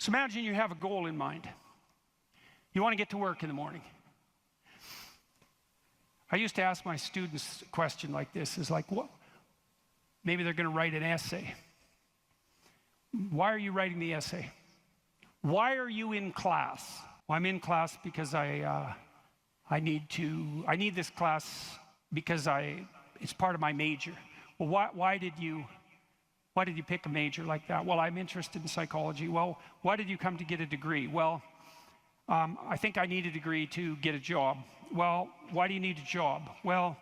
So imagine you have a goal in mind. You want to get to work in the morning. I used to ask my students a question like this, is like, what? Maybe they're going to write an essay. Why are you writing the essay? Why are you in class? Well, I'm in class because I need this class because it's part of my major. Well, why did you pick a major like that? Well, I'm interested in psychology. Well, why did you come to get a degree? Well, I think I need a degree to get a job. Well, why do you need a job? Well,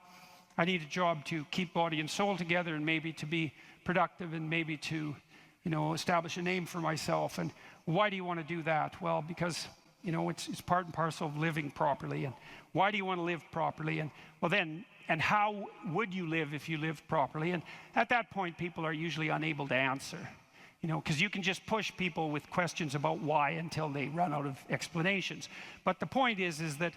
I need a job to keep body and soul together, and maybe to be productive, and maybe to, establish a name for myself. And why do you want to do that? Well, because, it's part and parcel of living properly. And why do you want to live properly? And well, then, and how would you live if you lived properly? And at that point, people are usually unable to answer. Because you can just push people with questions about why until they run out of explanations. But the point is that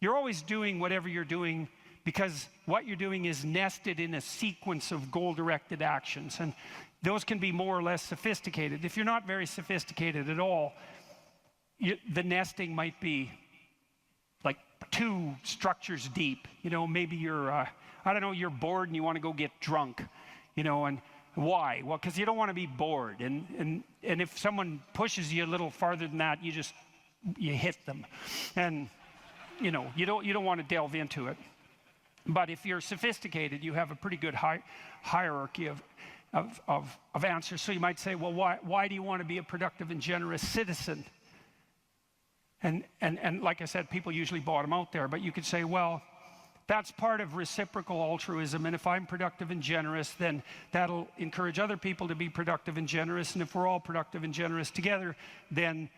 you're always doing whatever you're doing because what you're doing is nested in a sequence of goal-directed actions. And those can be more or less sophisticated. If you're not very sophisticated at all, the nesting might be like 2 structures deep. Maybe you're, you're bored and you want to go get drunk, and why? Well, because you don't want to be bored. And if someone pushes you a little farther than that, you hit them. And, you don't want to delve into it. But if you're sophisticated, you have a pretty good hierarchy of answers. So you might say, well, why do you want to be a productive and generous citizen? And like I said, people usually bottom out there. But you could say, well, that's part of reciprocal altruism, and if I'm productive and generous, then that'll encourage other people to be productive and generous, and if we're all productive and generous together, then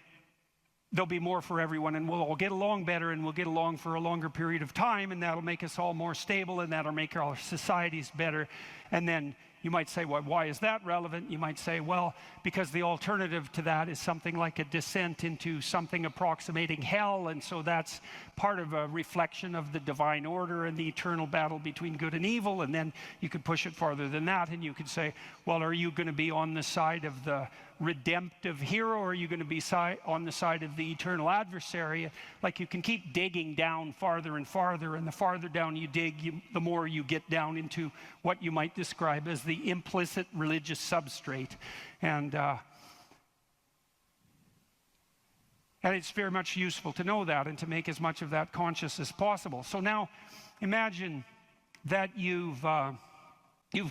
there'll be more for everyone, and we'll all get along better, and we'll get along for a longer period of time, and that'll make us all more stable, and that'll make our societies better. And then you might say, well, why is that relevant? You might say, well, because the alternative to that is something like a descent into something approximating hell, and so that's part of a reflection of the divine order and the eternal battle between good and evil. And then you could push it farther than that, and you could say, well, are you going to be on the side of the redemptive hero, or are you going to be on the side of the eternal adversary? Like, you can keep digging down farther and farther, and the farther down you dig, the more you get down into what you might describe as the implicit religious substrate. And it's very much useful to know that and to make as much of that conscious as possible. So now imagine that you've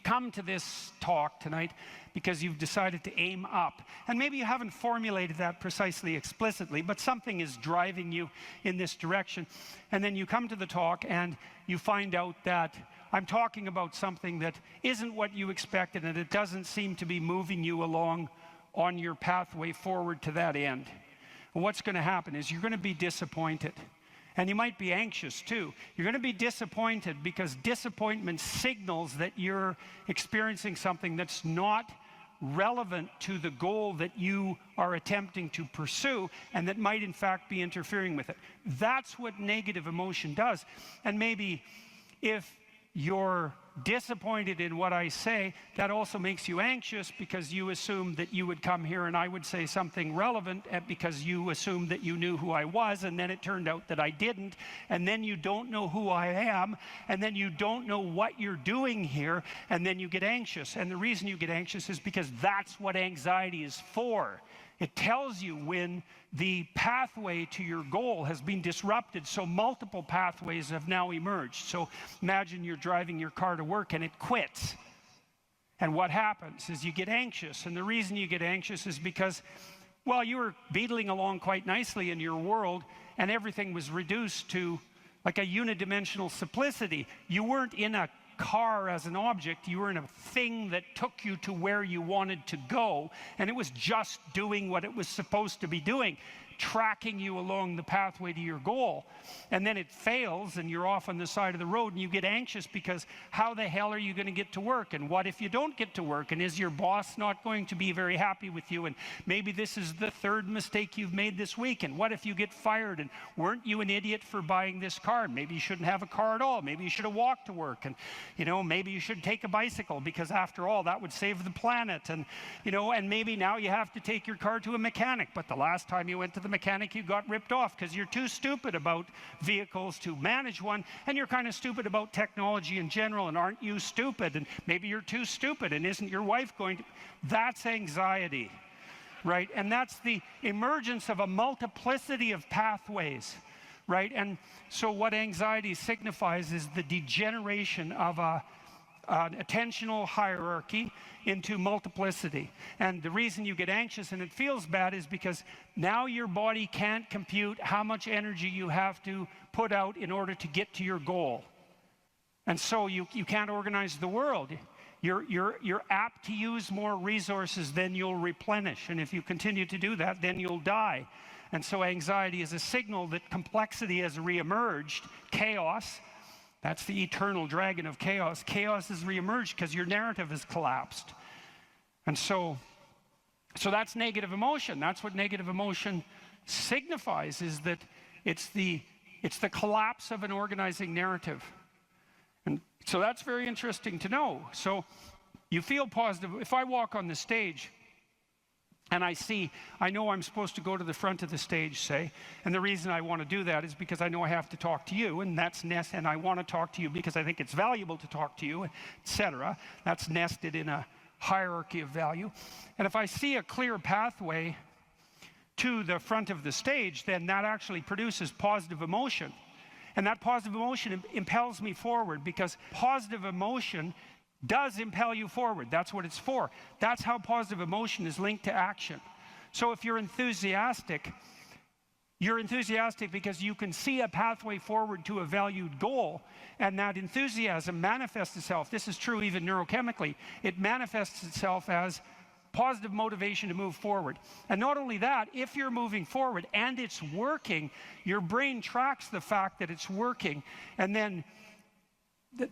come to this talk tonight because you've decided to aim up. And maybe you haven't formulated that precisely explicitly, but something is driving you in this direction. And then you come to the talk and you find out that I'm talking about something that isn't what you expected, and it doesn't seem to be moving you along on your pathway forward to that end. And what's going to happen is you're going to be disappointed. And you might be anxious too. You're going to be disappointed because disappointment signals that you're experiencing something that's not relevant to the goal that you are attempting to pursue, and that might in fact be interfering with it. That's what negative emotion does. And maybe if you're disappointed in what I say, that also makes you anxious because you assumed that you would come here and I would say something relevant because you assumed that you knew who I was, and then it turned out that I didn't, and then you don't know who I am, and then you don't know what you're doing here, and then you get anxious. And the reason you get anxious is because that's what anxiety is for. It tells you when the pathway to your goal has been disrupted, so multiple pathways have now emerged. So imagine you're driving your car to work and it quits. And what happens is you get anxious. And the reason you get anxious is because, well, you were beetling along quite nicely in your world, and everything was reduced to like a unidimensional simplicity. You weren't in a car as an object, you were in a thing that took you to where you wanted to go, and it was just doing what it was supposed to be doing. tracking you along the pathway to your goal. And then it fails and you're off on the side of the road and you get anxious because how the hell are you going to get to work? And what if you don't get to work? And is your boss not going to be very happy with you? And maybe this is the third mistake you've made this week. And what if you get fired? And weren't you an idiot for buying this car? Maybe you shouldn't have a car at all. Maybe you should have walked to work. And, you know, maybe you should take a bicycle because after all, that would save the planet. And, you know, and maybe now you have to take your car to a mechanic. But the last time you went to the mechanic, you got ripped off because you're too stupid about vehicles to manage one. And you're kind of stupid about technology in general. And aren't you stupid? And maybe you're too stupid. And isn't your wife going to? That's anxiety, right? And that's the emergence of a multiplicity of pathways, right? And so what anxiety signifies is the degeneration of an attentional hierarchy into multiplicity. And the reason you get anxious and it feels bad is because now your body can't compute how much energy you have to put out in order to get to your goal. And so you can't organize the world. You're apt to use more resources than you'll replenish. And if you continue to do that, then you'll die. And so anxiety is a signal that complexity has reemerged. Chaos, that's the eternal dragon of chaos. Chaos has reemerged because your narrative has collapsed. And so that's negative emotion. That's what negative emotion signifies, is that it's the collapse of an organizing narrative. And so that's very interesting to know. So you feel positive. If I walk on the stage and I know I'm supposed to go to the front of the stage, say, and the reason I want to do that is because I know I have to talk to you, and that's and I want to talk to you because I think it's valuable to talk to you, etc. That's nested in a hierarchy of value. And if I see a clear pathway to the front of the stage, then that actually produces positive emotion. And that positive emotion impels me forward, because positive emotion does impel you forward. That's what it's for. That's how positive emotion is linked to action. So if you're enthusiastic because you can see a pathway forward to a valued goal, and that enthusiasm manifests itself. This is true even neurochemically. It manifests itself as positive motivation to move forward. And not only that, if you're moving forward and it's working, your brain tracks the fact that it's working, and then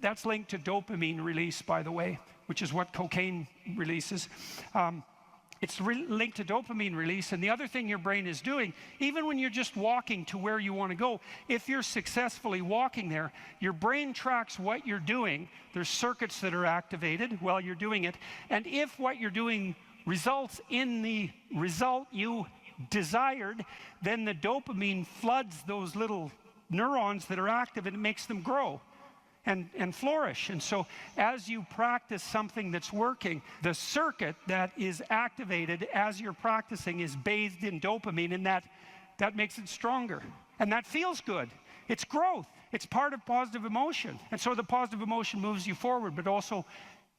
that's linked to dopamine release, by the way, which is what cocaine releases. It's linked to dopamine release. And the other thing your brain is doing, even when you're just walking to where you want to go, if you're successfully walking there, your brain tracks what you're doing. There's circuits that are activated while you're doing it. And if what you're doing results in the result you desired, then the dopamine floods those little neurons that are active, and it makes them grow and flourish. And so as you practice something that's working, the circuit that is activated as you're practicing is bathed in dopamine, and that makes it stronger. And that feels good. It's growth. It's part of positive emotion. And so the positive emotion moves you forward, but also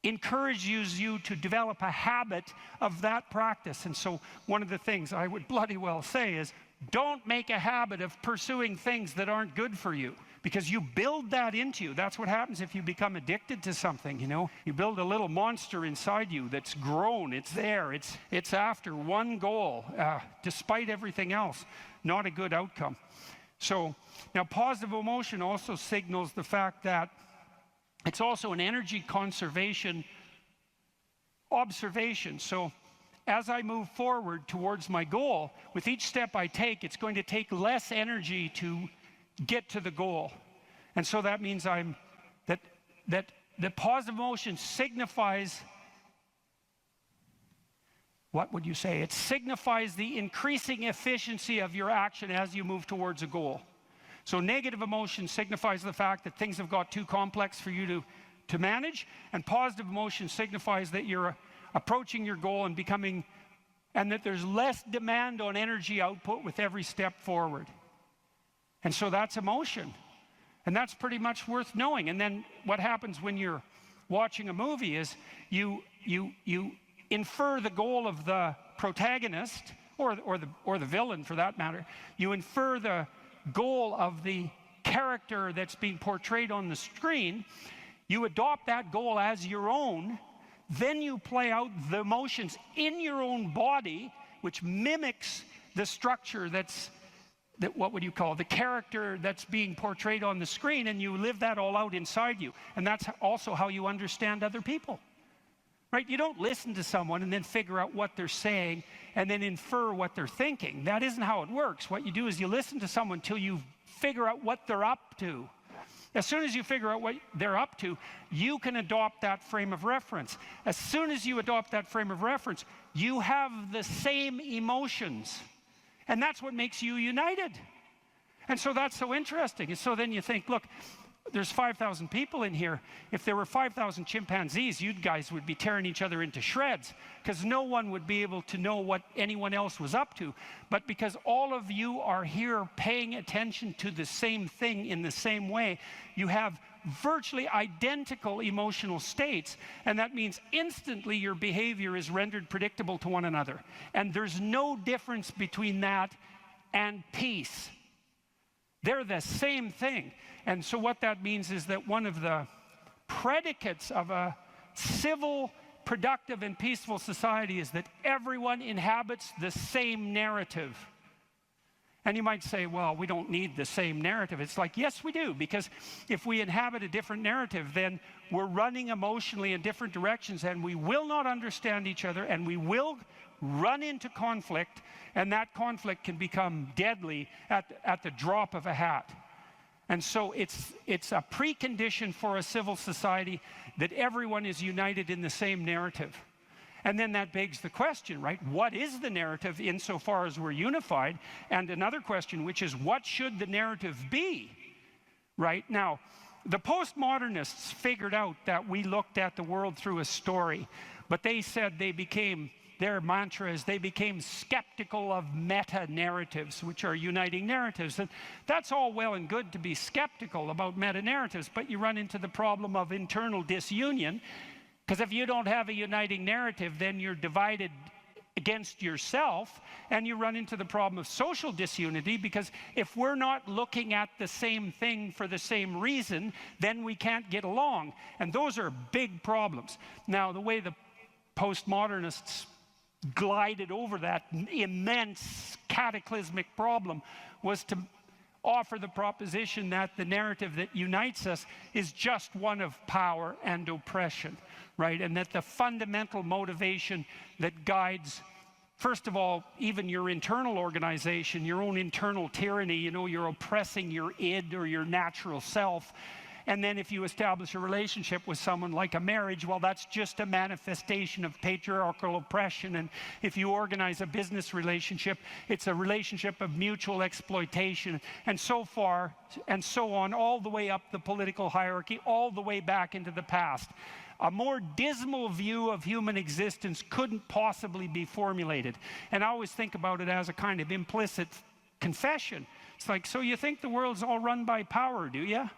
encourages you to develop a habit of that practice. And so one of the things I would bloody well say is, don't make a habit of pursuing things that aren't good for you, because you build that into you. That's what happens if you become addicted to something, you know. You build a little monster inside you that's grown. It's there. It's after one goal, despite everything else. Not a good outcome. So now positive emotion also signals the fact that it's also an energy conservation observation. So as I move forward towards my goal, with each step I take, it's going to take less energy to get to the goal. And so that means that the positive emotion signifies, what would you say? It signifies the increasing efficiency of your action as you move towards a goal. So negative emotion signifies the fact that things have got too complex for you to manage, and positive emotion signifies that you're approaching your goal and that there's less demand on energy output with every step forward. And so that's emotion. And that's pretty much worth knowing. And then what happens when you're watching a movie is you infer the goal of the protagonist, or the villain for that matter. You infer the goal of the character that's being portrayed on the screen. You adopt that goal as your own. Then you play out the emotions in your own body, which mimics the structure what would you call, the character that's being portrayed on the screen, and you live that all out inside you. And that's also how you understand other people. Right? You don't listen to someone and then figure out what they're saying and then infer what they're thinking. That isn't how it works. What you do is you listen to someone till you figure out what they're up to. As soon as you figure out what they're up to, you can adopt that frame of reference. As soon as you adopt that frame of reference, you have the same emotions. And that's what makes you united. And so that's so interesting. And so then you think, look, there's 5,000 people in here. If there were 5,000 chimpanzees, you guys would be tearing each other into shreds, because no one would be able to know what anyone else was up to. But because all of you are here paying attention to the same thing in the same way, you have virtually identical emotional states, and that means instantly your behavior is rendered predictable to one another. And there's no difference between that and peace. They're the same thing. And so what that means is that one of the predicates of a civil, productive, and peaceful society is that everyone inhabits the same narrative. And you might say, well, we don't need the same narrative. It's like, yes, we do, because if we inhabit a different narrative, then we're running emotionally in different directions, and we will not understand each other, and we will run into conflict, and that conflict can become deadly at the drop of a hat. And so it's a precondition for a civil society that everyone is united in the same narrative. And then that begs the question, right? What is the narrative insofar as we're unified? And another question, which is, what should the narrative be? Right? Now, the postmodernists figured out that we looked at the world through a story, but they said their mantra is they became skeptical of meta-narratives, which are uniting narratives. And that's all well and good to be skeptical about meta-narratives, but you run into the problem of internal disunion, because if you don't have a uniting narrative, then you're divided against yourself, and you run into the problem of social disunity, because if we're not looking at the same thing for the same reason, then we can't get along. And those are big problems. Now, the way the postmodernists glided over that immense cataclysmic problem was to offer the proposition that the narrative that unites us is just one of power and oppression, right? And that the fundamental motivation that guides, first of all, even your internal organization, your own internal tyranny, you're oppressing your id or your natural self. And then if you establish a relationship with someone like a marriage, well, that's just a manifestation of patriarchal oppression. And if you organize a business relationship, it's a relationship of mutual exploitation, and so far and so on, all the way up the political hierarchy, all the way back into the past. A more dismal view of human existence couldn't possibly be formulated. And I always think about it as a kind of implicit confession. It's like, so you think the world's all run by power, do you?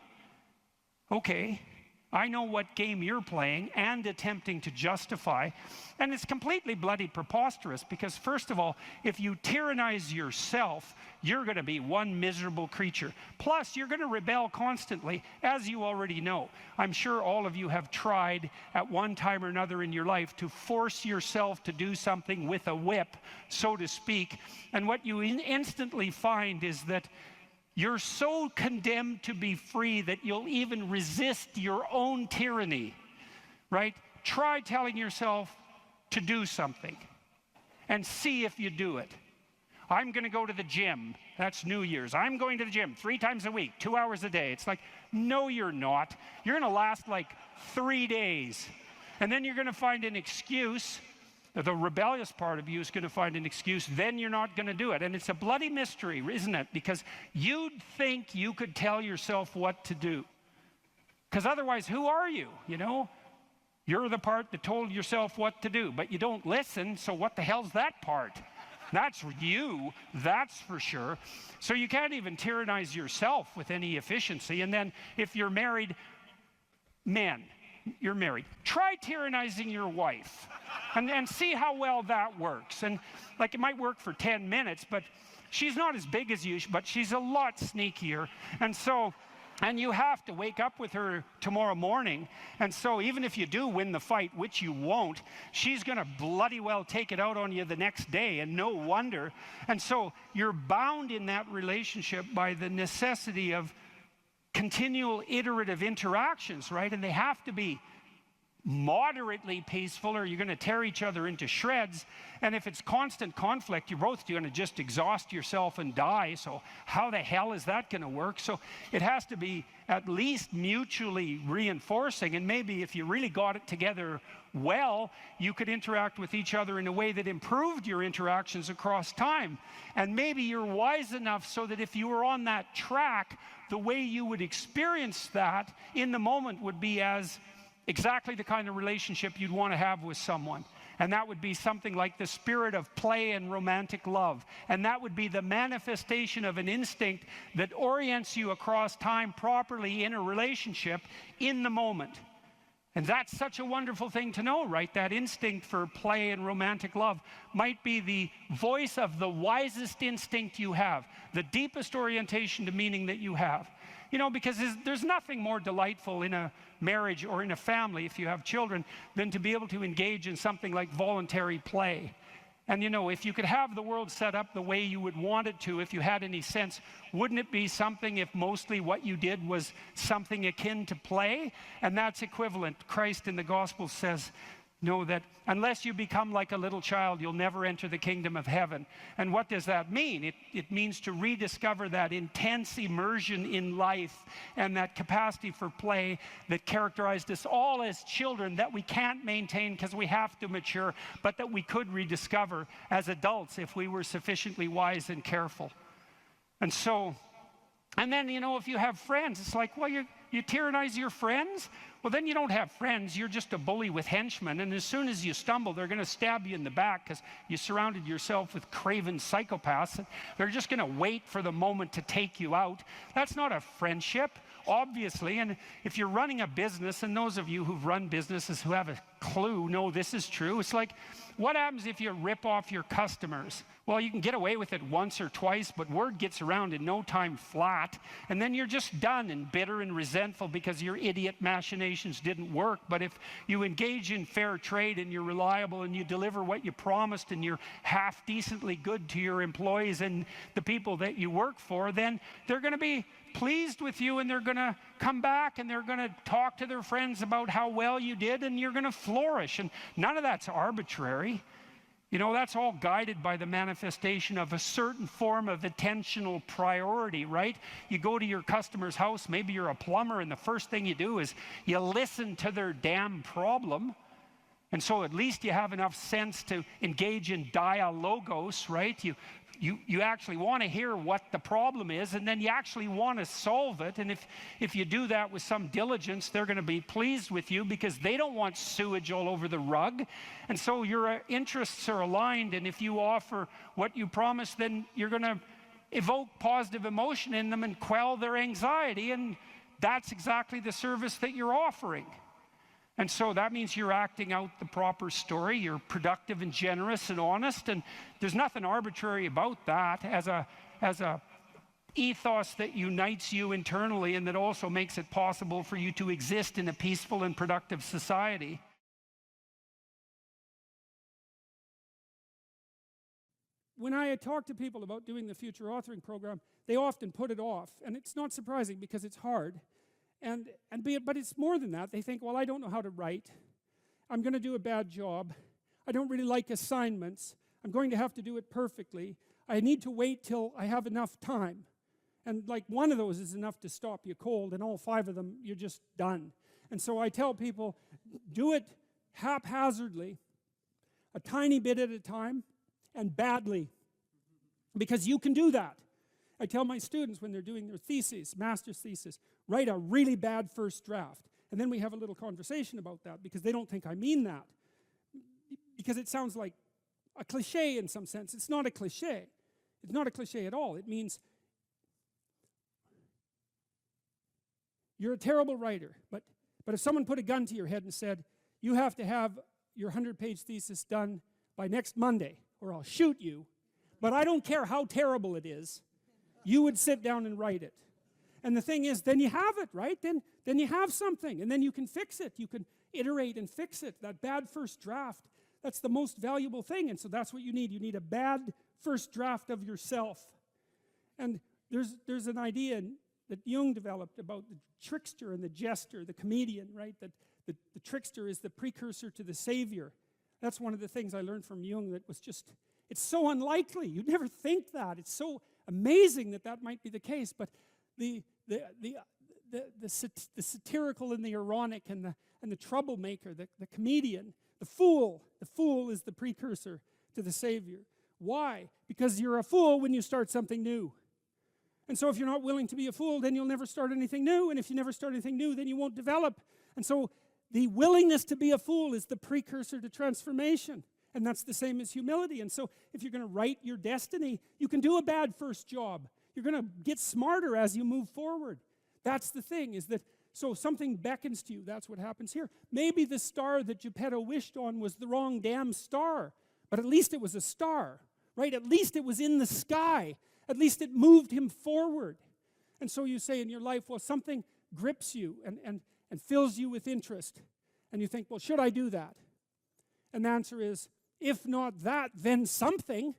Okay, I know what game you're playing and attempting to justify, and it's completely bloody preposterous, because first of all, if you tyrannize yourself, you're going to be one miserable creature. Plus, you're going to rebel constantly, as you already know. I'm sure all of you have tried at one time or another in your life to force yourself to do something with a whip, so to speak, and what you instantly find is that you're so condemned to be free that you'll even resist your own tyranny, right? Try telling yourself to do something and see if you do it. I'm going to go to the gym. That's New Year's. I'm going to the gym 3 times a week, 2 hours a day. It's like, no, you're not. You're going to last like 3 days. And then you're going to find an excuse. The rebellious part of you is going to find an excuse, then you're not going to do it. And it's a bloody mystery, isn't it? Because you'd think you could tell yourself what to do. Because otherwise, who are you? You're the part that told yourself what to do, but you don't listen, so what the hell's that part? That's you, that's for sure. So you can't even tyrannize yourself with any efficiency. And then if you're married, men, you're married, try tyrannizing your wife and see how well that works. And like, it might work for 10 minutes, but she's not as big as you, but she's a lot sneakier. And so And you have to wake up with her tomorrow morning. And so even if you do win the fight, which you won't, she's going to bloody well take it out on you the next day, and no wonder. And so you're bound in that relationship by the necessity of continual iterative interactions, right? And they have to be moderately peaceful, or you're going to tear each other into shreds. And if it's constant conflict, you're both going to just exhaust yourself and die. So how the hell is that going to work? So it has to be at least mutually reinforcing. And maybe if you really got it together well, you could interact with each other in a way that improved your interactions across time. And maybe you're wise enough so that if you were on that track, the way you would experience that in the moment would be as exactly the kind of relationship you'd want to have with someone. And that would be something like the spirit of play and romantic love. And that would be the manifestation of an instinct that orients you across time properly in a relationship in the moment. And that's such a wonderful thing to know, right? That instinct for play and romantic love might be the voice of the wisest instinct you have, the deepest orientation to meaning that you have. You know, because there's nothing more delightful in a marriage or in a family, if you have children, than to be able to engage in something like voluntary play. And you know, if you could have the world set up the way you would want it to, if you had any sense, wouldn't it be something if mostly what you did was something akin to play? And that's equivalent. Christ in the Gospel says, know that unless you become like a little child, you'll never enter the kingdom of heaven. And what does that mean? It means to rediscover that intense immersion in life and that capacity for play that characterized us all as children that we can't maintain because we have to mature, but that we could rediscover as adults if we were sufficiently wise and careful. And so, and then, you know, if you have friends, it's like, well, you tyrannize your friends? Well, then you don't have friends. You're just a bully with henchmen. And as soon as you stumble, they're going to stab you in the back because you surrounded yourself with craven psychopaths. They're just going to wait for the moment to take you out. That's not a friendship, obviously. And if you're running a business, and those of you who've run businesses who have a clue know this is true, it's like, what happens if you rip off your customers? Well, you can get away with it once or twice, but word gets around in no time flat, and then you're just done and bitter and resentful because your idiot machinations didn't work. But if you engage in fair trade and you're reliable and you deliver what you promised and you're half decently good to your employees and the people that you work for, then they're going to be pleased with you, and they're going to come back and they're going to talk to their friends about how well you did, and you're going to flourish. And none of that's arbitrary. You know, that's all guided by the manifestation of a certain form of attentional priority, right? You go to your customer's house, maybe you're a plumber, and the first thing you do is you listen to their damn problem. And so at least you have enough sense to engage in dialogos, right? You actually want to hear what the problem is, and then you actually want to solve it. And if you do that with some diligence, they're going to be pleased with you because they don't want sewage all over the rug. And so your interests are aligned, and if you offer what you promise, then you're going to evoke positive emotion in them and quell their anxiety, and that's exactly the service that you're offering. And so that means you're acting out the proper story. You're productive and generous and honest, and there's nothing arbitrary about that as a ethos that unites you internally and that also makes it possible for you to exist in a peaceful and productive society. When I talk to people about doing the future authoring program, they often put it off, and it's not surprising because it's hard. But it's more than that. They think, well, I don't know how to write. I'm going to do a bad job. I don't really like assignments. I'm going to have to do it perfectly. I need to wait till I have enough time. And like one of those is enough to stop you cold, and all 5 of them, you're just done. And so I tell people, do it haphazardly, a tiny bit at a time, and badly, because you can do that. I tell my students when they're doing their theses, master's thesis, write a really bad first draft. And then we have a little conversation about that because they don't think I mean that. Because it sounds like a cliche in some sense. It's not a cliche. It's not a cliche at all. It means you're a terrible writer. But if someone put a gun to your head and said, you have to have your 100-page thesis done by next Monday or I'll shoot you, but I don't care how terrible it is, you would sit down and write it. And the thing is, then you have it, right? Then you have something, and then you can fix it. You can iterate and fix it. That bad first draft, that's the most valuable thing. And so that's what you need. You need a bad first draft of yourself. And there's an idea that Jung developed about the trickster and the jester, the comedian, right? That the trickster is the precursor to the savior. That's one of the things I learned from Jung that was just, it's so unlikely. You'd never think that. It's so amazing that might be the case. But the satirical and the ironic and the troublemaker, the comedian, the fool is the precursor to the savior. Why? Because you're a fool when you start something new. And so if you're not willing to be a fool, then you'll never start anything new. And if you never start anything new, then you won't develop. And so the willingness to be a fool is the precursor to transformation. And that's the same as humility. And so if you're going to write your destiny, you can do a bad first job. You're going to get smarter as you move forward. That's the thing, is that, so something beckons to you. That's what happens here. Maybe the star that Geppetto wished on was the wrong damn star. But at least it was a star, right? At least it was in the sky. At least it moved him forward. And so you say in your life, well, something grips you and fills you with interest. And you think, well, should I do that? And the answer is, if not that, then something.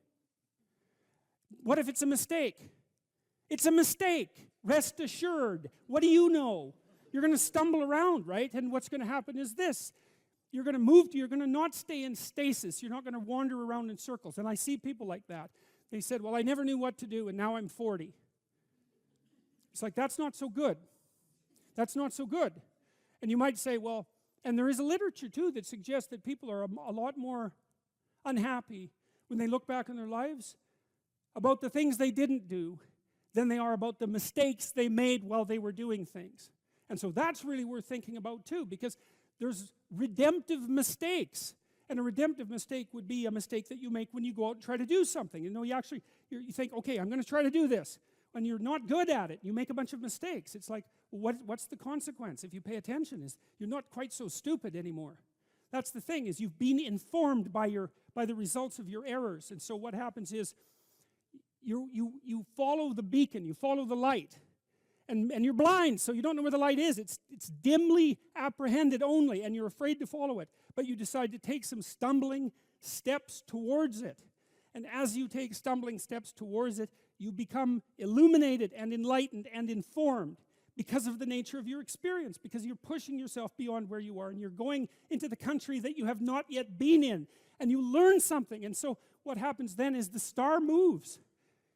What if it's a mistake? It's a mistake. Rest assured. What do you know? You're going to stumble around, right? And what's going to happen is this. You're going to move you're going to not stay in stasis. You're not going to wander around in circles. And I see people like that. They said, well, I never knew what to do, and now I'm 40. It's like, that's not so good. That's not so good. And you might say, well, and there is a literature, too, that suggests that people are a lot more unhappy when they look back on their lives about the things they didn't do than they are about the mistakes they made while they were doing things. And so that's really worth thinking about, too, because there's redemptive mistakes. And a redemptive mistake would be a mistake that you make when you go out and try to do something. You know, you think, okay, I'm going to try to do this. When you're not good at it, you make a bunch of mistakes. It's like, well, what's the consequence? If you pay attention, is you're not quite so stupid anymore. That's the thing, is you've been informed by the results of your errors. And so what happens is you follow the beacon, you follow the light. And you're blind, so you don't know where the light is. It's dimly apprehended only, and you're afraid to follow it. But you decide to take some stumbling steps towards it. And as you take stumbling steps towards it, you become illuminated and enlightened and informed because of the nature of your experience, because you're pushing yourself beyond where you are, and you're going into the country that you have not yet been in, and you learn something. And so what happens then is the star moves.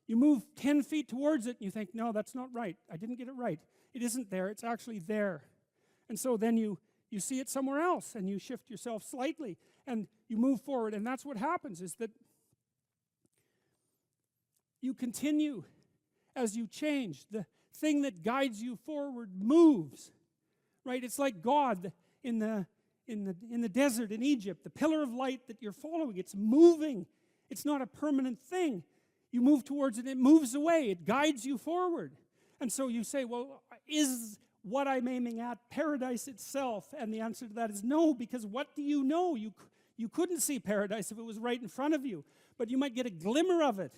You move 10 feet towards it, and you think, no, that's not right. I didn't get it right. It isn't there. It's actually there. And so then you see it somewhere else, and you shift yourself slightly, and you move forward. And that's what happens, is that you continue as you change. The thing that guides you forward moves, right? It's like God in the desert in Egypt, the pillar of light that you're following. It's moving. It's not a permanent thing. You move towards it, it moves away, it guides you forward. And so you say, well, is what I'm aiming at paradise itself? And the answer to that is no, because what do you know? You couldn't see paradise if it was right in front of you, but you might get a glimmer of it.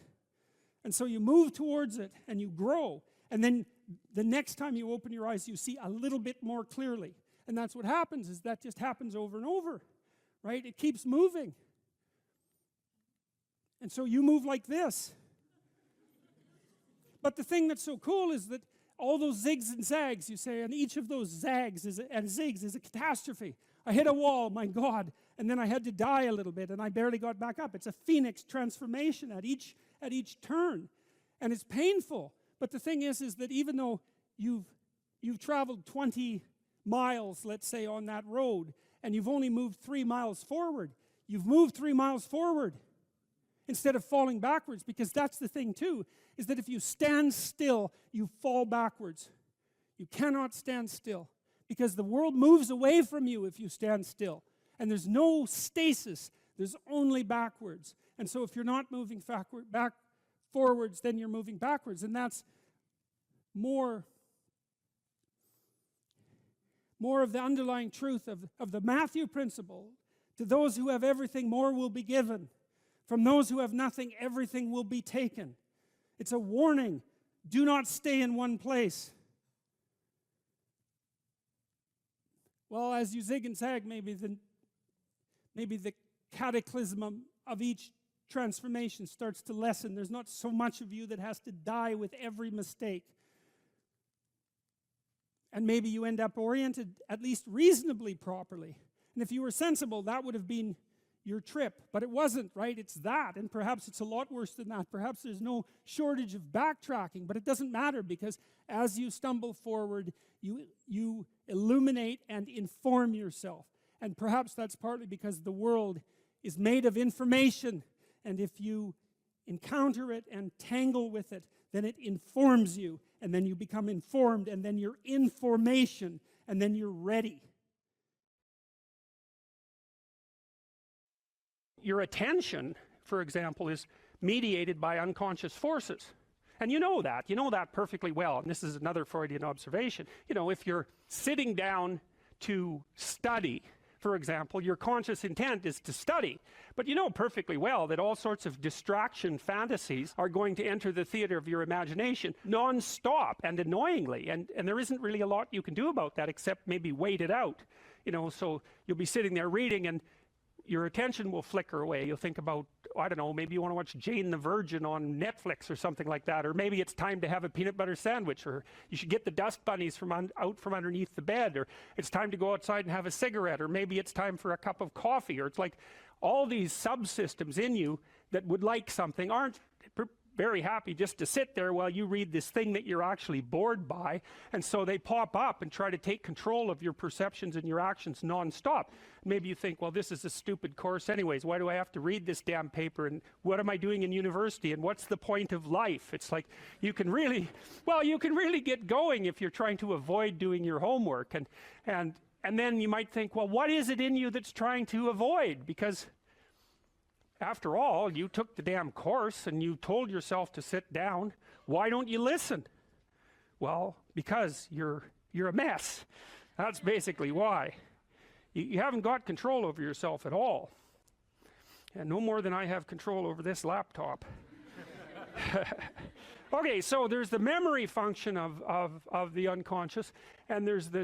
And so you move towards it, and you grow. And then the next time you open your eyes, you see a little bit more clearly. And that's what happens, is that just happens over and over, right? It keeps moving. And so you move like this. But the thing that's so cool is that all those zigs and zags, you say, and each of those zags and zigs is a catastrophe. I hit a wall, my God, and then I had to die a little bit, and I barely got back up. It's a phoenix transformation at each turn, and it's painful. But the thing is that even though you've traveled 20 miles, let's say, on that road, and you've only moved 3 miles forward, you've moved 3 miles forward instead of falling backwards, because that's the thing too, is that if you stand still, you fall backwards. You cannot stand still, because the world moves away from you if you stand still. And there's no stasis, there's only backwards. And so if you're not moving forwards, then you're moving backwards. And that's more of the underlying truth of the Matthew principle. To those who have everything, more will be given. From those who have nothing, everything will be taken. It's a warning. Do not stay in one place. Well, as you zig and zag, maybe the cataclysm of each transformation starts to lessen. There's not so much of you that has to die with every mistake. And maybe you end up oriented at least reasonably properly. And if you were sensible, that would have been your trip. But it wasn't, right? It's that. And perhaps it's a lot worse than that. Perhaps there's no shortage of backtracking. But it doesn't matter, because as you stumble forward, you illuminate and inform yourself. And perhaps that's partly because the world is made of information. And if you encounter it and tangle with it, then it informs you. And then you become informed. And then you're information. And then you're ready. Your attention, for example, is mediated by unconscious forces. And you know that perfectly well. And this is another Freudian observation. You know, if you're sitting down to study, for example, your conscious intent is to study. But you know perfectly well that all sorts of distraction fantasies are going to enter the theater of your imagination non-stop and annoyingly. And there isn't really a lot you can do about that except maybe wait it out. You know, so you'll be sitting there reading and your attention will flicker away. You'll think about, I don't know, maybe you want to watch Jane the Virgin on Netflix or something like that. Or maybe it's time to have a peanut butter sandwich. Or you should get the dust bunnies out from underneath the bed. Or it's time to go outside and have a cigarette. Or maybe it's time for a cup of coffee. Or it's like all these subsystems in you that would like something aren't very happy just to sit there while you read this thing that you're actually bored by. And so they pop up and try to take control of your perceptions and your actions non-stop. Maybe you think, well, this is a stupid course anyways. Why do I have to read this damn paper? And what am I doing in university? And what's the point of life? It's like you can really get going if you're trying to avoid doing your homework. And then you might think, well, what is it in you that's trying to avoid? Because after all, you took the damn course and you told yourself to sit down. Why don't you listen? Well, because you're a mess. That's basically why. You haven't got control over yourself at all. And no more than I have control over this laptop. Okay, so there's the memory function of the unconscious, and there's the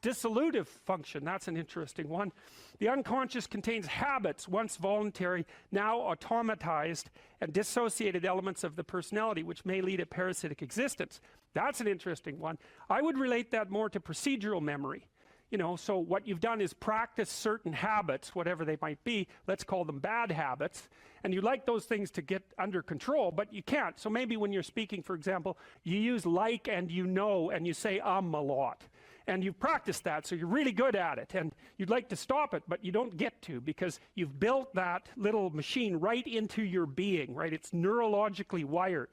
dissolutive function. That's an interesting one. The unconscious contains habits, once voluntary, now automatized, and dissociated elements of the personality, which may lead a parasitic existence. That's an interesting one. I would relate that more to procedural memory. You know, so what you've done is practice certain habits, whatever they might be. Let's call them bad habits. And you like those things to get under control, but you can't. So maybe when you're speaking, for example, you use like and you know, and you say a lot. And you've practiced that, so you're really good at it. And you'd like to stop it, but you don't get to, because you've built that little machine right into your being, right? It's neurologically wired,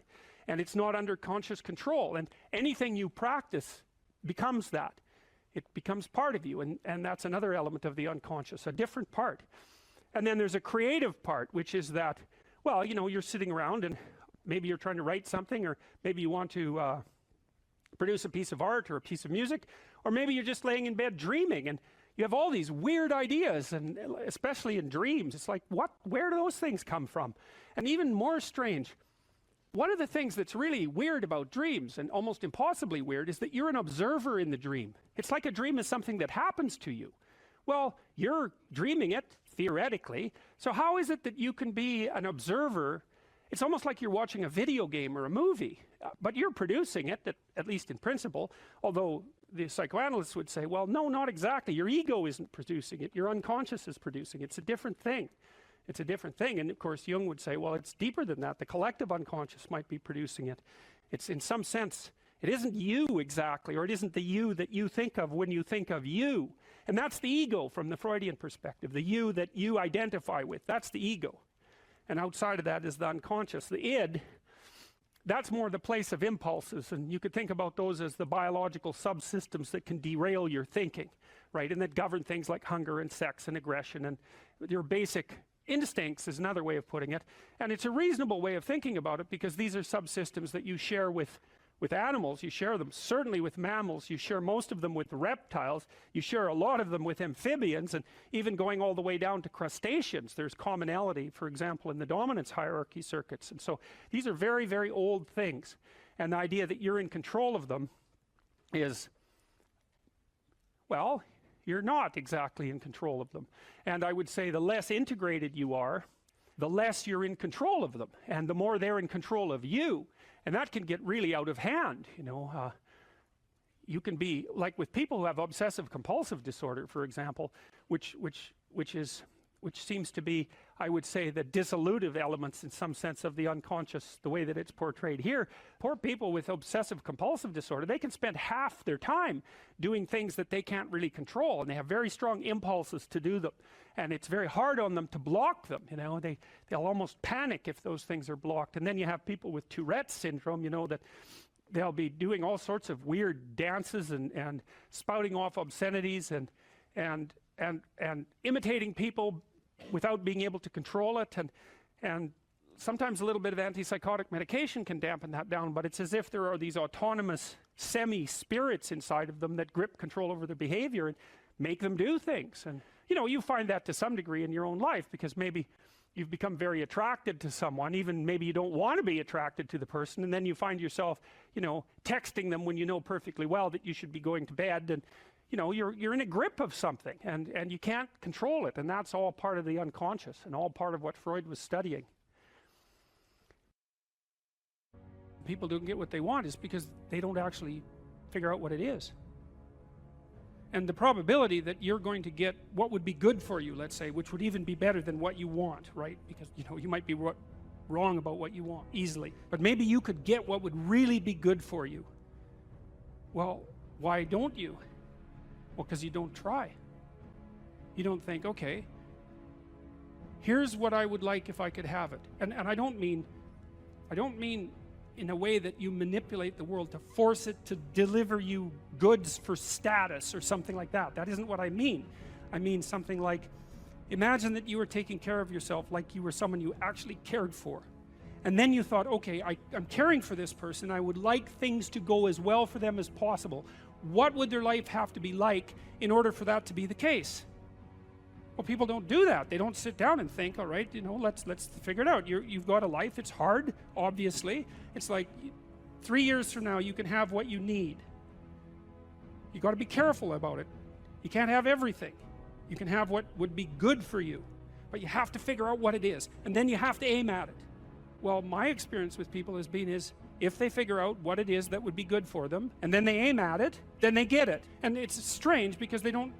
and it's not under conscious control. And anything you practice becomes that. It becomes part of you, and that's another element of the unconscious, a different part. And then there's a creative part, which is that, well, you know, you're sitting around and maybe you're trying to write something, or maybe you want to produce a piece of art or a piece of music, or maybe you're just laying in bed dreaming, and you have all these weird ideas, and especially in dreams, it's like, where do those things come from? And even more strange, one of the things that's really weird about dreams, and almost impossibly weird, is that you're an observer in the dream. It's like a dream is something that happens to you. Well, you're dreaming it, theoretically, so how is it that you can be an observer? It's almost like you're watching a video game or a movie, but you're producing it, at least in principle, although the psychoanalysts would say, well, no, not exactly. Your ego isn't producing it. Your unconscious is producing it. It's a different thing. It's a different thing. And of course, Jung would say, well, it's deeper than that. The collective unconscious might be producing it. It's in some sense, it isn't you exactly, or it isn't the you that you think of when you think of you. And that's the ego from the Freudian perspective, the you that you identify with. That's the ego. And outside of that is the unconscious. The id, that's more the place of impulses. And you could think about those as the biological subsystems that can derail your thinking, right? And that govern things like hunger and sex and aggression and your basic instincts is another way of putting it. And it's a reasonable way of thinking about it, because these are subsystems that you share with animals. You share them certainly with mammals. You share most of them with reptiles. You share a lot of them with amphibians, and even going all the way down to crustaceans. There's commonality, for example, in the dominance hierarchy circuits. And so these are very, very old things. And the idea that you're in control of them is, well, you're not exactly in control of them. And I would say the less integrated you are, the less you're in control of them, and the more they're in control of you. And that can get really out of hand, you know. You can be, like with people who have obsessive compulsive disorder, for example, which seems to be, I would say, the dissolutive elements in some sense of the unconscious, the way that it's portrayed here. Poor people with obsessive compulsive disorder, they can spend half their time doing things that they can't really control, and they have very strong impulses to do them. And it's very hard on them to block them, you know. They'll almost panic if those things are blocked. And then you have people with Tourette's syndrome, you know, that they'll be doing all sorts of weird dances and spouting off obscenities and imitating people without being able to control it, and sometimes a little bit of antipsychotic medication can dampen that down, but it's as if there are these autonomous semi-spirits inside of them that grip control over their behavior and make them do things. And you know, you find that to some degree in your own life, because maybe you've become very attracted to someone, even maybe you don't want to be attracted to the person, and then you find yourself, you know, texting them when you know perfectly well that you should be going to bed, and you know, you're in a grip of something, and you can't control it, and that's all part of the unconscious and all part of what Freud was studying. People don't get what they want is because they don't actually figure out what it is. And the probability that you're going to get what would be good for you, let's say, which would even be better than what you want, right? Because, you know, you might be wrong about what you want easily, but maybe you could get what would really be good for you. Well, why don't you? Well, because you don't try. You don't think, okay, here's what I would like if I could have it. And I don't mean in a way that you manipulate the world to force it to deliver you goods for status or something like that. That isn't what I mean. I mean something like, imagine that you were taking care of yourself like you were someone you actually cared for. And then you thought, okay, I'm caring for this person. I would like things to go as well for them as possible. What would their life have to be like in order for that to be the case? Well, people don't do that. They don't sit down and think, all right, you know, let's figure it out. You've got a life. It's hard, obviously. It's like 3 years from now, you can have what you need. You got to be careful about it. You can't have everything. You can have what would be good for you, but you have to figure out what it is, and then you have to aim at it. Well, my experience with people has been if they figure out what it is that would be good for them, and then they aim at it, then they get it. And it's strange because they don't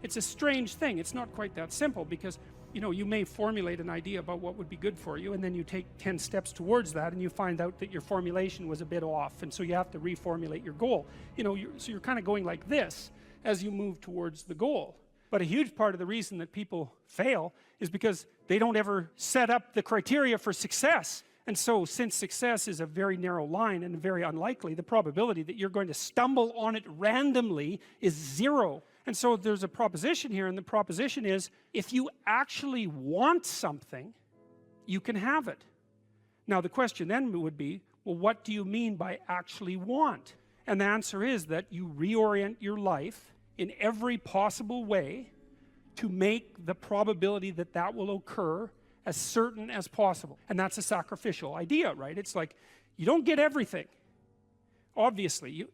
it's a strange thing. It's not quite that simple, because you know, you may formulate an idea about what would be good for you, and then you take 10 steps towards that, and you find out that your formulation was a bit off, and so you have to reformulate your goal. You know, so you're kind of going like this as you move towards the goal. But a huge part of the reason that people fail is because they don't ever set up the criteria for success. And so, since success is a very narrow line and very unlikely, the probability that you're going to stumble on it randomly is 0. And so there's a proposition here, and the proposition is, if you actually want something, you can have it. Now the question then would be, well, what do you mean by actually want? And the answer is that you reorient your life in every possible way to make the probability that that will occur as certain as possible. And that's a sacrificial idea, right? It's like, you don't get everything, obviously,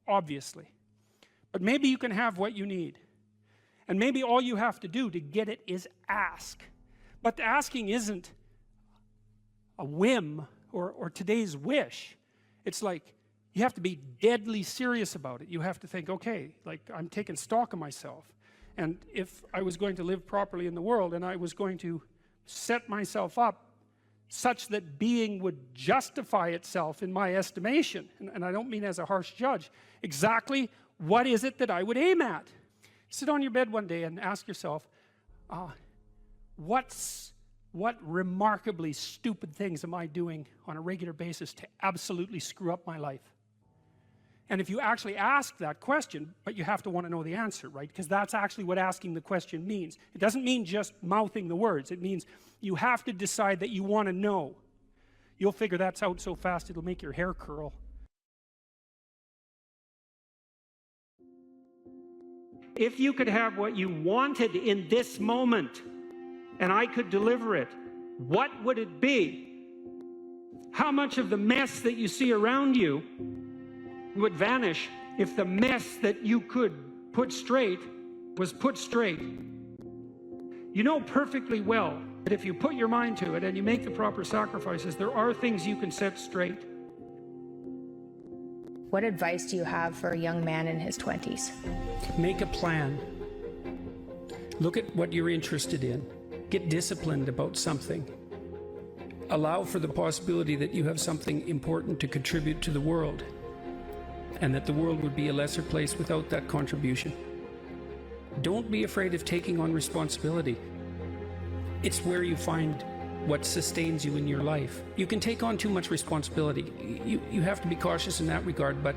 but maybe you can have what you need. And maybe all you have to do to get it is ask. But the asking isn't a whim or today's wish. It's like, you have to be deadly serious about it. You have to think, okay, like, I'm taking stock of myself. And if I was going to live properly in the world, and I was going to set myself up such that being would justify itself in my estimation, and I don't mean as a harsh judge, exactly what is it that I would aim at? Sit on your bed one day and ask yourself, what remarkably stupid things am I doing on a regular basis to absolutely screw up my life? And if you actually ask that question, but you have to want to know the answer, right? Because that's actually what asking the question means. It doesn't mean just mouthing the words. It means you have to decide that you want to know. You'll figure that's out so fast it'll make your hair curl. If you could have what you wanted in this moment, and I could deliver it, what would it be? How much of the mess that you see around you would vanish if the mess that you could put straight was put straight. You know perfectly well that if you put your mind to it and you make the proper sacrifices, there are things you can set straight. What advice do you have for a young man in his 20s? Make a plan. Look at what you're interested in. Get disciplined about something. Allow for the possibility that you have something important to contribute to the world, and that the world would be a lesser place without that contribution. Don't be afraid of taking on responsibility. It's where you find what sustains you in your life. You can take on too much responsibility. You have to be cautious in that regard, but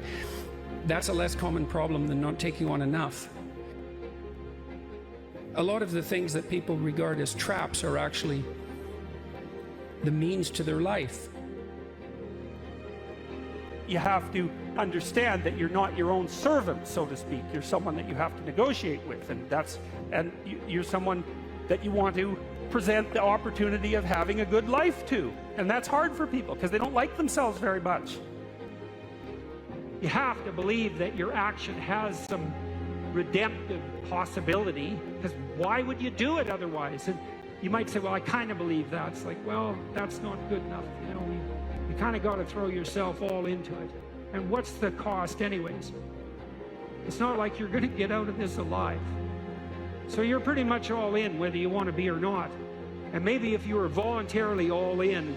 that's a less common problem than not taking on enough. A lot of the things that people regard as traps are actually the means to their life. You have to understand that you're not your own servant, so to speak. You're someone that you have to negotiate with, and you're someone that you want to present the opportunity of having a good life to. And that's hard for people because they don't like themselves very much. You have to believe that your action has some redemptive possibility, because why would you do it otherwise? And you might say, well, I kind of believe that. It's like, well, that's not good enough. You know, you kind of got to throw yourself all into it. And what's the cost anyways? It's not like you're going to get out of this alive. So you're pretty much all in, whether you want to be or not. And maybe if you were voluntarily all in,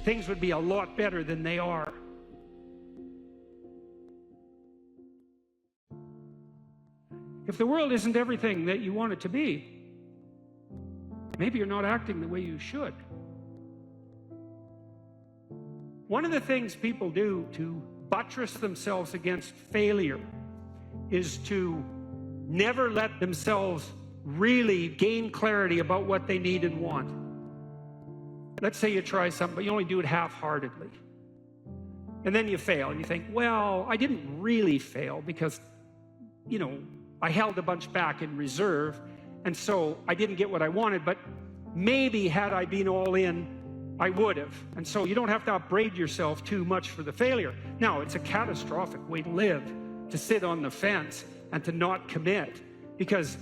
things would be a lot better than they are. If the world isn't everything that you want it to be, maybe you're not acting the way you should. One of the things people do to buttress themselves against failure is to never let themselves really gain clarity about what they need and want. Let's say you try something, but you only do it half-heartedly. And then you fail, and you think, well, I didn't really fail because, you know, I held a bunch back in reserve, and so I didn't get what I wanted, but maybe had I been all in, I would have. And so you don't have to upbraid yourself too much for the failure. Now, it's a catastrophic way to live, to sit on the fence and to not commit, because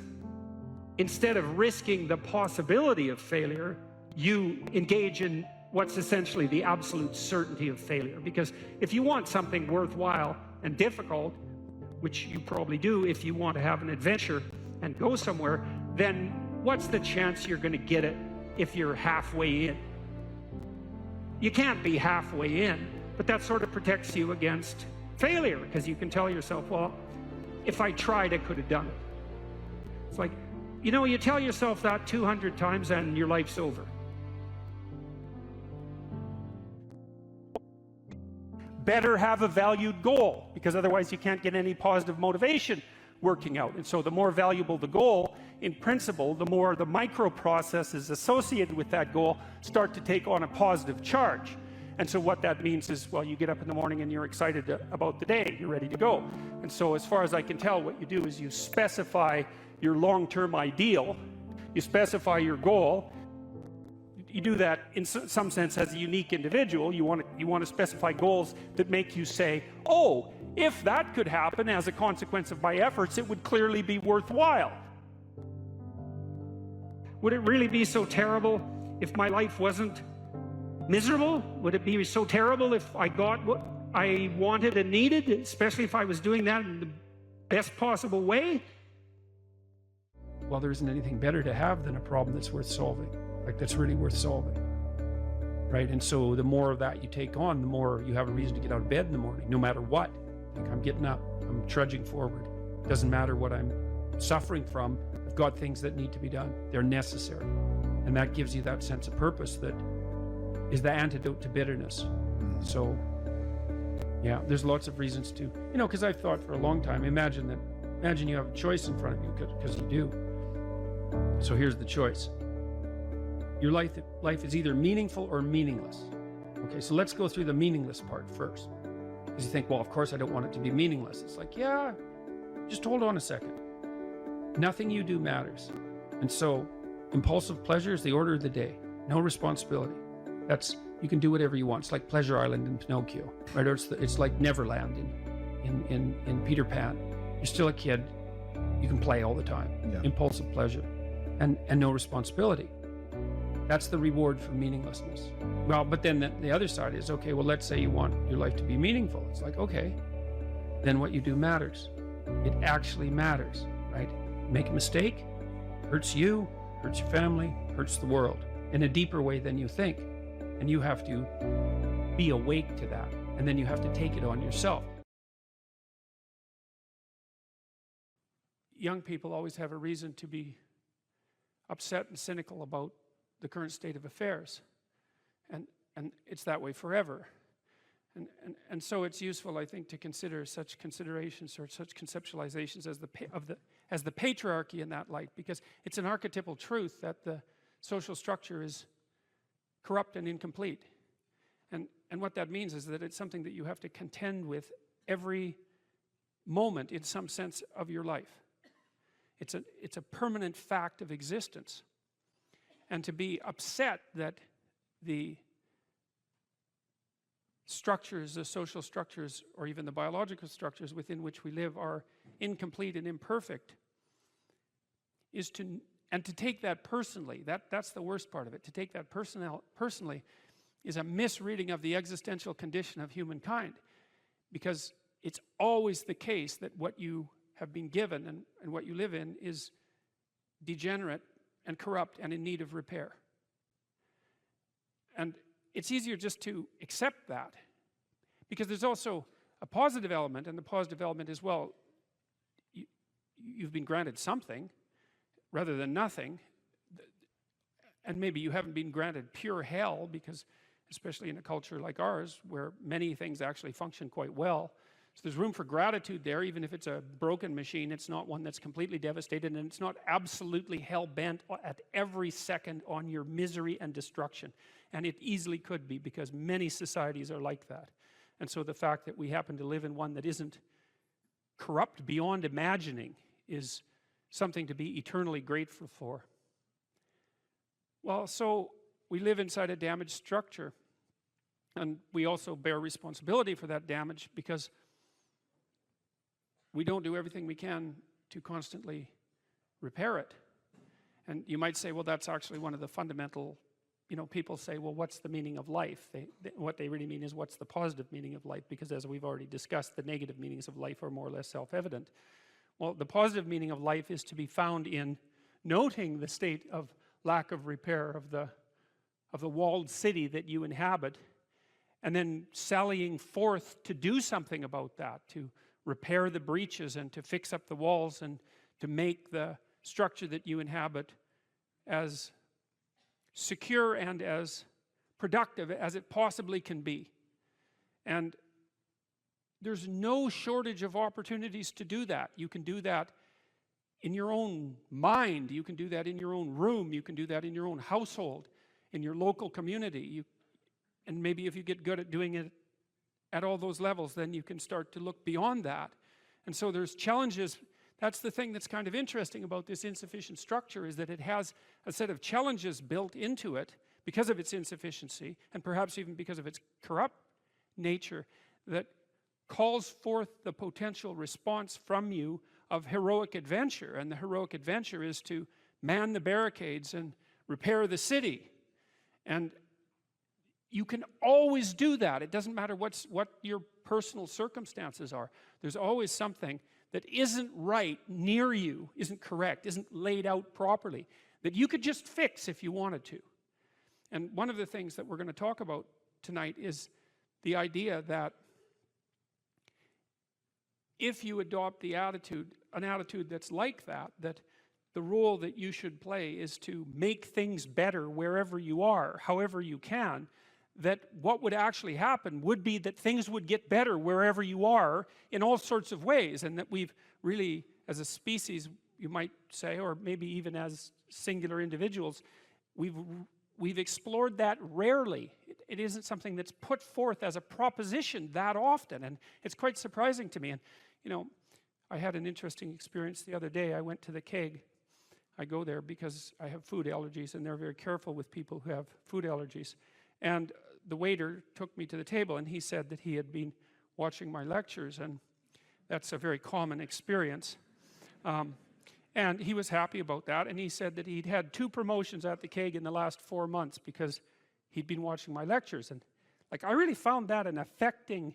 instead of risking the possibility of failure, you engage in what's essentially the absolute certainty of failure. Because if you want something worthwhile and difficult, which you probably do if you want to have an adventure and go somewhere, then what's the chance you're going to get it if you're halfway in? You can't be halfway in, but that sort of protects you against failure, because you can tell yourself, well, if I tried, I could have done it. It's like, you know, you tell yourself that 200 times and your life's over. Better have a valued goal, because otherwise you can't get any positive motivation working out. And so the more valuable the goal, in principle, the more the micro processes associated with that goal start to take on a positive charge. And so what that means is, well, you get up in the morning and you're excited about the day, you're ready to go. And so as far as I can tell, what you do is you specify your long-term ideal, you specify your goal. You do that in some sense as a unique individual. You want to specify goals that make you say, oh, if that could happen as a consequence of my efforts, it would clearly be worthwhile. Would it really be so terrible if my life wasn't miserable? Would it be so terrible if I got what I wanted and needed, especially if I was doing that in the best possible way? Well, there isn't anything better to have than a problem that's worth solving. Like, that's really worth solving, right? And so the more of that you take on, the more you have a reason to get out of bed in the morning, no matter what. Like, I'm getting up, I'm trudging forward. Doesn't matter what I'm suffering from. I've got things that need to be done. They're necessary. And that gives you that sense of purpose that is the antidote to bitterness. So, yeah, there's lots of reasons to, you know, because I've thought for a long time, imagine you have a choice in front of you, because you do. So here's the choice. Your life is either meaningful or meaningless. Okay, so let's go through the meaningless part first. Because you think, well, of course I don't want it to be meaningless. It's like, yeah, just hold on a second. Nothing you do matters. And so impulsive pleasure is the order of the day. No responsibility. You can do whatever you want. It's like Pleasure Island in Pinocchio, right? Or it's like Neverland in Peter Pan. You're still a kid. You can play all the time. Yeah. Impulsive pleasure and no responsibility. That's the reward for meaninglessness. Well, but then the other side is, okay, well, let's say you want your life to be meaningful. It's like, okay, then what you do matters. It actually matters, right? Make a mistake, hurts you, hurts your family, hurts the world in a deeper way than you think. And you have to be awake to that. And then you have to take it on yourself. Young people always have a reason to be upset and cynical about the current state of affairs. And it's that way forever. And so it's useful, I think, to consider such considerations or such conceptualizations as the patriarchy in that light, because it's an archetypal truth that the social structure is corrupt and incomplete. And what that means is that it's something that you have to contend with every moment in some sense of your life. It's a permanent fact of existence. And to be upset that the structures, the social structures, or even the biological structures within which we live are incomplete and imperfect is to take that personally. That's the worst part of it. To take that personally is a misreading of the existential condition of humankind, because it's always the case that what you have been given and what you live in is degenerate and corrupt and in need of repair. And it's easier just to accept that, because there's also a positive element, and the positive element is, well, you've been granted something rather than nothing, and maybe you haven't been granted pure hell, because especially in a culture like ours where many things actually function quite well, so there's room for gratitude there. Even if it's a broken machine, it's not one that's completely devastated, and it's not absolutely hell-bent at every second on your misery and destruction. And it easily could be, because many societies are like that. And so the fact that we happen to live in one that isn't corrupt beyond imagining is something to be eternally grateful for. Well, so we live inside a damaged structure, and we also bear responsibility for that damage, because we don't do everything we can to constantly repair it. And you might say, well, that's actually one of the fundamental, people say, well, what's the meaning of life? What they really mean is, what's the positive meaning of life? Because as we've already discussed, the negative meanings of life are more or less self-evident. Well, the positive meaning of life is to be found in noting the state of lack of repair of the walled city that you inhabit, and then sallying forth to do something about that, to repair the breaches and to fix up the walls and to make the structure that you inhabit as secure and as productive as it possibly can be. And there's no shortage of opportunities to do that. You can do that in your own mind, you can do that in your own room, you can do that in your own household, in your local community. And maybe if you get good at doing it at all those levels, then you can start to look beyond that. And so there's challenges. That's the thing that's kind of interesting about this insufficient structure, is that it has a set of challenges built into it because of its insufficiency, and perhaps even because of its corrupt nature, that calls forth the potential response from you of heroic adventure. And the heroic adventure is to man the barricades and repair the city. And you can always do that. It doesn't matter what your personal circumstances are. There's always something that isn't right near you, isn't correct, isn't laid out properly, that you could just fix if you wanted to. And one of the things that we're going to talk about tonight is the idea that if you adopt an attitude that's like that, that the role that you should play is to make things better wherever you are, however you can, that what would actually happen would be that things would get better wherever you are in all sorts of ways, and that we've really, as a species, you might say, or maybe even as singular individuals, we've explored that rarely. It isn't something that's put forth as a proposition that often, and it's quite surprising to me. And I had an interesting experience the other day. I went to the keg. I go there because I have food allergies, and they're very careful with people who have food allergies. And the waiter took me to the table, and he said that he had been watching my lectures, and that's a very common experience. And he was happy about that, and he said that he'd had 2 promotions at the keg in the last 4 months because he'd been watching my lectures. And like, I really found that an affecting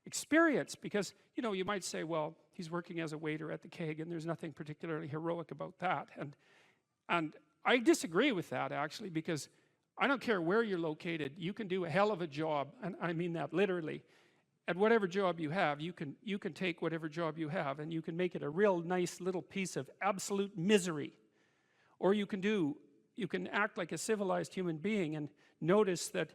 experience, because, you know, you might say, well, he's working as a waiter at the keg and there's nothing particularly heroic about that. And I disagree with that, actually, because I don't care where you're located, you can do a hell of a job, and I mean that literally. At whatever job you have, you can take whatever job you have and you can make it a real nice little piece of absolute misery. Or you can act like a civilized human being and notice that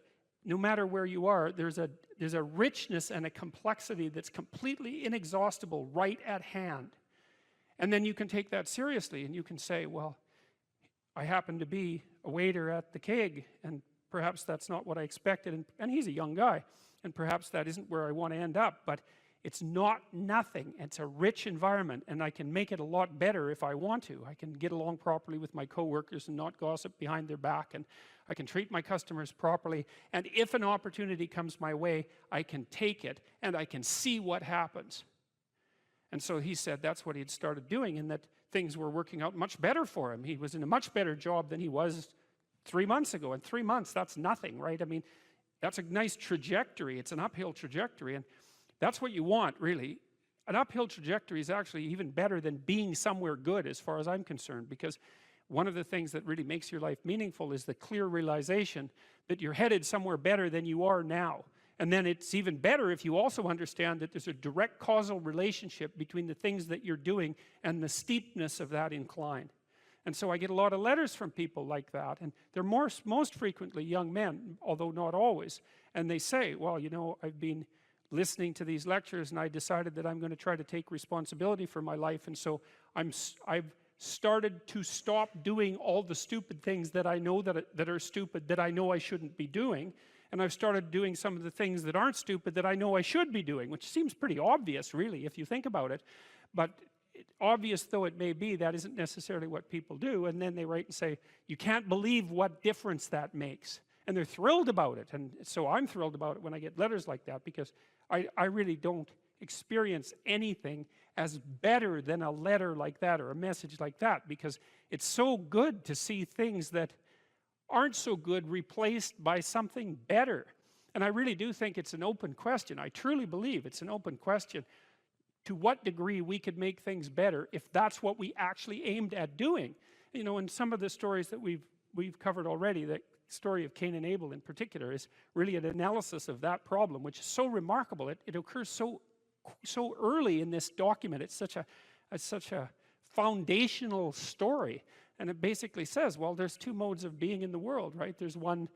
no matter where you are, there's a richness and a complexity that's completely inexhaustible right at hand. And then you can take that seriously and you can say, well, I happen to be a waiter at the keg, and perhaps that's not what I expected, and he's a young guy, and perhaps that isn't where I want to end up, but it's not nothing. It's a rich environment, and I can make it a lot better if I want to. I can get along properly with my coworkers and not gossip behind their back, and I can treat my customers properly, and if an opportunity comes my way, I can take it, and I can see what happens. And so he said that's what he'd started doing, and that things were working out much better for him. He was in a much better job than he was 3 months ago. And 3 months, that's nothing, right? I mean, that's a nice trajectory. It's an uphill trajectory, and that's what you want, really. An uphill trajectory is actually even better than being somewhere good, as far as I'm concerned, because one of the things that really makes your life meaningful is the clear realization that you're headed somewhere better than you are now. And then it's even better if you also understand that there's a direct causal relationship between the things that you're doing and the steepness of that incline. And so I get a lot of letters from people like that, and they're most frequently young men, although not always. And they say, well, you know, I've been listening to these lectures and I decided that I'm going to try to take responsibility for my life, and so I've started to stop doing all the stupid things that I know that are stupid, that I know I shouldn't be doing. And I've started doing some of the things that aren't stupid that I know I should be doing, which seems pretty obvious, really, if you think about it. But obvious though it may be, that isn't necessarily what people do. And then they write and say, you can't believe what difference that makes. And they're thrilled about it. And so I'm thrilled about it when I get letters like that, because I really don't experience anything as better than a letter like that or a message like that, because it's so good to see things that aren't so good replaced by something better. And I really do think it's an open question. I truly believe it's an open question to what degree we could make things better if that's what we actually aimed at doing. You know, in some of the stories that we've covered already, the story of Cain and Abel in particular is really an analysis of that problem, which is so remarkable. It occurs so early in this document. It's such a foundational story. And it basically says, well, there's 2 modes of being in the world, right? There's one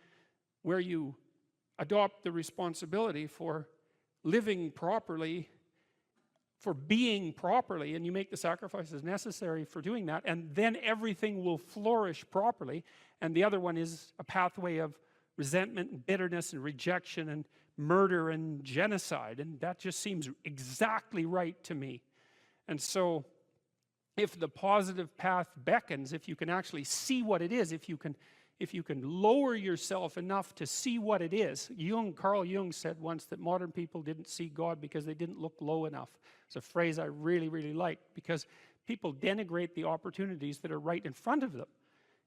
where you adopt the responsibility for living properly, for being properly, and you make the sacrifices necessary for doing that, and then everything will flourish properly. And the other one is a pathway of resentment and bitterness and rejection and murder and genocide, and that just seems exactly right to me. And so if the positive path beckons, if you can actually see what it is, if you can lower yourself enough to see what it is. Carl Jung said once that modern people didn't see God because they didn't look low enough. It's a phrase I really, really like, because people denigrate the opportunities that are right in front of them.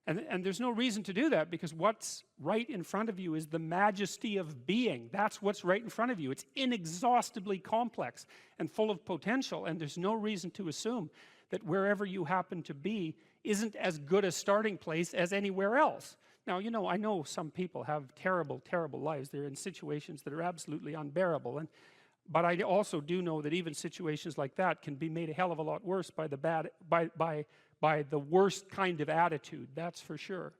And there's no reason to do that, because what's right in front of you is the majesty of being. That's what's right in front of you. It's inexhaustibly complex and full of potential, and there's no reason to assume that wherever you happen to be isn't as good a starting place as anywhere else. Now, you know, I know some people have terrible, terrible lives. They're in situations that are absolutely unbearable. But I also do know that even situations like that can be made a hell of a lot worse by the worst kind of attitude, that's for sure.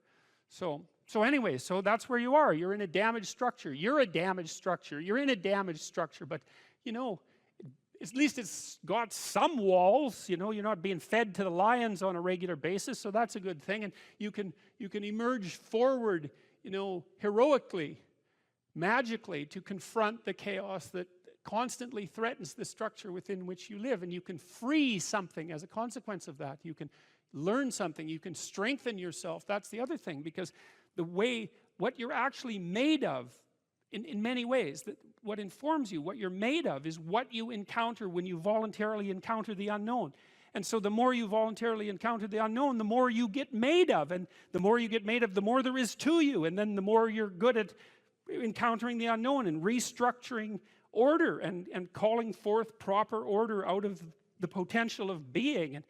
So anyway, so that's where you are. You're in a damaged structure. You're a damaged structure. You're in a damaged structure. But, you know, at least it's got some walls. You know, you're not being fed to the lions on a regular basis, so that's a good thing. And you can emerge forward, you know, heroically, magically, to confront the chaos that constantly threatens the structure within which you live, and you can free something as a consequence of that. You can learn something, you can strengthen yourself. That's the other thing, because what you're actually made of, in many ways, that what informs you, what you're made of, is what you encounter when you voluntarily encounter the unknown. And so the more you voluntarily encounter the unknown, the more you get made of. And the more you get made of, the more there is to you. And then the more you're good at encountering the unknown and restructuring order and calling forth proper order out of the potential of being. And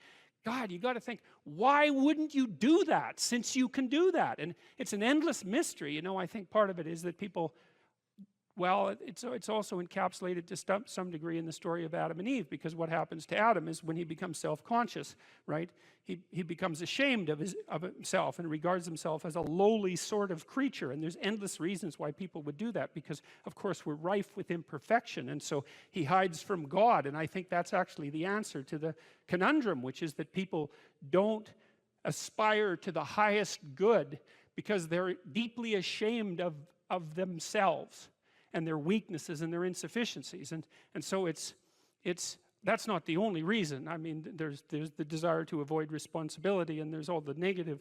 God, you got to think, why wouldn't you do that since you can do that? And it's an endless mystery. You know, I think part of it is that people, well, it's also encapsulated to some degree in the story of Adam and Eve, because what happens to Adam is when he becomes self-conscious, right? He becomes ashamed of himself and regards himself as a lowly sort of creature. And there's endless reasons why people would do that, because of course we're rife with imperfection, and so he hides from God. And I think that's actually the answer to the conundrum, which is that people don't aspire to the highest good because they're deeply ashamed of themselves and their weaknesses and their insufficiencies. And so that's not the only reason. I mean, there's the desire to avoid responsibility, and there's all the negative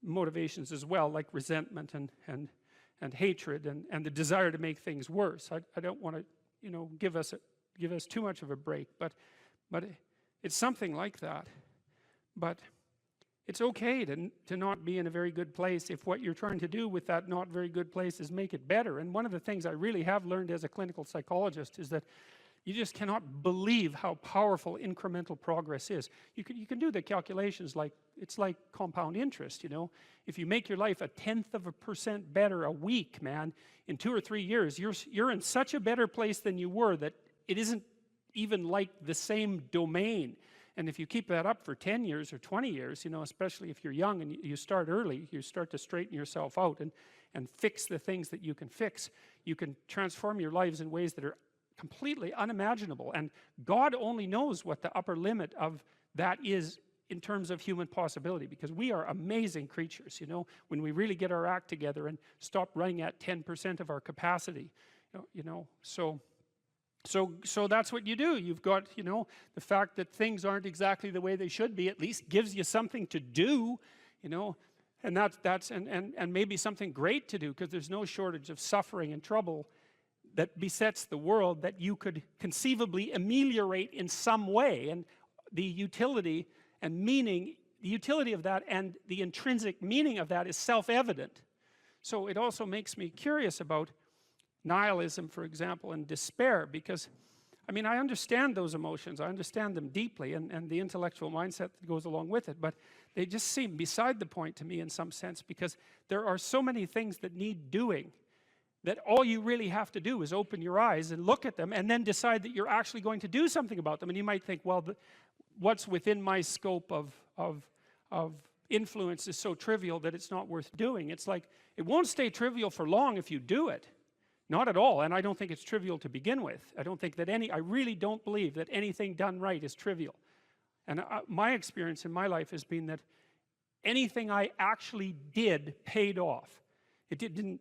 motivations as well, like resentment and hatred and the desire to make things worse. I don't want to, you know, give us too much of a break, but it's something like that. But it's okay to not be in a very good place if what you're trying to do with that not very good place is make it better. And one of the things I really have learned as a clinical psychologist is that you just cannot believe how powerful incremental progress is. You can do the calculations like, it's like compound interest, you know. If you make your life 0.1% better a week, man, in 2 or 3 years, you're in such a better place than you were that it isn't even like the same domain. And if you keep that up for 10 years or 20 years, you know, especially if you're young and you start early, you start to straighten yourself out and fix the things that you can fix, you can transform your lives in ways that are completely unimaginable. And God only knows what the upper limit of that is in terms of human possibility, because we are amazing creatures, you know, when we really get our act together and stop running at 10% of our capacity, you know. So that's what you do. You've got, you know, the fact that things aren't exactly the way they should be at least gives you something to do, you know, and that's maybe something great to do, because there's no shortage of suffering and trouble that besets the world that you could conceivably ameliorate in some way. And the utility and meaning, the utility of that and the intrinsic meaning of that is self-evident. So it also makes me curious about nihilism, for example, and despair, because I mean, I understand those emotions, I understand them deeply, and the intellectual mindset that goes along with it, but they just seem beside the point to me in some sense, because there are so many things that need doing that all you really have to do is open your eyes and look at them and then decide that you're actually going to do something about them. And you might think, well, what's within my scope of influence is so trivial that it's not worth doing. It's like, it won't stay trivial for long if you do it. Not at all, and I don't think it's trivial to begin with. I don't think that I really don't believe that anything done right is trivial. And my experience in my life has been that anything I actually did paid off. It didn't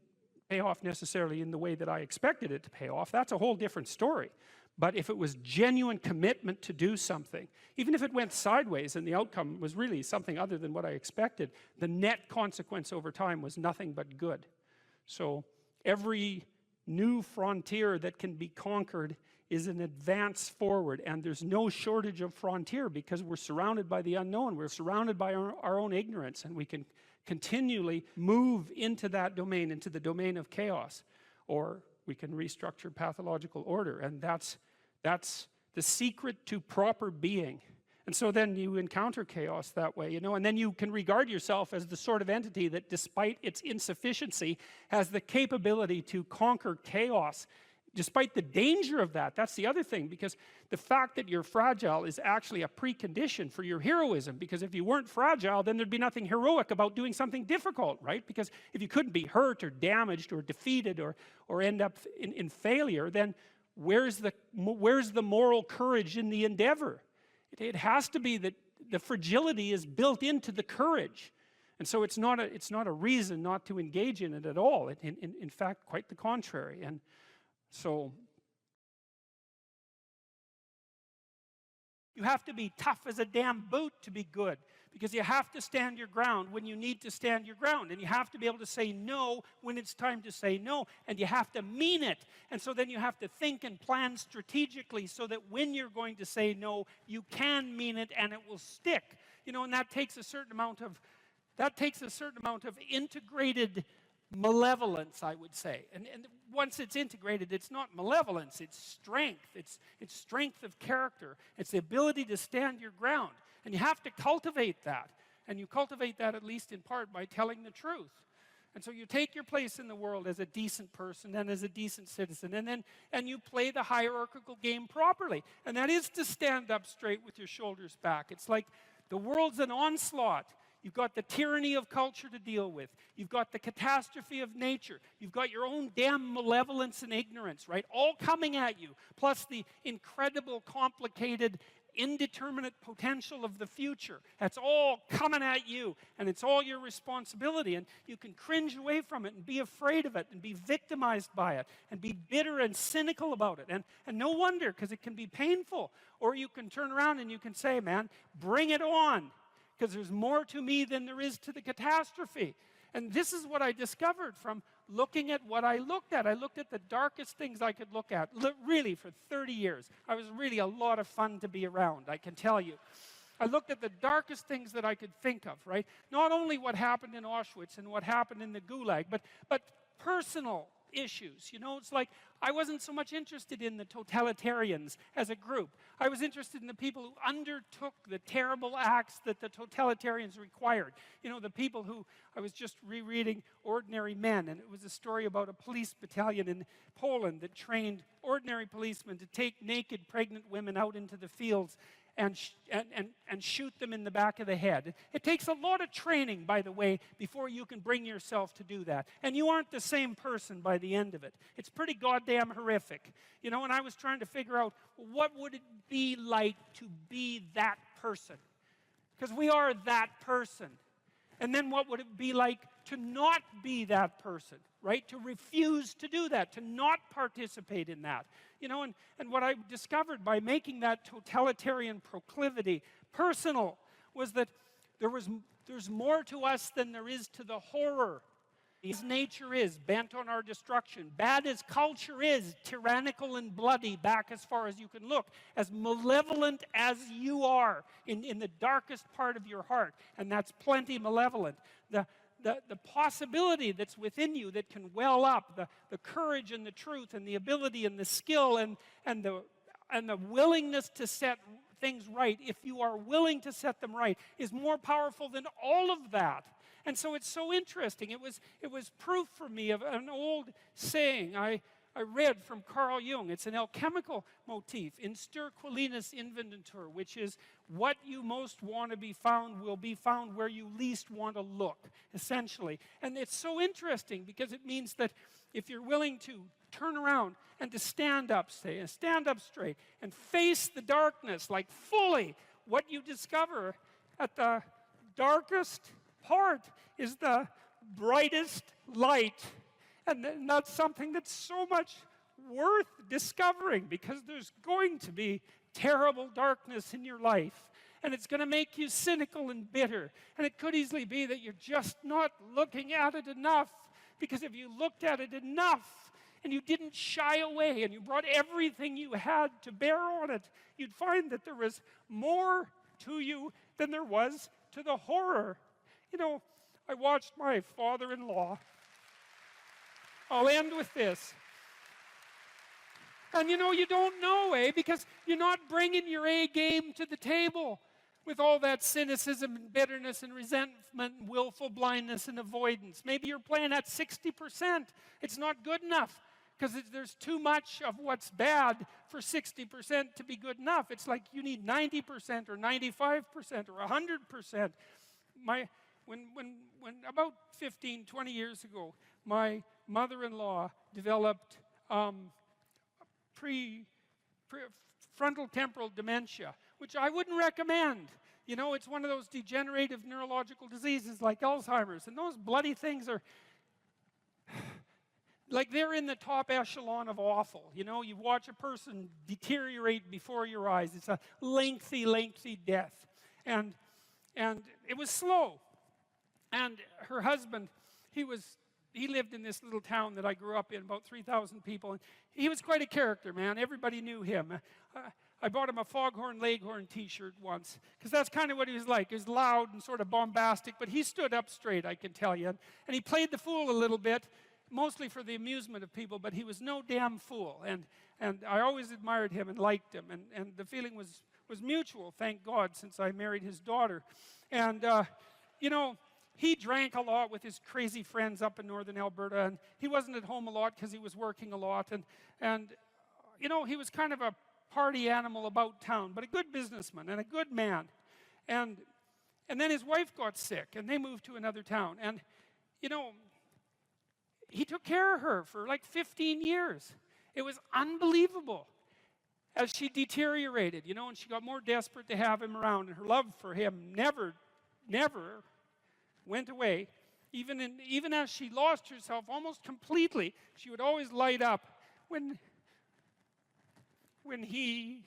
pay off necessarily in the way that I expected it to pay off. That's a whole different story. But if it was genuine commitment to do something, even if it went sideways and the outcome was really something other than what I expected, the net consequence over time was nothing but good. So every new frontier that can be conquered is an advance forward, and there's no shortage of frontier because we're surrounded by the unknown. We're surrounded by our own ignorance, and we can continually move into that domain, into the domain of chaos, or we can restructure pathological order, and that's the secret to proper being. And so then you encounter chaos that way, you know, and then you can regard yourself as the sort of entity that, despite its insufficiency, has the capability to conquer chaos, despite the danger of that. That's the other thing, because the fact that you're fragile is actually a precondition for your heroism, because if you weren't fragile, then there'd be nothing heroic about doing something difficult, right? Because if you couldn't be hurt or damaged or defeated or end up in failure, then where's the moral courage in the endeavor? It has to be that the fragility is built into the courage. And so it's not a reason not to engage in it at all. In fact, quite the contrary. And so you have to be tough as a damn boot to be good. because you have to stand your ground when you need to stand your ground, and you have to be able to say no when it's time to say no, and you have to mean it. And so then you have to think and plan strategically so that when you're going to say no, you can mean it and it will stick. You know, and that takes a certain amount of integrated malevolence, I would say. And once it's integrated, it's not malevolence, it's strength. It's strength of character. It's the ability to stand your ground. And you have to cultivate that. And you cultivate that at least in part by telling the truth. And so you take your place in the world as a decent person and as a decent citizen, and you play the hierarchical game properly. And that is to stand up straight with your shoulders back. It's like the world's an onslaught. You've got the tyranny of culture to deal with. You've got the catastrophe of nature. You've got your own damn malevolence and ignorance, right? All coming at you, plus the incredible, complicated, indeterminate potential of the future. That's all coming at you, and it's all your responsibility. And you can cringe away from it and be afraid of it and be victimized by it and be bitter and cynical about it. And no wonder, because it can be painful. Or you can turn around and you can say, man, bring it on, because there's more to me than there is to the catastrophe. And this is what I discovered from looking at what I looked at. I looked at the darkest things I could look at, really, for 30 years. I was really a lot of fun to be around, I can tell you. I looked at the darkest things that I could think of, right? Not only what happened in Auschwitz and what happened in the Gulag, but personal issues. You know, it's like I wasn't so much interested in the totalitarians as a group. I was interested in the people who undertook the terrible acts that the totalitarians required. You know, the people who, I was just rereading Ordinary Men, and it was a story about a police battalion in Poland that trained ordinary policemen to take naked pregnant women out into the fields and shoot them in the back of the head. It takes a lot of training, by the way, before you can bring yourself to do that. And you aren't the same person by the end of it. It's pretty goddamn horrific. You know, and I was trying to figure out, what would it be like to be that person? Because we are that person. And then what would it be like to not be that person, right? To refuse to do that, to not participate in that. You know, and what I discovered by making that totalitarian proclivity personal was that there's more to us than there is to the horror. As nature is, bent on our destruction, bad as culture is, tyrannical and bloody back as far as you can look, as malevolent as you are in the darkest part of your heart, and that's plenty malevolent. The possibility that's within you that can well up, the courage and the truth and the ability and the skill and the willingness to set things right, if you are willing to set them right, is more powerful than all of that. And so it's so interesting. It was proof for me of an old saying I read from Carl Jung. It's an alchemical motif, in stir qualinus inventur, which is what you most want to be found will be found where you least want to look, essentially. And it's so interesting because it means that if you're willing to turn around and to stand up straight and face the darkness like fully, what you discover at the darkest part is the brightest light. And that's something that's so much worth discovering, because there's going to be terrible darkness in your life. And it's going to make you cynical and bitter. And it could easily be that you're just not looking at it enough. Because if you looked at it enough and you didn't shy away and you brought everything you had to bear on it, you'd find that there was more to you than there was to the horror. You know, I watched my father-in-law. I'll end with this. And you know, you don't know, because you're not bringing your A game to the table with all that cynicism and bitterness and resentment and willful blindness and avoidance. Maybe you're playing at 60%. It's not good enough, because there's too much of what's bad for 60% to be good enough. It's like you need 90% or 95% or 100%. When about 15, 20 years ago, my mother-in-law developed frontal temporal dementia, which I wouldn't recommend. You know, it's one of those degenerative neurological diseases like Alzheimer's, and those bloody things are like they're in the top echelon of awful. You know, you watch a person deteriorate before your eyes. It's a lengthy, lengthy death. And And it was slow. And her husband, he lived in this little town that I grew up in, about 3,000 people. And he was quite a character, man. Everybody knew him. I bought him a Foghorn Leghorn t-shirt once, because that's kind of what he was like. He was loud and sort of bombastic, but he stood up straight, I can tell you. And he played the fool a little bit, mostly for the amusement of people, but he was no damn fool. And I always admired him and liked him. And the feeling was mutual, thank God, since I married his daughter. And, you know, he drank a lot with his crazy friends up in northern Alberta, and he wasn't at home a lot because he was working a lot. And you know, he was kind of a party animal about town, but a good businessman and a good man. And then his wife got sick, and they moved to another town. And, you know, he took care of her for like 15 years. It was unbelievable as she deteriorated, you know, and she got more desperate to have him around, and her love for him never went away. Even as she lost herself almost completely, she would always light up when he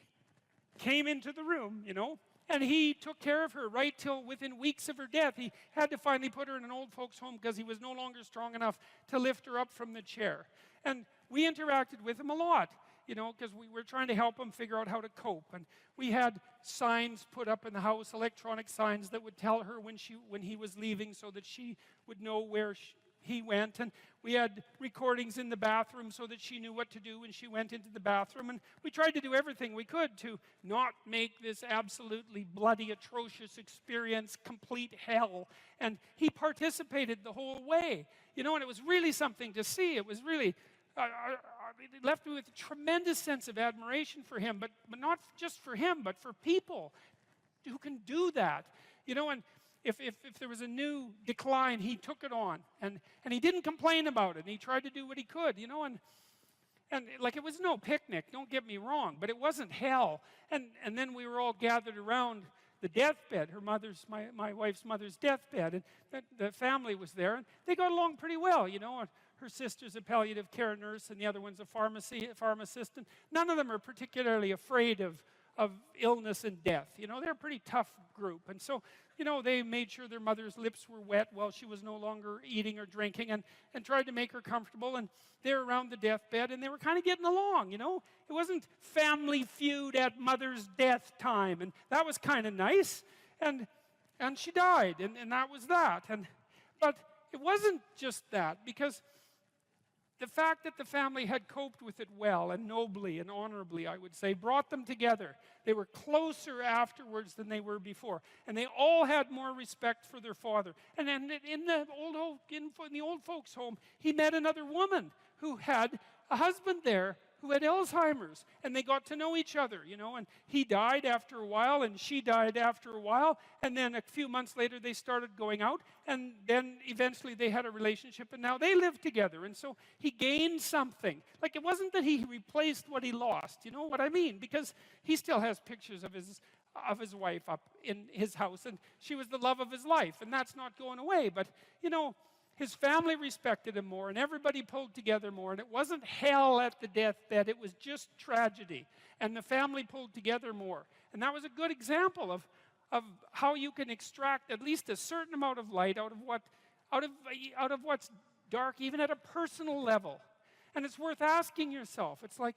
came into the room, you know. And he took care of her right till within weeks of her death. He had to finally put her in an old folks' home because he was no longer strong enough to lift her up from the chair. And we interacted with him a lot, you know, because we were trying to help him figure out how to cope. And we had signs put up in the house, electronic signs that would tell her when he was leaving, so that she would know where he went. And we had recordings in the bathroom so that she knew what to do when she went into the bathroom. And we tried to do everything we could to not make this absolutely bloody, atrocious experience complete hell. And he participated the whole way, you know, and it was really something to see. It was really it left me with a tremendous sense of admiration for him, but not just for him, but for people who can do that, you know. And if there was a new decline, he took it on, and he didn't complain about it. And he tried to do what he could, you know. And like, it was no picnic, don't get me wrong, but it wasn't hell. And then we were all gathered around the deathbed, my wife's mother's deathbed, and the family was there, and they got along pretty well, you know. Her sister's a palliative care nurse, and the other one's a pharmacist, and none of them are particularly afraid of illness and death. You know, they're a pretty tough group. And so, you know, they made sure their mother's lips were wet while she was no longer eating or drinking, and tried to make her comfortable. And they were around the deathbed, and they were kind of getting along, you know. It wasn't Family Feud at mother's death time, and that was kind of nice. And she died, and that was that. But it wasn't just that, because the fact that the family had coped with it well and nobly and honorably, I would say, brought them together. They were closer afterwards than they were before. And they all had more respect for their father. And then in the old folks' home, he met another woman who had a husband there who had Alzheimer's. And they got to know each other, you know. And he died after a while, and she died after a while. And then a few months later, they started going out. And then eventually they had a relationship, and now they live together. And so he gained something. Like, it wasn't that he replaced what he lost, you know what I mean? Because he still has pictures of his wife up in his house, and she was the love of his life, and that's not going away. But, you know, his family respected him more, and everybody pulled together more. And it wasn't hell at the deathbed, it was just tragedy. And the family pulled together more. And that was a good example of how you can extract at least a certain amount of light out of what's dark, even at a personal level. And it's worth asking yourself. It's like,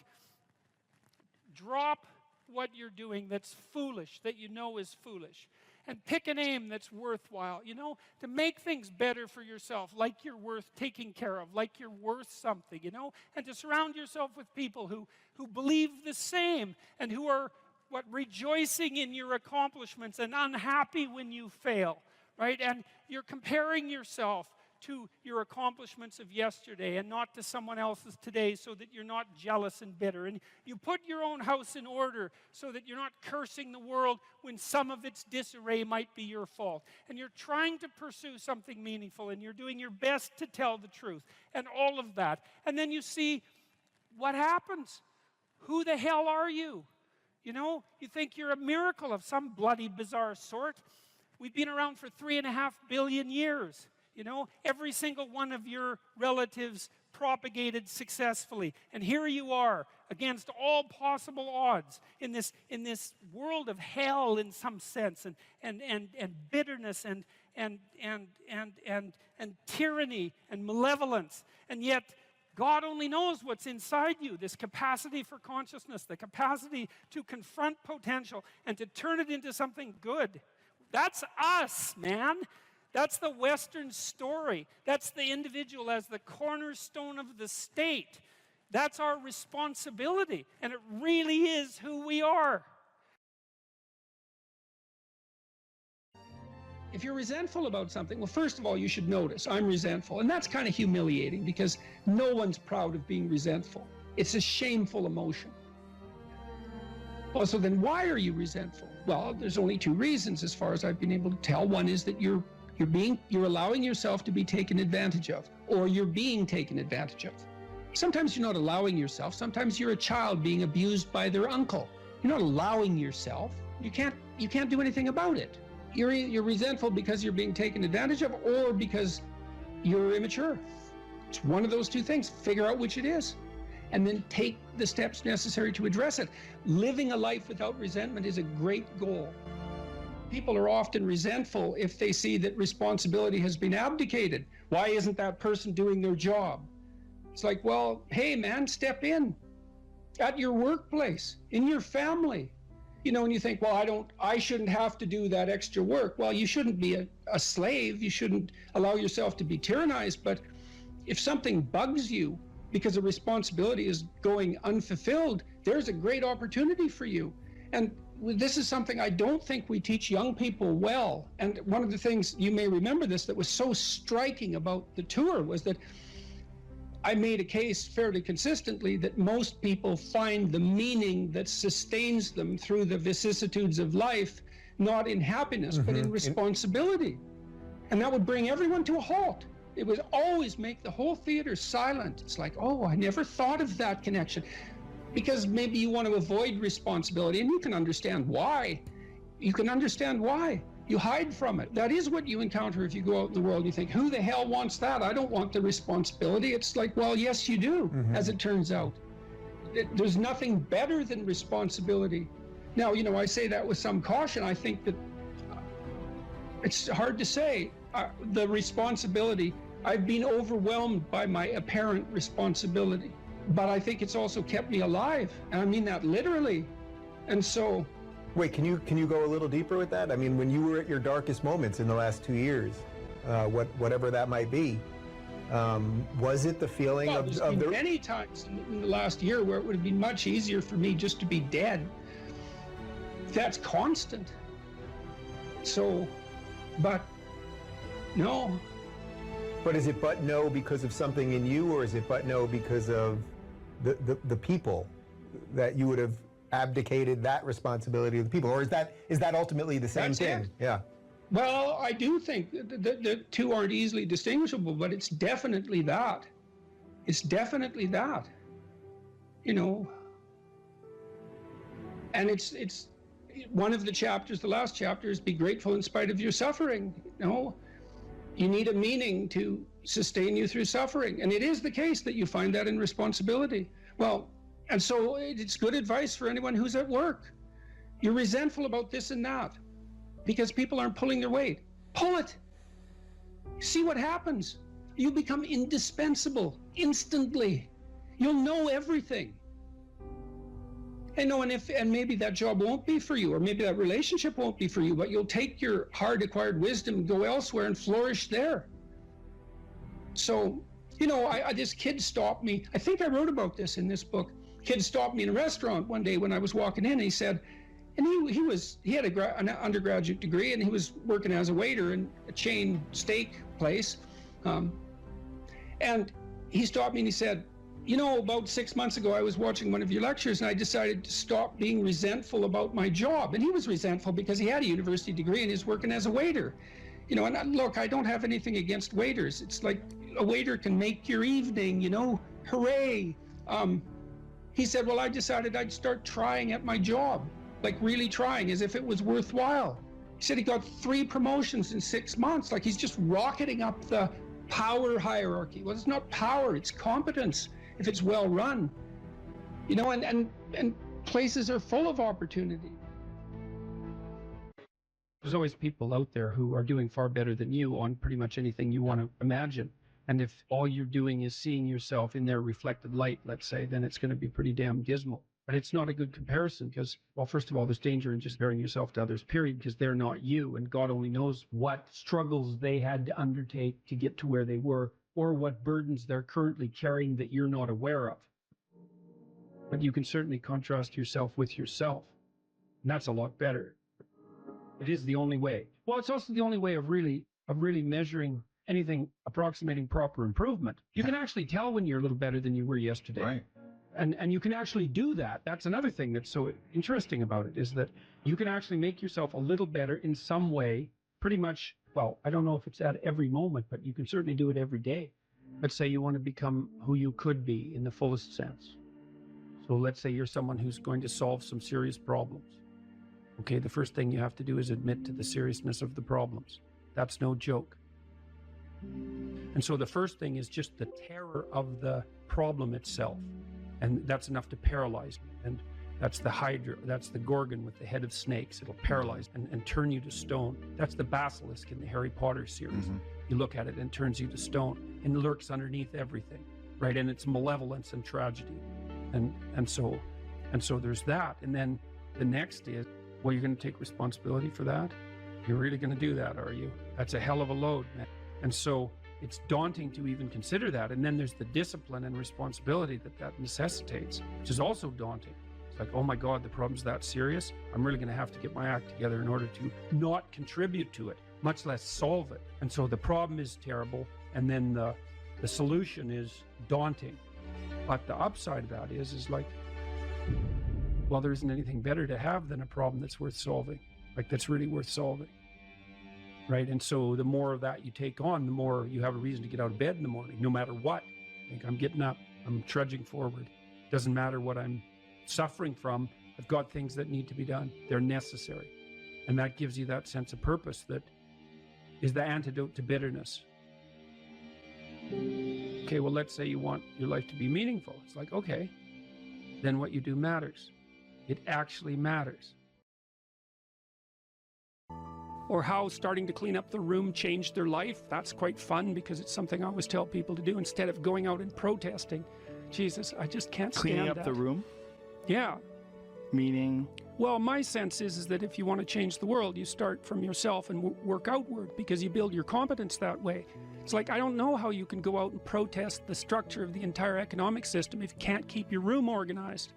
drop what you're doing that's foolish, that you know is foolish, and pick an aim that's worthwhile, you know, to make things better for yourself, like you're worth taking care of, like you're worth something, you know, and to surround yourself with people who believe the same, and who are rejoicing in your accomplishments and unhappy when you fail, right? And you're comparing yourself to your accomplishments of yesterday and not to someone else's today, so that you're not jealous and bitter. And you put your own house in order so that you're not cursing the world when some of its disarray might be your fault. And you're trying to pursue something meaningful, and you're doing your best to tell the truth, and all of that. And then you see what happens. Who the hell are you? You know, you think you're a miracle of some bloody bizarre sort. We've been around for 3.5 billion years. You know, every single one of your relatives propagated successfully. And here you are, against all possible odds, in this world of hell in some sense, and bitterness and tyranny and malevolence. And yet, God only knows what's inside you, this capacity for consciousness, the capacity to confront potential and to turn it into something good. That's us, man. That's the Western story. That's the individual as the cornerstone of the state. That's our responsibility, and it really is who we are. If you're resentful about something, well, first of all, you should notice, I'm resentful. And that's kind of humiliating because no one's proud of being resentful. It's a shameful emotion. Well, so then why are you resentful? Well, there's only two reasons as far as I've been able to tell. One is that you're allowing yourself to be taken advantage of, or you're being taken advantage of. Sometimes you're not allowing yourself. Sometimes you're a child being abused by their uncle. You're not allowing yourself. You can't do anything about it. You're resentful because you're being taken advantage of, or because you're immature. It's one of those two things. Figure out which it is, and then take the steps necessary to address it. Living a life without resentment is a great goal. People are often resentful if they see that responsibility has been abdicated. Why isn't that person doing their job? It's like, well, hey man, step in at your workplace, in your family. You know, and you think, well, I shouldn't have to do that extra work. Well, you shouldn't be a slave. You shouldn't allow yourself to be tyrannized. But if something bugs you because a responsibility is going unfulfilled, there's a great opportunity for you. And this is something I don't think we teach young people well. And one of the things, you may remember this, that was so striking about the tour was that I made a case fairly consistently that most people find the meaning that sustains them through the vicissitudes of life, not in happiness, but in responsibility. And that would bring everyone to a halt. It would always make the whole theater silent. It's like, oh, I never thought of that connection. Because maybe you want to avoid responsibility, and you can understand why. You can understand why. You hide from it. That is what you encounter if you go out in the world and you think, who the hell wants that? I don't want the responsibility. It's like, well, yes, you do, as it turns out. There's nothing better than responsibility. Now, you know, I say that with some caution. I think that it's hard to say. The responsibility, I've been overwhelmed by my apparent responsibility, but I think it's also kept me alive. And I mean that literally. And so, wait, can you go a little deeper with that? I mean, when you were at your darkest moments in the last 2 years, whatever that might be, was it the feeling there's been many times in the last year where it would have been much easier for me just to be dead. That's constant. So, but no. But is it but no because of something in you, or is it but no because of the people that you would have abdicated that responsibility of the people, or is that ultimately the same thing? Yeah. Well, I do think the two aren't easily distinguishable, but it's definitely that. It's definitely that. You know. And it's one of the chapters, the last chapter, is be grateful in spite of your suffering. You know, you need a meaning to sustain you through suffering, and it is the case that you find that in responsibility. Well. And so it's good advice for anyone who's at work. You're resentful about this and that because people aren't pulling their weight. Pull it. See what happens. You become indispensable instantly. You'll know everything. And maybe that job won't be for you, or maybe that relationship won't be for you, but you'll take your hard acquired wisdom and go elsewhere and flourish there. So, you know, this kid stopped me. I think I wrote about this in this book. Kid stopped me in a restaurant one day when I was walking in, and he said, and he had an undergraduate degree, and he was working as a waiter in a chain steak place. And he stopped me and he said, you know, about 6 months ago, I was watching one of your lectures and I decided to stop being resentful about my job. And he was resentful because he had a university degree and he's working as a waiter. You know, and look, I don't have anything against waiters. It's like a waiter can make your evening, you know, hooray. He said, well, I decided I'd start trying at my job, like really trying, as if it was worthwhile. He said he got 3 promotions in 6 months, like he's just rocketing up the power hierarchy. Well, it's not power, it's competence if it's well run. You know, and places are full of opportunity. There's always people out there who are doing far better than you on pretty much anything you want to imagine. And if all you're doing is seeing yourself in their reflected light, let's say, then it's going to be pretty damn dismal. But it's not a good comparison because, well, first of all, there's danger in just comparing yourself to others, period, because they're not you. And God only knows what struggles they had to undertake to get to where they were, or what burdens they're currently carrying that you're not aware of. But you can certainly contrast yourself with yourself. And that's a lot better. It is the only way. Well, it's also the only way of really measuring anything approximating proper improvement. You can actually tell when you're a little better than you were yesterday. Right. And you can actually do that. That's another thing that's so interesting about it, is that you can actually make yourself a little better in some way, pretty much. Well, I don't know if it's at every moment, but you can certainly do it every day. Let's say you want to become who you could be in the fullest sense. So let's say you're someone who's going to solve some serious problems. Okay, the first thing you have to do is admit to the seriousness of the problems. That's no joke. And so the first thing is just the terror of the problem itself. And that's enough to paralyze me. And that's the Hydra, that's the Gorgon with the head of snakes. It'll paralyze and turn you to stone. That's the basilisk in the Harry Potter series. Mm-hmm. You look at it and it turns you to stone and lurks underneath everything, right? And it's malevolence and tragedy. And so there's that. And then the next is, well, you're going to take responsibility for that? You're really going to do that, are you? That's a hell of a load, man. And so it's daunting to even consider that. And then there's the discipline and responsibility that necessitates, which is also daunting. It's like, oh my God, the problem's that serious. I'm really going to have to get my act together in order to not contribute to it, much less solve it. And so the problem is terrible. And then the solution is daunting. But the upside of that is like, well, there isn't anything better to have than a problem that's worth solving, like that's really worth solving. Right. And so the more of that you take on, the more you have a reason to get out of bed in the morning, no matter what. Like, I'm getting up, I'm trudging forward. Doesn't matter what I'm suffering from. I've got things that need to be done. They're necessary. And that gives you that sense of purpose that is the antidote to bitterness. Okay, well, let's say you want your life to be meaningful. It's like, okay, then what you do matters. It actually matters. Or how starting to clean up the room changed their life. That's quite fun because it's something I always tell people to do instead of going out and protesting. Jesus, I just can't stand Cleaning up that. the room? Yeah. Meaning? Well, my sense is that if you want to change the world, you start from yourself and work outward because you build your competence that way. It's like, I don't know how you can go out and protest the structure of the entire economic system if you can't keep your room organized.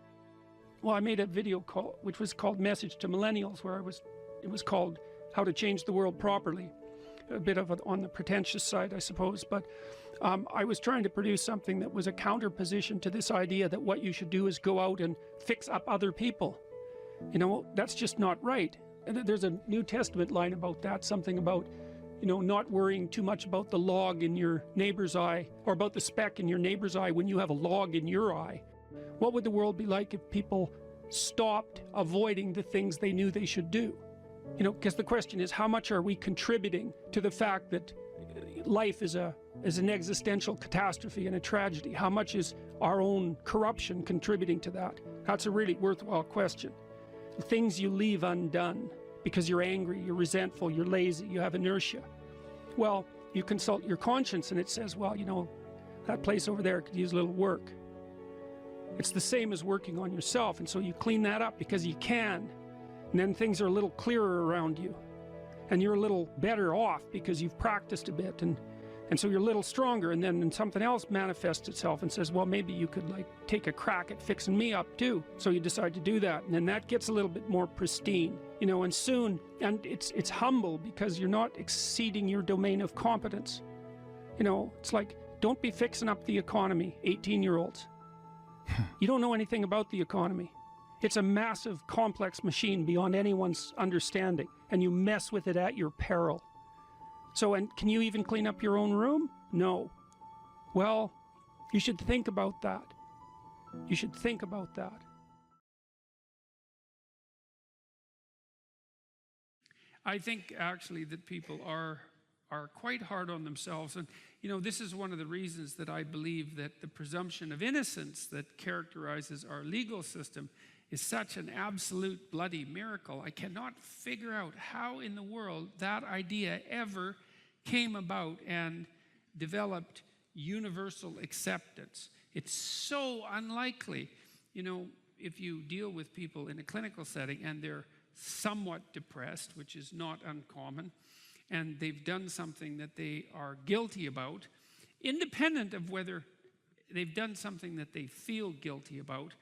Well, I made a video call, which was called Message to Millennials, where it was called How to Change the World Properly. A bit of on the pretentious side, I suppose, but I was trying to produce something that was a counterposition to this idea that what you should do is go out and fix up other people. You know, that's just not right. And there's a New Testament line about that, something about, you know, not worrying too much about the log in your neighbor's eye, or about the speck in your neighbor's eye when you have a log in your eye. What would the world be like if people stopped avoiding the things they knew they should do? You know, because the question is, how much are we contributing to the fact that life is an existential catastrophe and a tragedy? How much is our own corruption contributing to that? That's a really worthwhile question. The things you leave undone because you're angry, you're resentful, you're lazy, you have inertia. Well, you consult your conscience and it says, well, you know, that place over there could use a little work. It's the same as working on yourself, and so you clean that up because you can. And then things are a little clearer around you. And you're a little better off because you've practiced a bit, and so you're a little stronger, and then something else manifests itself and says, well, maybe you could like take a crack at fixing me up too. So you decide to do that, and then that gets a little bit more pristine, you know, and soon, and it's humble because you're not exceeding your domain of competence. You know, it's like, don't be fixing up the economy, 18-year-olds. You don't know anything about the economy. It's a massive, complex machine beyond anyone's understanding, and you mess with it at your peril. So, and can you even clean up your own room? No. Well, you should think about that. You should think about that. I think actually that people are quite hard on themselves, and You know, this is one of the reasons that I believe that the presumption of innocence that characterizes our legal system is such an absolute bloody miracle. I cannot figure out how in the world that idea ever came about and developed universal acceptance. It's so unlikely. You know, if you deal with people in a clinical setting and they're somewhat depressed, which is not uncommon, and they've done something that they are guilty about, independent of whether they've done something that they feel guilty about,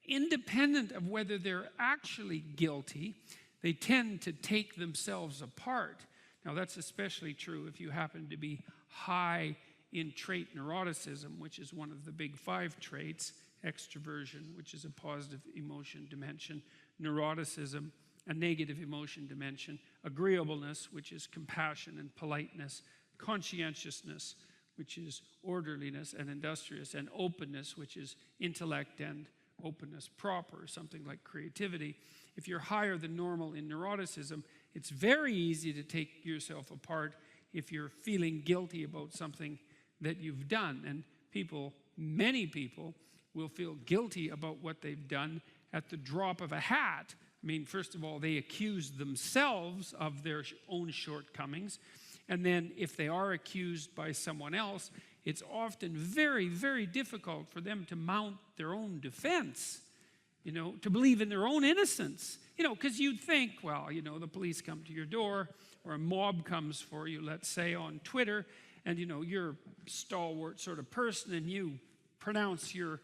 independent of whether they're actually guilty, they tend to take themselves apart. Now, that's especially true if you happen to be high in trait neuroticism, which is one of the big 5 traits: extroversion, which is a positive emotion dimension; neuroticism, a negative emotion dimension; agreeableness, which is compassion and politeness; conscientiousness, which is orderliness and industrious; and openness, which is intellect and openness proper, something like creativity. If you're higher than normal in neuroticism, it's very easy to take yourself apart if you're feeling guilty about something that you've done. And people, many people, will feel guilty about what they've done at the drop of a hat. I mean, first of all, they accuse themselves of their own shortcomings. And then if they are accused by someone else, it's often very, very difficult for them to mount their own defense, you know, to believe in their own innocence. You know, because you'd think, well, you know, the police come to your door, or a mob comes for you, let's say, on Twitter, and, you know, you're a stalwart sort of person, and you pronounce your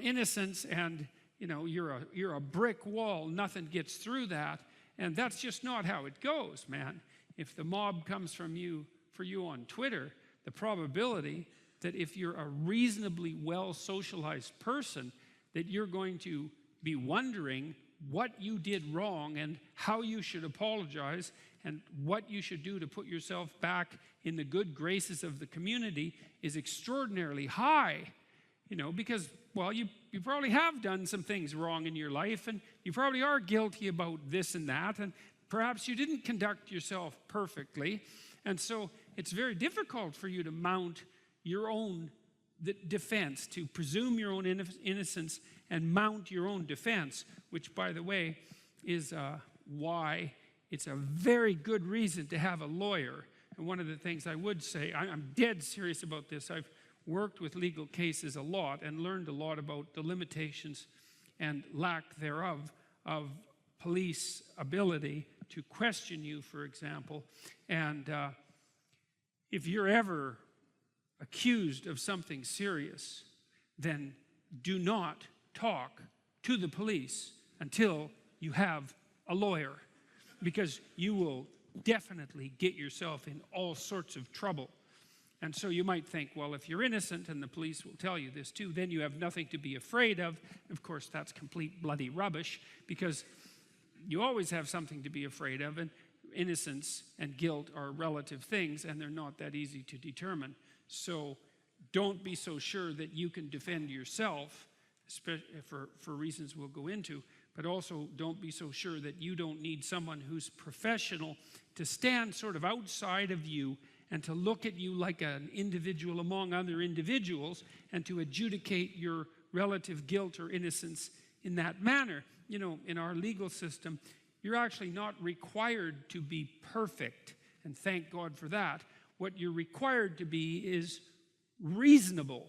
innocence, and, you know, you're a brick wall. Nothing gets through that. And that's just not how it goes, man. If the mob comes for you on Twitter, the probability that if you're a reasonably well-socialized person, that you're going to be wondering what you did wrong and how you should apologize and what you should do to put yourself back in the good graces of the community is extraordinarily high. You know, because, well, you probably have done some things wrong in your life, and you probably are guilty about this and that, and perhaps you didn't conduct yourself perfectly. And so it's very difficult for you to mount your own defense, to presume your own innocence and mount your own defense, which, by the way, is why it's a very good reason to have a lawyer. And one of the things I would say, I'm dead serious about this. I've worked with legal cases a lot and learned a lot about the limitations and lack thereof of police ability to question you, for example. And if you're ever accused of something serious, then do not talk to the police until you have a lawyer, because you will definitely get yourself in all sorts of trouble. And so you might think, well, if you're innocent, and the police will tell you this too, then you have nothing to be afraid of. Of course, that's complete bloody rubbish, because you always have something to be afraid of, and innocence and guilt are relative things, and they're not that easy to determine. So don't be so sure that you can defend yourself, especially for reasons we'll go into, but also don't be so sure that you don't need someone who's professional to stand sort of outside of you and to look at you like an individual among other individuals and to adjudicate your relative guilt or innocence in that manner. You know, in our legal system, you're actually not required to be perfect, and thank God for that. What you're required to be is reasonable,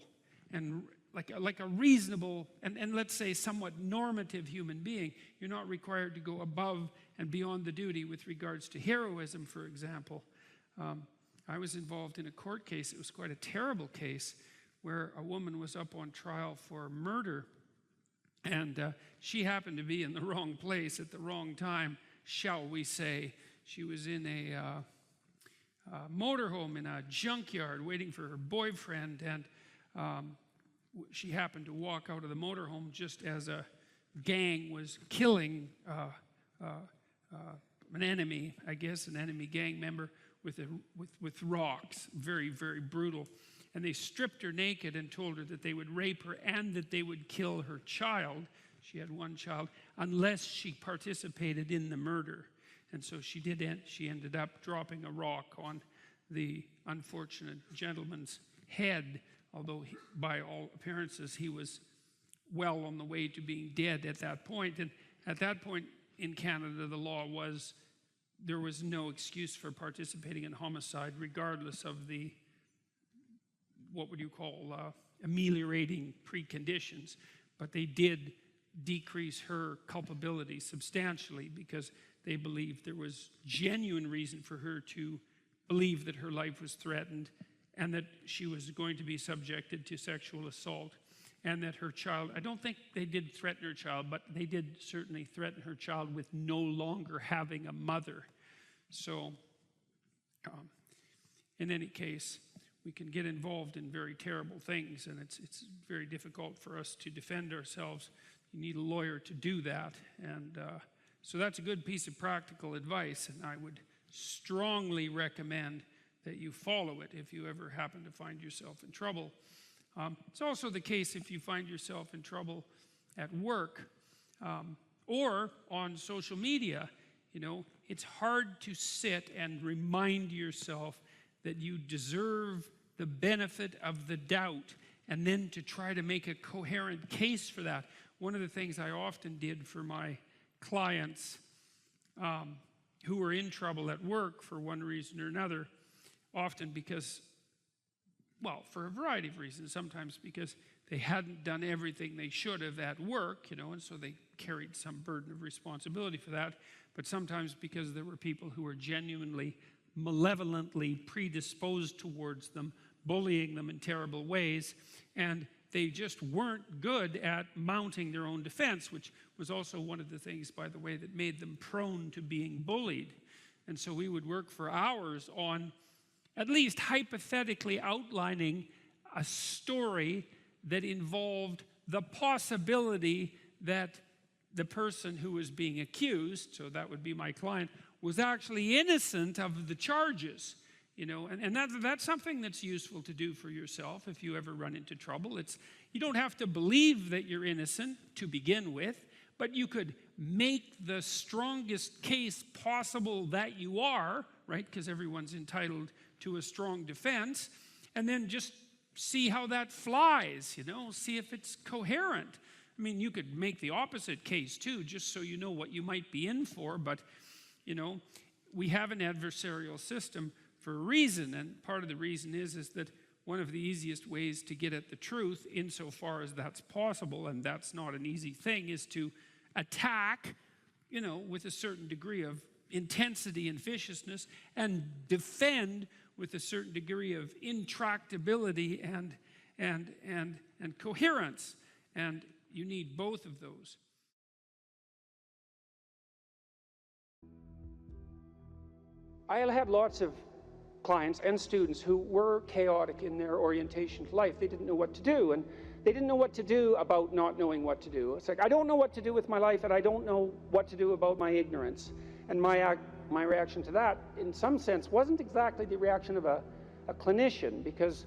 and like a reasonable and let's say somewhat normative human being. You're not required to go above and beyond the duty with regards to heroism, for example. I was involved in a court case. It was quite a terrible case where a woman was up on trial for murder, and she happened to be in the wrong place at the wrong time, shall we say. She was in a motorhome in a junkyard waiting for her boyfriend, and she happened to walk out of the motorhome just as a gang was killing an enemy, I guess, an enemy gang member with rocks. Very, very brutal. And they stripped her naked and told her that they would rape her and that they would kill her child. She had one child, unless she participated in the murder. And so she ended up dropping a rock on the unfortunate gentleman's head, although by all appearances he was well on the way to being dead at that point. And at that point in Canada, the law was there was no excuse for participating in homicide, regardless of the, what would you call, ameliorating preconditions. But they did decrease her culpability substantially because they believed there was genuine reason for her to believe that her life was threatened and that she was going to be subjected to sexual assault, and that her child, I don't think they did threaten her child, but they did certainly threaten her child with no longer having a mother. So in any case, we can get involved in very terrible things, and it's very difficult for us to defend ourselves. You need a lawyer to do that, and so that's a good piece of practical advice, and I would strongly recommend that you follow it if you ever happen to find yourself in trouble. It's also the case if you find yourself in trouble at work or on social media. You know, it's hard to sit and remind yourself that you deserve the benefit of the doubt and then to try to make a coherent case for that. One of the things I often did for my clients who were in trouble at work for one reason or another, often because, well, for a variety of reasons, sometimes because they hadn't done everything they should have at work, you know, and so they carried some burden of responsibility for that, but sometimes because there were people who were genuinely, malevolently predisposed towards them, bullying them in terrible ways, and they just weren't good at mounting their own defense, which was also one of the things, by the way, that made them prone to being bullied. And so we would work for hours on at least hypothetically outlining a story that involved the possibility that the person who was being accused, so that would be my client, was actually innocent of the charges. You know, and that's something that's useful to do for yourself if you ever run into trouble. You don't have to believe that you're innocent to begin with, but you could make the strongest case possible that you are, right? Because everyone's entitled to a strong defense, and then just see how that flies, you know, see if it's coherent. I mean, you could make the opposite case too, just so you know what you might be in for, but, you know, we have an adversarial system for a reason, and part of the reason is that one of the easiest ways to get at the truth, insofar as that's possible, and that's not an easy thing, is to attack, you know, with a certain degree of intensity and viciousness, and defend with a certain degree of intractability and coherence, and you need both of those. I had lots of clients and students who were chaotic in their orientation to life. They didn't know what to do, and they didn't know what to do about not knowing what to do. It's like, I don't know what to do with my life, and I don't know what to do about my ignorance. And my reaction to that, in some sense, wasn't exactly the reaction of a clinician, because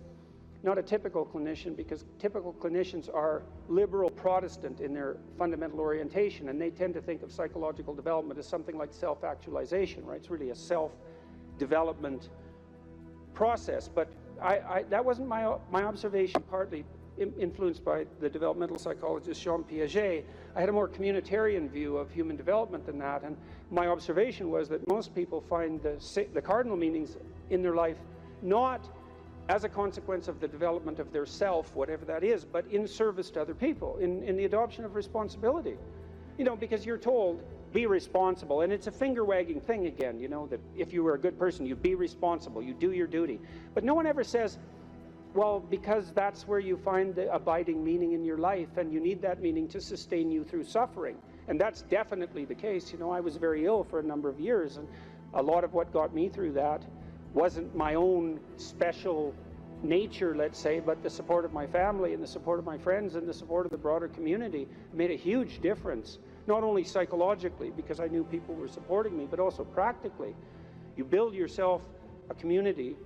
not a typical clinician, because typical clinicians are liberal Protestant in their fundamental orientation, and they tend to think of psychological development as something like self-actualization, right? It's really a self-development process. But that wasn't my observation, partly influenced by the developmental psychologist Jean Piaget. I had a more communitarian view of human development than that, and my observation was that most people find the cardinal meanings in their life not as a consequence of the development of their self, whatever that is, but in service to other people, in the adoption of responsibility. You know, because you're told, be responsible, and it's a finger-wagging thing again, you know, that if you were a good person, you be responsible, you do your duty. But no one ever says, well, because that's where you find the abiding meaning in your life, and you need that meaning to sustain you through suffering. And that's definitely the case. You know, I was very ill for a number of years, and a lot of what got me through that wasn't my own special nature, let's say, but the support of my family and the support of my friends and the support of the broader community made a huge difference, not only psychologically, because I knew people were supporting me, but also practically. You build yourself a community,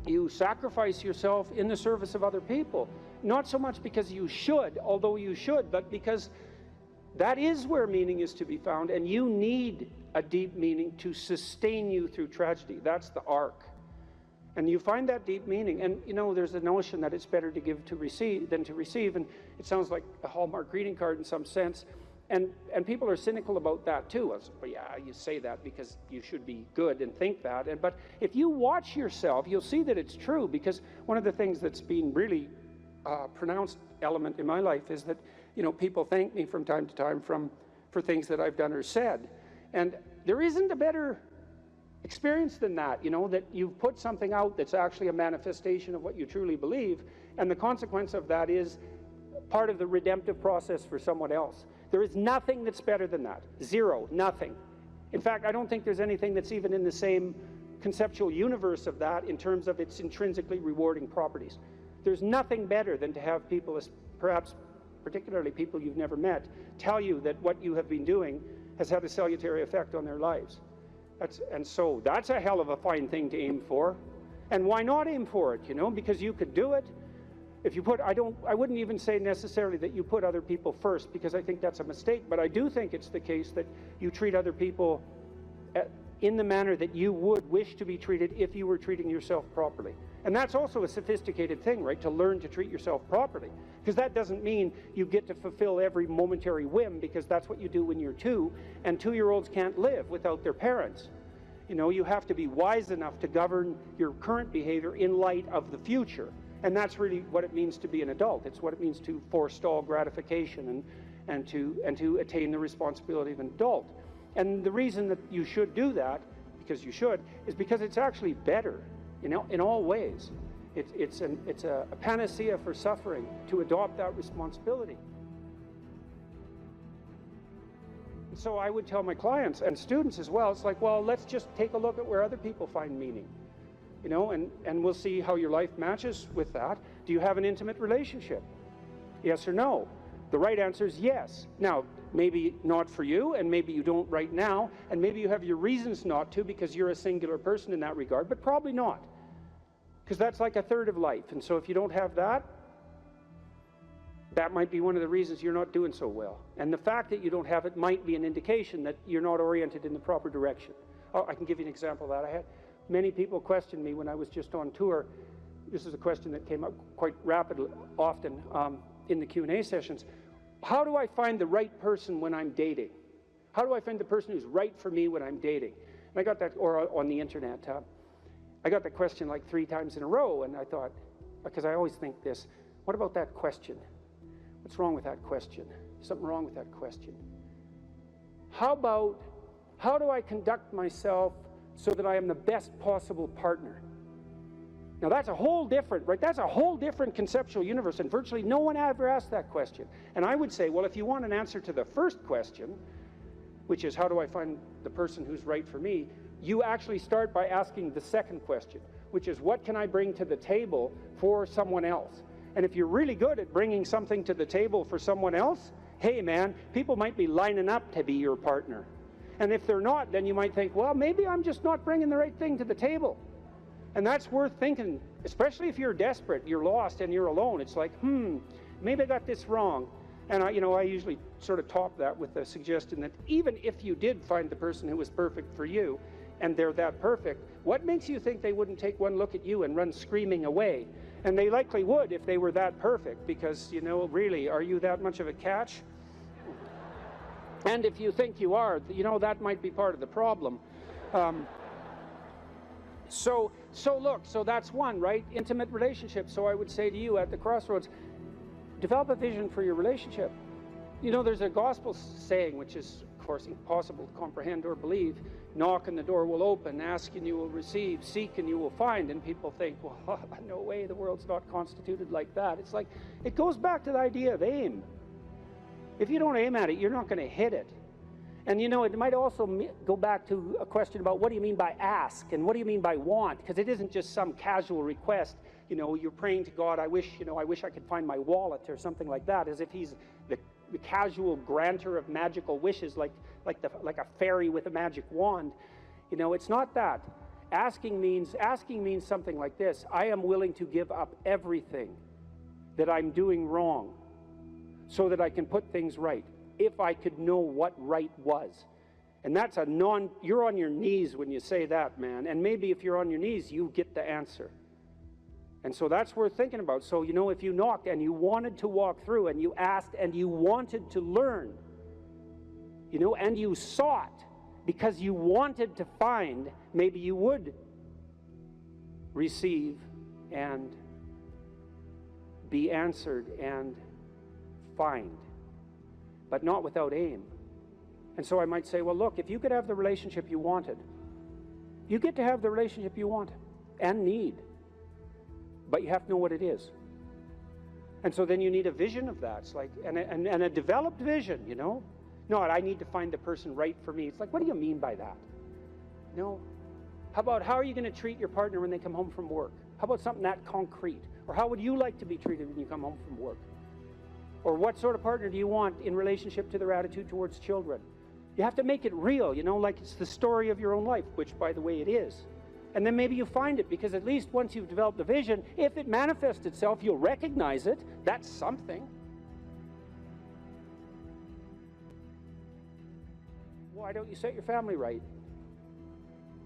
you sacrifice yourself in the service of other people, not so much because you should, although you should, but because that is where meaning is to be found, and you need a deep meaning to sustain you through tragedy. That's the arc. And you find that deep meaning. And you know, there's a notion that it's better to give to receive than to receive, and it sounds like a Hallmark greeting card in some sense. And people are cynical about that too. But yeah, you say that because you should be good and think that. But if you watch yourself, you'll see that it's true, because one of the things that's been really pronounced element in my life is that, you know, people thank me from time to time for things that I've done or said. And there isn't a better experience than that, you know, that you've put something out that's actually a manifestation of what you truly believe, and the consequence of that is part of the redemptive process for someone else. There is nothing that's better than that. Zero, nothing. In fact, I don't think there's anything that's even in the same conceptual universe of that in terms of its intrinsically rewarding properties. There's nothing better than to have people, perhaps particularly people you've never met, tell you that what you have been doing has had a salutary effect on their lives. And so that's a hell of a fine thing to aim for. And why not aim for it, you know? Because you could do it. If you put, I wouldn't even say necessarily that you put other people first, because I think that's a mistake, but I do think it's the case that you treat other people in the manner that you would wish to be treated if you were treating yourself properly. And that's also a sophisticated thing, right? To learn to treat yourself properly. Because that doesn't mean you get to fulfill every momentary whim, because that's what you do when you're 2, and 2-year-olds can't live without their parents. You know, you have to be wise enough to govern your current behavior in light of the future. And that's really what it means to be an adult. It's what it means to forestall gratification and to attain the responsibility of an adult. And the reason that you should do that, because you should, is because it's actually better, you know, in all ways. It's a panacea for suffering to adopt that responsibility. So I would tell my clients and students as well, it's like, well, let's just take a look at where other people find meaning. You know, and we'll see how your life matches with that. Do you have an intimate relationship? Yes or no? The right answer is yes. Now, maybe not for you, and maybe you don't right now, and maybe you have your reasons not to because you're a singular person in that regard, but probably not. Because that's like a third of life. And so if you don't have that, that might be one of the reasons you're not doing so well. And the fact that you don't have it might be an indication that you're not oriented in the proper direction. Oh, I can give you an example of that. I had many people question me when I was just on tour. This is a question that came up quite rapidly, often in the Q&A sessions. How do I find the right person when I'm dating? How do I find the person who's right for me when I'm dating? And I got that, or on the internet, I got that question like 3 times in a row, and I thought, because I always think this, what about that question? What's wrong with that question? Something wrong with that question. How about, how do I conduct myself so that I am the best possible partner? Now that's a whole different, right? That's a whole different conceptual universe, and virtually no one ever asked that question. And I would say, well, if you want an answer to the first question, which is how do I find the person who's right for me, you actually start by asking the second question, which is what can I bring to the table for someone else? And if you're really good at bringing something to the table for someone else, hey man, people might be lining up to be your partner. And if they're not, then you might think, well, maybe I'm just not bringing the right thing to the table. And that's worth thinking, especially if you're desperate, you're lost, and you're alone. It's like, maybe I got this wrong. And I usually sort of top that with the suggestion that even if you did find the person who was perfect for you, and they're that perfect, what makes you think they wouldn't take one look at you and run screaming away? And they likely would if they were that perfect, because, really, are you that much of a catch? And if you think you are, that might be part of the problem. So that's one, right? Intimate relationship. So I would say to you at the crossroads, develop a vision for your relationship. There's a gospel saying, which is, of course, impossible to comprehend or believe. Knock and the door will open, ask and you will receive, seek and you will find. And people think, well, no way, the world's not constituted like that. It's like, it goes back to the idea of aim. If you don't aim at it, you're not going to hit it. And it might also go back to a question about what do you mean by ask and what do you mean by want? Because it isn't just some casual request. You're praying to God, I wish I could find my wallet or something like that, as if he's the casual granter of magical wishes, like a fairy with a magic wand. It's not that. Asking means something like this: I am willing to give up everything that I'm doing wrong so that I can put things right, if I could know what right was. And that's you're on your knees when you say that, man. And maybe if you're on your knees, you get the answer. And so that's worth thinking about. So, you know, if you knocked and you wanted to walk through and you asked and you wanted to learn, you know, and you sought because you wanted to find, maybe you would receive and be answered and find, but not without aim. And so I might say, well, look, if you could have the relationship you wanted, you get to have the relationship you want and need, but you have to know what it is. And so then you need a vision of that. It's like, and a developed vision, you know? Not, I need to find the person right for me. It's like, what do you mean by that? No. How about, how are you going to treat your partner when they come home from work? How about something that concrete? Or how would you like to be treated when you come home from work? Or what sort of partner do you want in relationship to their attitude towards children? You have to make it real, you know, like it's the story of your own life, which, by the way, it is. And then maybe you find it, because at least once you've developed the vision, if it manifests itself, you'll recognize it. That's something. Why don't you set your family right?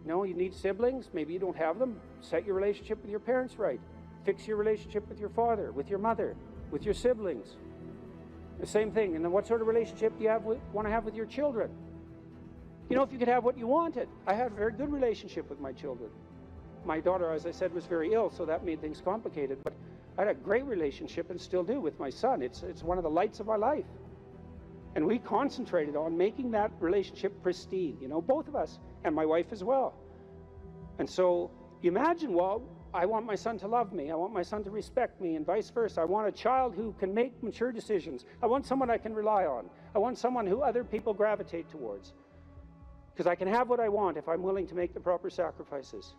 No, you need siblings. Maybe you don't have them. Set your relationship with your parents right. Fix your relationship with your father, with your mother, with your siblings. The same thing. And then what sort of relationship do you want to have with your children? You know, if you could have what you wanted. I had a very good relationship with my children. My daughter, as I said, was very ill, so that made things complicated. But I had a great relationship, and still do, with my son. It's one of the lights of my life. And we concentrated on making that relationship pristine, you know, both of us, and my wife as well. And so you imagine, well, I want my son to love me. I want my son to respect me, and vice versa. I want a child who can make mature decisions. I want someone I can rely on. I want someone who other people gravitate towards. Because I can have what I want if I'm willing to make the proper sacrifices.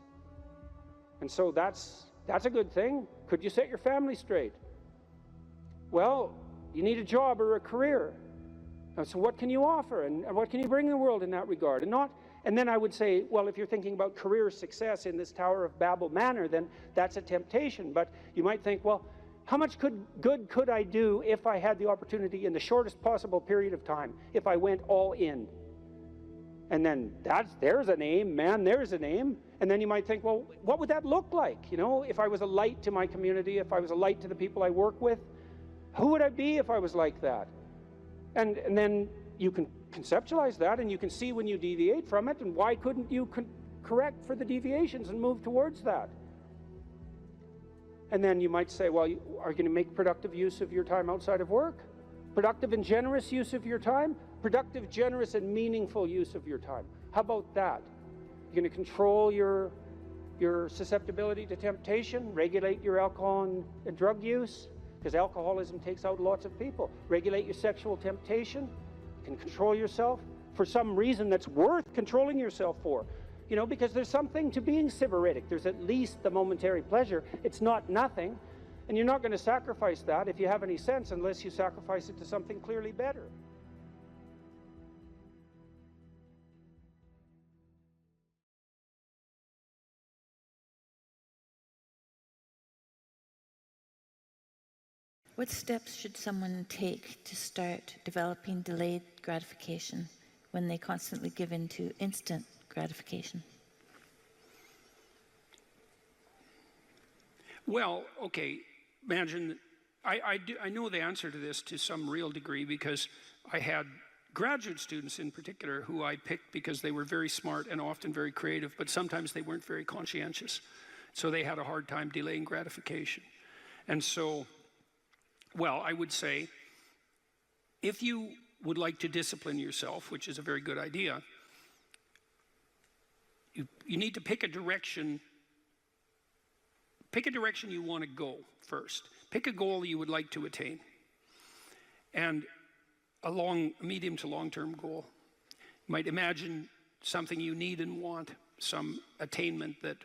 And so that's a good thing. Could you set your family straight? Well, you need a job or a career. And so what can you offer, and what can you bring the world in that regard? And then I would say, well, if you're thinking about career success in this Tower of Babel manner, then that's a temptation. But you might think, well, how much good could I do if I had the opportunity in the shortest possible period of time, if I went all in? And then there's an aim, man, there's an aim. And then you might think, well, what would that look like? You know, if I was a light to my community, if I was a light to the people I work with, who would I be if I was like that? And then you can conceptualize that, and you can see when you deviate from it, and why couldn't you correct for the deviations and move towards that? And then you might say, well, are you going to make productive use of your time outside of work? Productive and generous use of your time? Productive, generous, and meaningful use of your time. How about that? You're going to control your susceptibility to temptation, regulate your alcohol and drug use, because alcoholism takes out lots of people. Regulate your sexual temptation. You can control yourself for some reason that's worth controlling yourself for. You know, because there's something to being sybaritic. There's at least the momentary pleasure. It's not nothing. And you're not going to sacrifice that, if you have any sense, unless you sacrifice it to something clearly better. What steps should someone take to start developing delayed gratification when they constantly give in to instant gratification? Well, okay, imagine, I know the answer to this to some real degree, because I had graduate students in particular who I picked because they were very smart and often very creative, but sometimes they weren't very conscientious. So they had a hard time delaying gratification. And so, well, I would say, if you would like to discipline yourself, which is a very good idea, you need to pick a direction. Pick a direction you want to go first. Pick a goal you would like to attain. And a medium to long-term goal. You might imagine something you need and want, some attainment that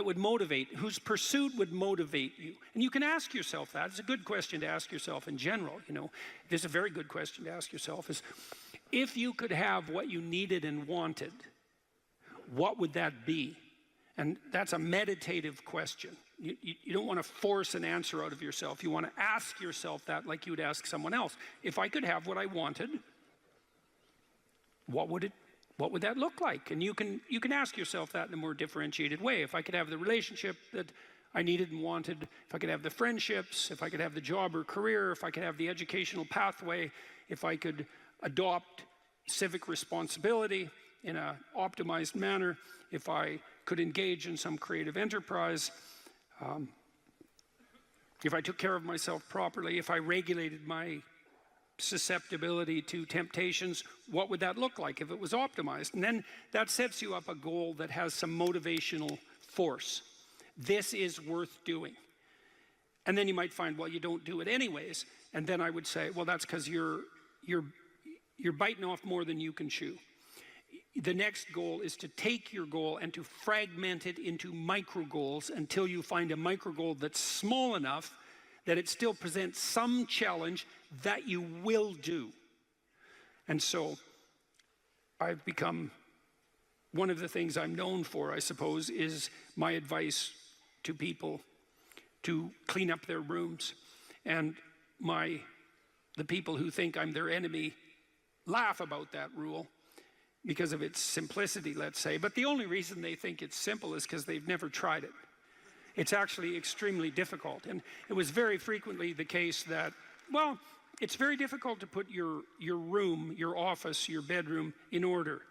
would motivate, whose pursuit would motivate you. And you can ask yourself that. It's a good question to ask yourself in general, you know. It's a very good question to ask yourself is, if you could have what you needed and wanted, what would that be? And that's a meditative question. You don't want to force an answer out of yourself. You want to ask yourself that like you would ask someone else. If I could have what I wanted, what would that look like? And you can ask yourself that in a more differentiated way. If I could have the relationship that I needed and wanted, if I could have the friendships, if I could have the job or career, if I could have the educational pathway, if I could adopt civic responsibility in an optimized manner, if I could engage in some creative enterprise, if I took care of myself properly, if I regulated my susceptibility to temptations, what would that look like if it was optimized? And then that sets you up a goal that has some motivational force. This is worth doing. And then you might find, well, you don't do it anyways. And then I would say, well, that's because you're biting off more than you can chew. The next goal is to take your goal and to fragment it into micro goals until you find a micro goal that's small enough that it still presents some challenge that you will do. And so I've become, one of the things I'm known for, I suppose, is my advice to people to clean up their rooms. And the people who think I'm their enemy laugh about that rule because of its simplicity, let's say. But the only reason they think it's simple is because they've never tried it. It's actually extremely difficult. And it was very frequently the case that, well, it's very difficult to put your room, your office, your bedroom in order.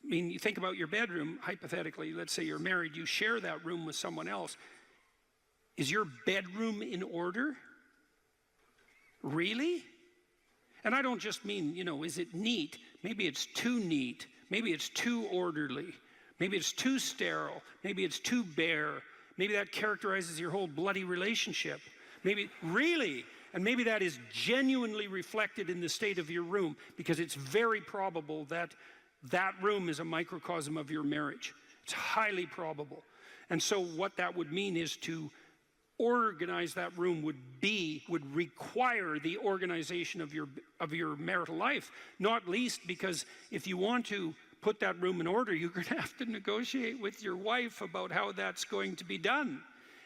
I mean, you think about your bedroom, hypothetically, let's say you're married, you share that room with someone else. Is your bedroom in order? Really? And I don't just mean, is it neat? Maybe it's too neat. Maybe it's too orderly. Maybe it's too sterile. Maybe it's too bare. Maybe that characterizes your whole bloody relationship. Maybe, really? And maybe that is genuinely reflected in the state of your room, because it's very probable that that room is a microcosm of your marriage. It's highly probable. And so what that would mean is to organize that room would require the organization of your marital life, not least because if you want to put that room in order, you're going to have to negotiate with your wife about how that's going to be done.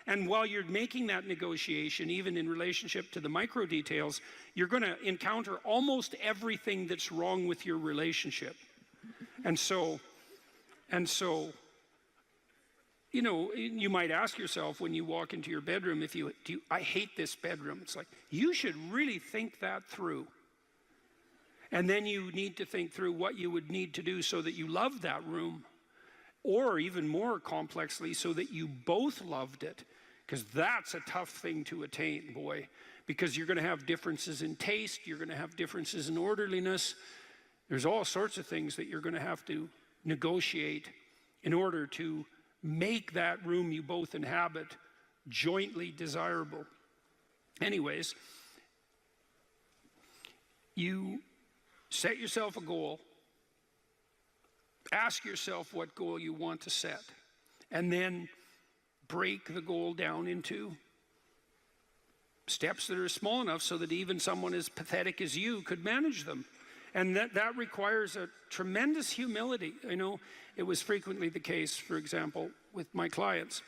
And while you're making that negotiation, even in relationship to the micro details, you're going to encounter almost everything that's wrong with your relationship. And so, you might ask yourself when you walk into your bedroom, I hate this bedroom. It's like, you should really think that through. And then you need to think through what you would need to do so that you love that room, or even more complexly, so that you both loved it. Because that's a tough thing to attain, boy, because you're going to have differences in taste, you're going to have differences in orderliness. There's all sorts of things that you're going to have to negotiate in order to make that room you both inhabit jointly desirable. Anyways, you set yourself a goal, ask yourself what goal you want to set, and then break the goal down into steps that are small enough so that even someone as pathetic as you could manage them. And that requires a tremendous humility. I know it was frequently the case, for example, with my clients,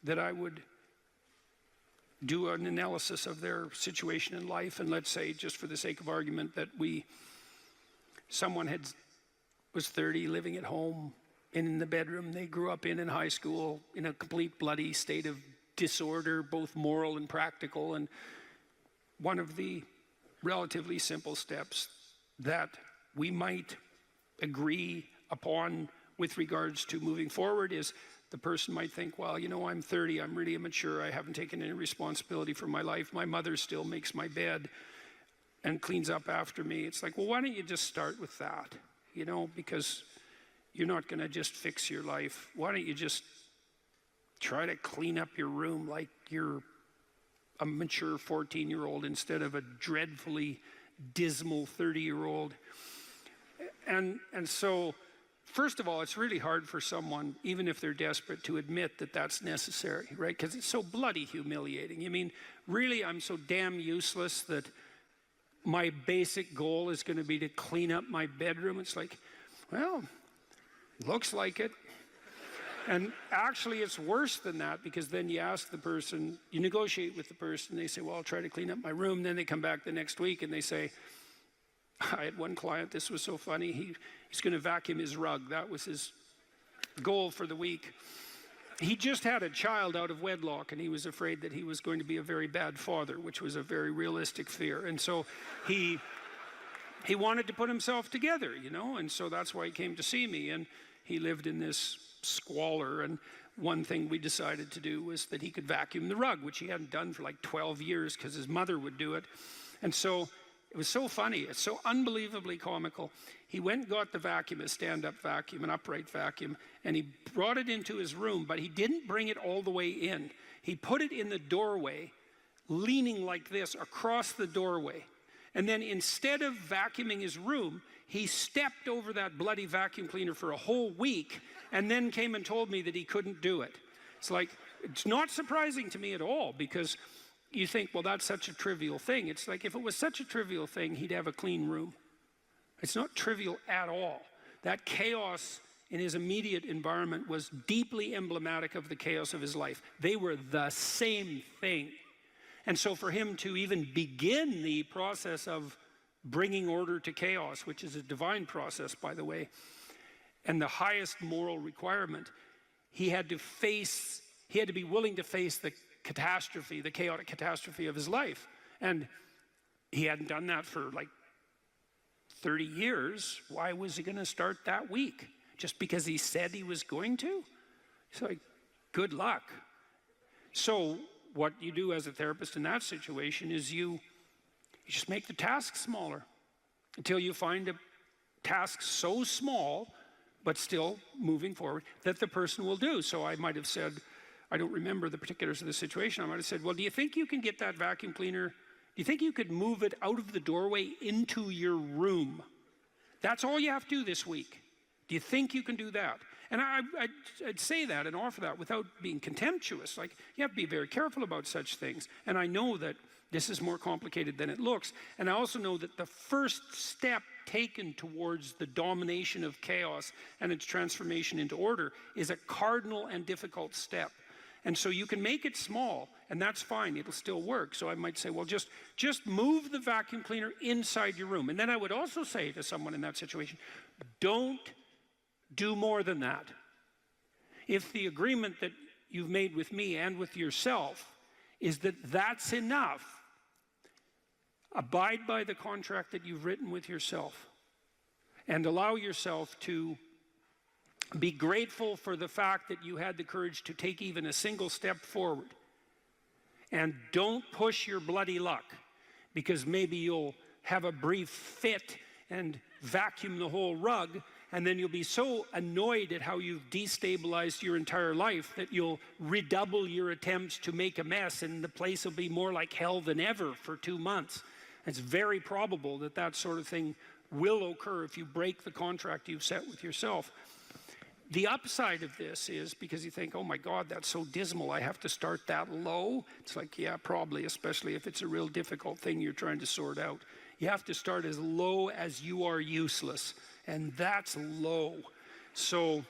that I would do an analysis of their situation in life, and let's say, just for the sake of argument, that someone was 30, living at home, in the bedroom they grew up in high school, in a complete bloody state of disorder, both moral and practical. And one of the relatively simple steps that we might agree upon with regards to moving forward is the person might think, well, I'm 30, I'm really immature, I haven't taken any responsibility for my life, my mother still makes my bed and cleans up after me. It's like, well, why don't you just start with that? Because you're not going to just fix your life. Why don't you just try to clean up your room like you're a mature 14-year-old instead of a dreadfully dismal 30-year-old. And so, first of all, it's really hard for someone, even if they're desperate, to admit that that's necessary, right? Because it's so bloody humiliating. I mean, really, I'm so damn useless that my basic goal is going to be to clean up my bedroom. It's like, well, looks like it. And actually, it's worse than that, because then you ask the person, you negotiate with the person, they say, well, I'll try to clean up my room. Then they come back the next week and they say, I had one client, this was so funny, he's going to vacuum his rug. That was his goal for the week. He just had a child out of wedlock, and he was afraid that he was going to be a very bad father, which was a very realistic fear. And so he wanted to put himself together, you know, and so that's why he came to see me. And he lived in this squalor, and one thing we decided to do was that he could vacuum the rug, which he hadn't done for like 12 years because his mother would do it. And so it was so funny, it's so unbelievably comical. He went and got the vacuum, a stand-up vacuum, an upright vacuum, and he brought it into his room, but he didn't bring it all the way in. He put it in the doorway, leaning like this across the doorway. And then instead of vacuuming his room, he stepped over that bloody vacuum cleaner for a whole week and then came and told me that he couldn't do it. It's like, it's not surprising to me at all, because you think, well, that's such a trivial thing. It's like, if it was such a trivial thing, he'd have a clean room. It's not trivial at all. That chaos in his immediate environment was deeply emblematic of the chaos of his life. They were the same thing. And so for him to even begin the process of bringing order to chaos, which is a divine process, by the way, and the highest moral requirement, he had to be willing to face the catastrophe, the chaotic catastrophe of his life. And he hadn't done that for like 30 years. Why was he going to start that week? Just because he said he was going to? It's like, good luck. So what you do as a therapist in that situation is you just make the task smaller until you find a task so small, but still moving forward, that the person will do. So I might have said, I don't remember the particulars of the situation. I might have said, well, do you think you can get that vacuum cleaner? Do you think you could move it out of the doorway into your room? That's all you have to do this week. Do you think you can do that? And I'd say that and offer that without being contemptuous. Like, you have to be very careful about such things. And I know that this is more complicated than it looks. And I also know that the first step taken towards the domination of chaos and its transformation into order is a cardinal and difficult step. And so you can make it small, and that's fine, it'll still work. So I might say, well, just move the vacuum cleaner inside your room. And then I would also say to someone in that situation, don't do more than that. If the agreement that you've made with me and with yourself is that that's enough, abide by the contract that you've written with yourself and allow yourself to be grateful for the fact that you had the courage to take even a single step forward. And don't push your bloody luck, because maybe you'll have a brief fit and vacuum the whole rug, and then you'll be so annoyed at how you've destabilized your entire life that you'll redouble your attempts to make a mess, and the place will be more like hell than ever for 2 months. It's very probable that that sort of thing will occur if you break the contract you've set with yourself. The upside of this is, because you think, oh my God, that's so dismal, I have to start that low. It's like, yeah, probably, especially if it's a real difficult thing you're trying to sort out. You have to start as low as you are useless, and that's low. So,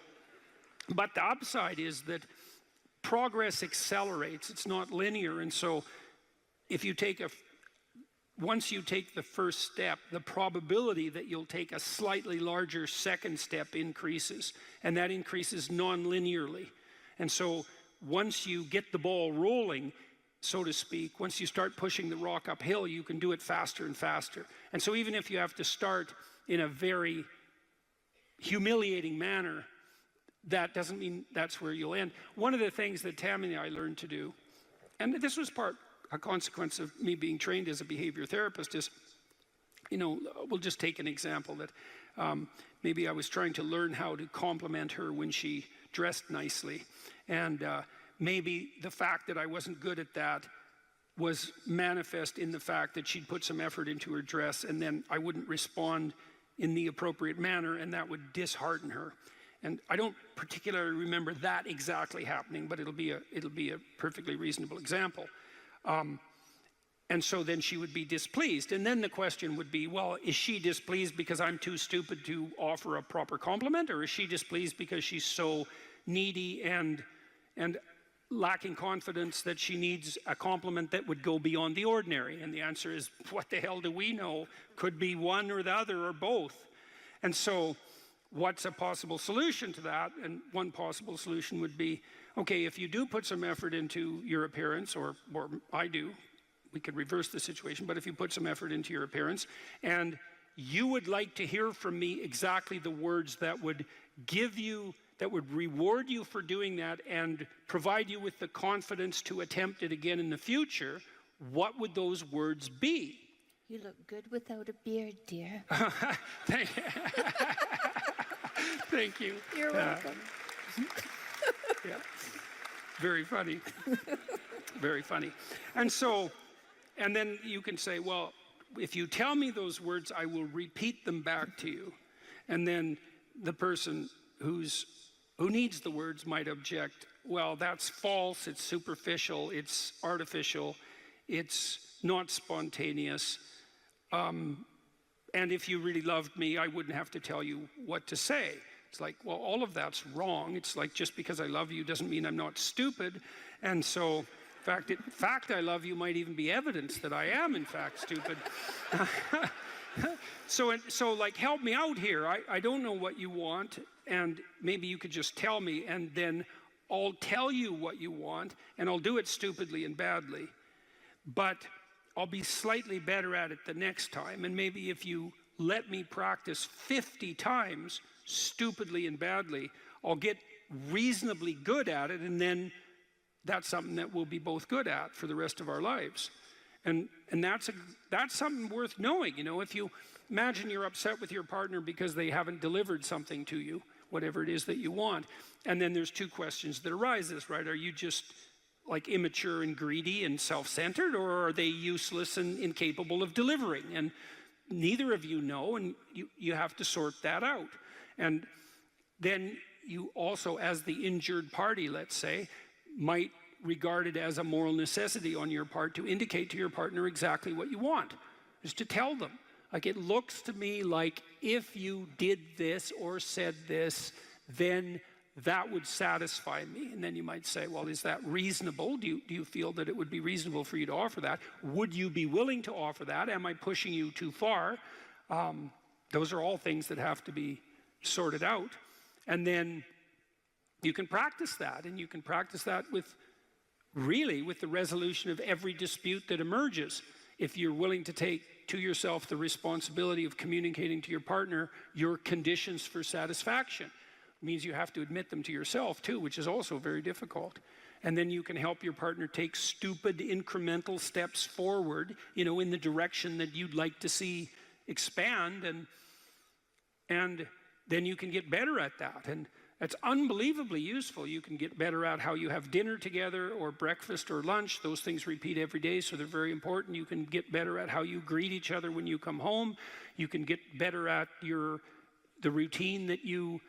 but the upside is that progress accelerates. It's not linear, and so if you take once you take the first step, the probability that you'll take a slightly larger second step increases, and that increases non-linearly. And so once you get the ball rolling, so to speak, once you start pushing the rock uphill, you can do it faster and faster. And so even if you have to start in a very humiliating manner, that doesn't mean that's where you'll end. One of the things that Tammy and I learned to do, and this was a consequence of me being trained as a behavior therapist, is, you know, we'll just take an example that maybe I was trying to learn how to compliment her when she dressed nicely. And maybe the fact that I wasn't good at that was manifest in the fact that she'd put some effort into her dress, and then I wouldn't respond in the appropriate manner, and that would dishearten her. And I don't particularly remember that exactly happening, but it'll be a perfectly reasonable example. And so then she would be displeased. And then the question would be, well, is she displeased because I'm too stupid to offer a proper compliment? Or is she displeased because she's so needy and lacking confidence that she needs a compliment that would go beyond the ordinary. And the answer is, what the hell do we know? Could be one or the other or both. And so what's a possible solution to that? And one possible solution would be, okay, if you do put some effort into your appearance, or I do, we could reverse the situation, but if you put some effort into your appearance, and you would like to hear from me exactly the words that would give you, that would reward you for doing that and provide you with the confidence to attempt it again in the future, what would those words be? You look good without a beard, dear. Thank you. You're welcome. Yeah. Very funny. Very funny. And so, and then you can say, well, if you tell me those words, I will repeat them back to you. And then the person who needs the words might object, well, that's false, it's superficial, it's artificial, it's not spontaneous. And if you really loved me, I wouldn't have to tell you what to say. It's like, well, all of that's wrong. It's like, just because I love you doesn't mean I'm not stupid. And so, in fact, I love you might even be evidence that I am, in fact, stupid. So like, help me out here. I don't know what you want, and maybe you could just tell me, and then I'll tell you what you want, and I'll do it stupidly and badly. But I'll be slightly better at it the next time, and maybe if you let me practice 50 times stupidly and badly, I'll get reasonably good at it, and then that's something that we'll be both good at for the rest of our lives. And that's something worth knowing. You know, if you imagine you're upset with your partner because they haven't delivered something to you, whatever it is that you want, and then there's two questions that arises, right? Are you just like immature and greedy and self-centered, or are they useless and incapable of delivering? And neither of you know, and you have to sort that out. And then you also, as the injured party, let's say, might regard it as a moral necessity on your part to indicate to your partner exactly what you want, is to tell them. Like, it looks to me like if you did this or said this, then that would satisfy me. And then you might say, well, is that reasonable? Do you feel that it would be reasonable for you to offer that? Would you be willing to offer that? Am I pushing you too far? Those are all things that have to be sorted out. And then you can practice that, and you can practice that with the resolution of every dispute that emerges. If you're willing to take to yourself the responsibility of communicating to your partner your conditions for satisfaction. It means you have to admit them to yourself too, which is also very difficult. And then you can help your partner take stupid incremental steps forward, you know, in the direction that you'd like to see expand, and then you can get better at that. And it's unbelievably useful. You can get better at how you have dinner together, or breakfast or lunch. Those things repeat every day, so they're very important. You can get better at how you greet each other when you come home. You can get better at the routine that you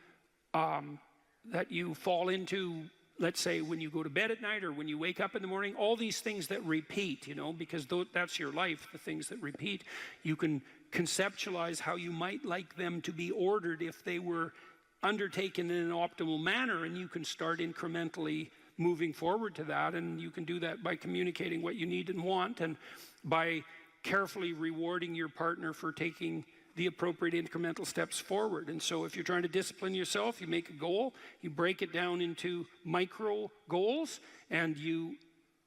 fall into, let's say, when you go to bed at night or when you wake up in the morning. All these things that repeat, you know, because that's your life, the things that repeat. You can conceptualize how you might like them to be ordered if they were undertaken in an optimal manner, and you can start incrementally moving forward to that. And you can do that by communicating what you need and want, and by carefully rewarding your partner for taking the appropriate incremental steps forward. And so if you're trying to discipline yourself, you make a goal, you break it down into micro goals, and you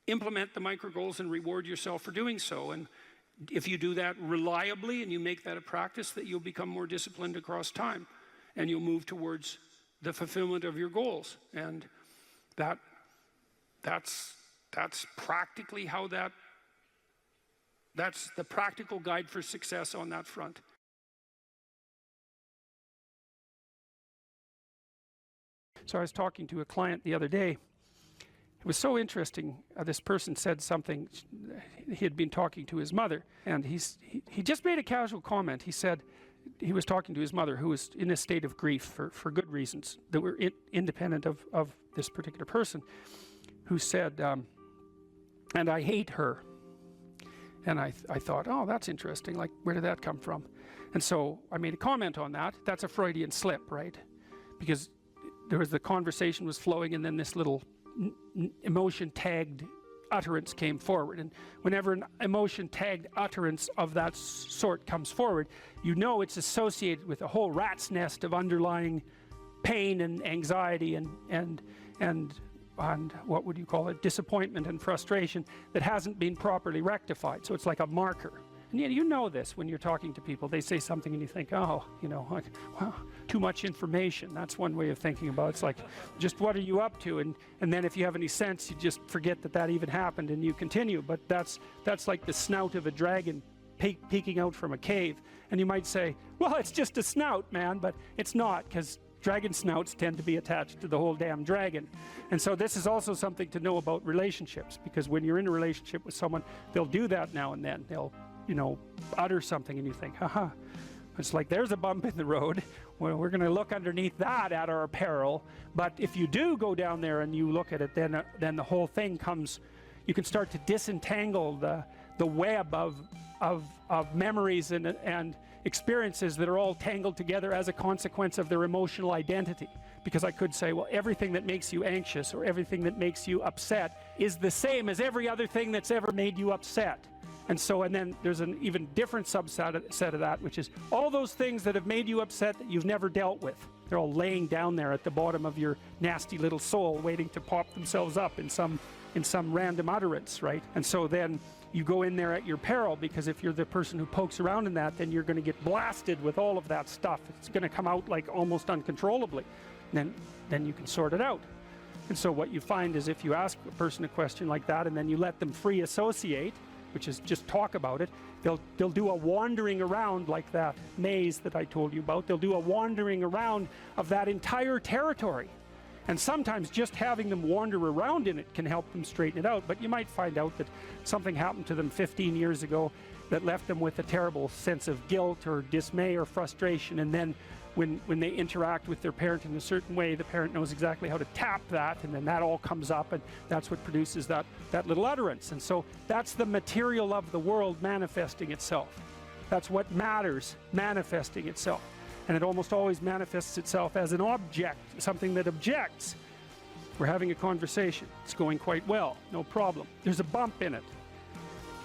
implement the micro goals and reward yourself for doing so. And if you do that reliably and you make that a practice, that you'll become more disciplined across time, and you'll move towards the fulfillment of your goals. And that's practically how that's the practical guide for success on that front. So I was talking to a client the other day. It was so interesting. This person said something. He had been talking to his mother, and he just made a casual comment. He said he was talking to his mother, who was in a state of grief for good reasons that were independent of this particular person, who said, and I hate her. And I thought, oh, that's interesting. Like, where did that come from? And so I made a comment on that. That's a Freudian slip, right? Because the conversation was flowing, and then this little emotion tagged utterance came forward. And whenever an emotion tagged utterance of that sort comes forward, you know it's associated with a whole rat's nest of underlying pain and anxiety and what would you call it, disappointment and frustration that hasn't been properly rectified. So it's like a marker. And you know this when you're talking to people. They say something and you think, oh, you know, like, wow, too much information. That's one way of thinking about it. It's like, just what are you up to? And then if you have any sense, you just forget that even happened and you continue. But that's like the snout of a dragon peeking out from a cave. And you might say, well, it's just a snout, man. But it's not, because dragon snouts tend to be attached to the whole damn dragon. And so this is also something to know about relationships, because when you're in a relationship with someone, they'll do that now and then. They'll, you know, utter something and you think, haha, it's like there's a bump in the road. Well, we're going to look underneath that at our peril. But if you do go down there and you look at it, then the whole thing comes, you can start to disentangle the web of memories and experiences that are all tangled together as a consequence of their emotional identity. Because I could say, well, everything that makes you anxious or everything that makes you upset is the same as every other thing that's ever made you upset. And then there's an even different subset of that, which is all those things that have made you upset that you've never dealt with. They're all laying down there at the bottom of your nasty little soul, waiting to pop themselves up in some random utterance, right? And so then you go in there at your peril, because if you're the person who pokes around in that, then you're going to get blasted with all of that stuff. It's going to come out like almost uncontrollably. Then you can sort it out. And so what you find is if you ask a person a question like that and then you let them free associate, which is just talk about it, they'll do a wandering around like that maze that I told you about. They'll do a wandering around of that entire territory. And sometimes just having them wander around in it can help them straighten it out. But you might find out that something happened to them 15 years ago that left them with a terrible sense of guilt or dismay or frustration. And then when they interact with their parent in a certain way, the parent knows exactly how to tap that, and then that all comes up, and that's what produces that little utterance. And so that's the material of the world manifesting itself. That's what matters manifesting itself. And it almost always manifests itself as an object, something that objects. We're having a conversation. It's going quite well, no problem. There's a bump in it.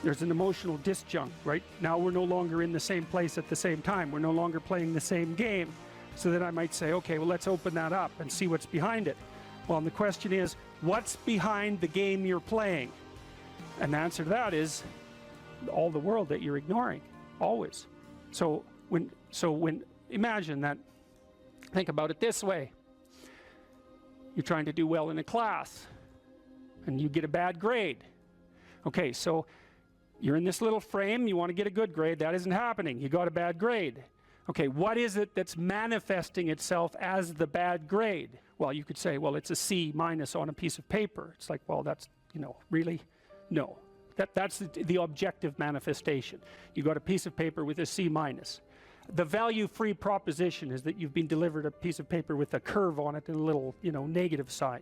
There's an emotional disjunct, right? Now we're no longer in the same place at the same time. We're no longer playing the same game. So then I might say, okay, well, let's open that up and see what's behind it. Well, and the question is, what's behind the game you're playing? And the answer to that is all the world that you're ignoring, always. So when imagine that, think about it this way. You're trying to do well in a class and you get a bad grade. Okay, so you're in this little frame, you want to get a good grade, that isn't happening, you got a bad grade. Okay, what is it that's manifesting itself as the bad grade? Well, you could say, well, it's a C- on a piece of paper. It's like, well, that's, really? No. That's the objective manifestation. You got a piece of paper with a C-. The value-free proposition is that you've been delivered a piece of paper with a curve on it and a little, negative sign.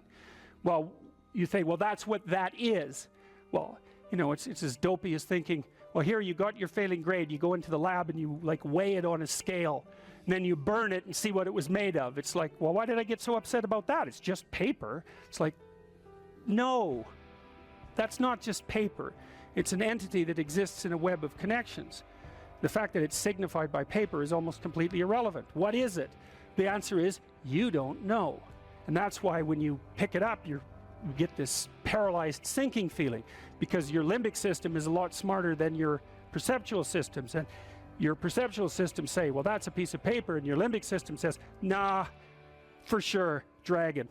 Well, you think, well, that's what that is. Well, it's as dopey as thinking, well, here you got your failing grade, you go into the lab and you weigh it on a scale, and then you burn it and see what it was made of. It's like, well, why did I get so upset about that? It's just paper. It's like, no, that's not just paper. It's an entity that exists in a web of connections. The fact that it's signified by paper is almost completely irrelevant. What is it? The answer is, you don't know. And that's why when you pick it up, you get this paralyzed sinking feeling, because your limbic system is a lot smarter than your perceptual systems. And your perceptual systems say, well, that's a piece of paper, and your limbic system says, nah, for sure, dragon.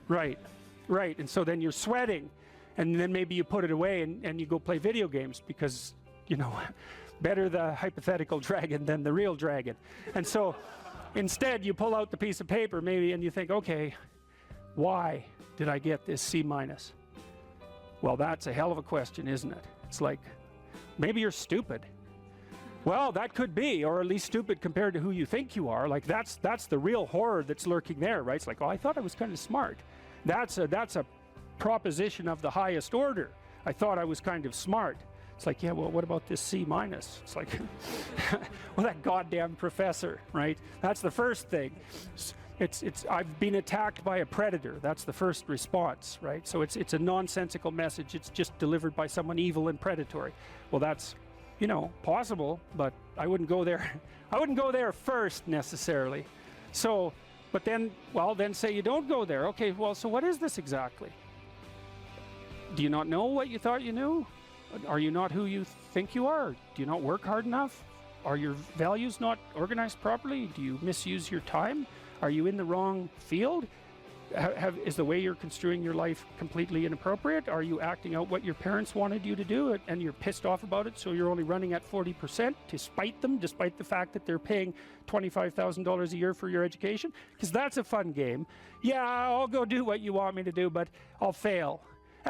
Right. And so then you're sweating, and then maybe you put it away and you go play video games, because, better the hypothetical dragon than the real dragon. And so instead you pull out the piece of paper maybe and you think, okay, why did I get this C-? Well, that's a hell of a question, isn't it? It's like, maybe you're stupid. Well, that could be, or at least stupid compared to who you think you are. Like that's the real horror that's lurking there, right? It's like, oh, I thought I was kind of smart. That's a proposition of the highest order. I thought I was kind of smart. It's like, yeah, well, what about this C minus? It's like, well, that goddamn professor, right? That's the first thing. I've been attacked by a predator. That's the first response, right? So it's a nonsensical message. It's just delivered by someone evil and predatory. Well, that's, you know, possible, but I wouldn't go there. I wouldn't go there first necessarily. So, but then, well, then say you don't go there. Okay, well, so what is this exactly? Do you not know what you thought you knew? Are you not who you think you are? Do you not work hard enough? Are your values not organized properly? Do you misuse your time? Are you in the wrong field? Is the way you're construing your life completely inappropriate? Are you acting out what your parents wanted you to do and you're pissed off about it, so you're only running at 40% to spite them, despite the fact that they're paying $25,000 a year for your education? Because that's a fun game. Yeah, I'll go do what you want me to do, but I'll fail.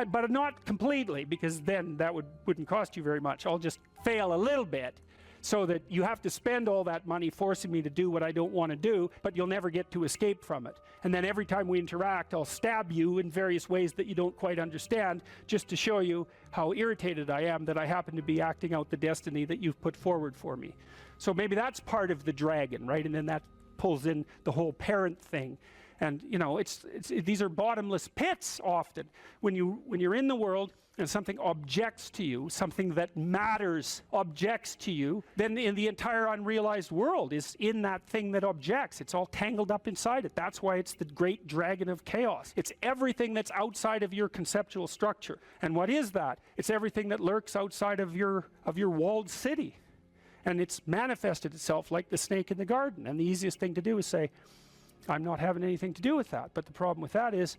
But not completely, because then that wouldn't cost you very much. I'll just fail a little bit, so that you have to spend all that money forcing me to do what I don't want to do, but you'll never get to escape from it. And then every time we interact, I'll stab you in various ways that you don't quite understand, just to show you how irritated I am that I happen to be acting out the destiny that you've put forward for me. So maybe that's part of the dragon, right? And then that pulls in the whole parent thing. And, you know, these are bottomless pits often. When you're in the world and something objects to you, something that matters objects to you, then in the entire unrealized world is in that thing that objects. It's all tangled up inside it. That's why it's the great dragon of chaos. It's everything that's outside of your conceptual structure. And what is that? It's everything that lurks outside of your walled city. And it's manifested itself like the snake in the garden. And the easiest thing to do is say, I'm not having anything to do with that. But the problem with that is,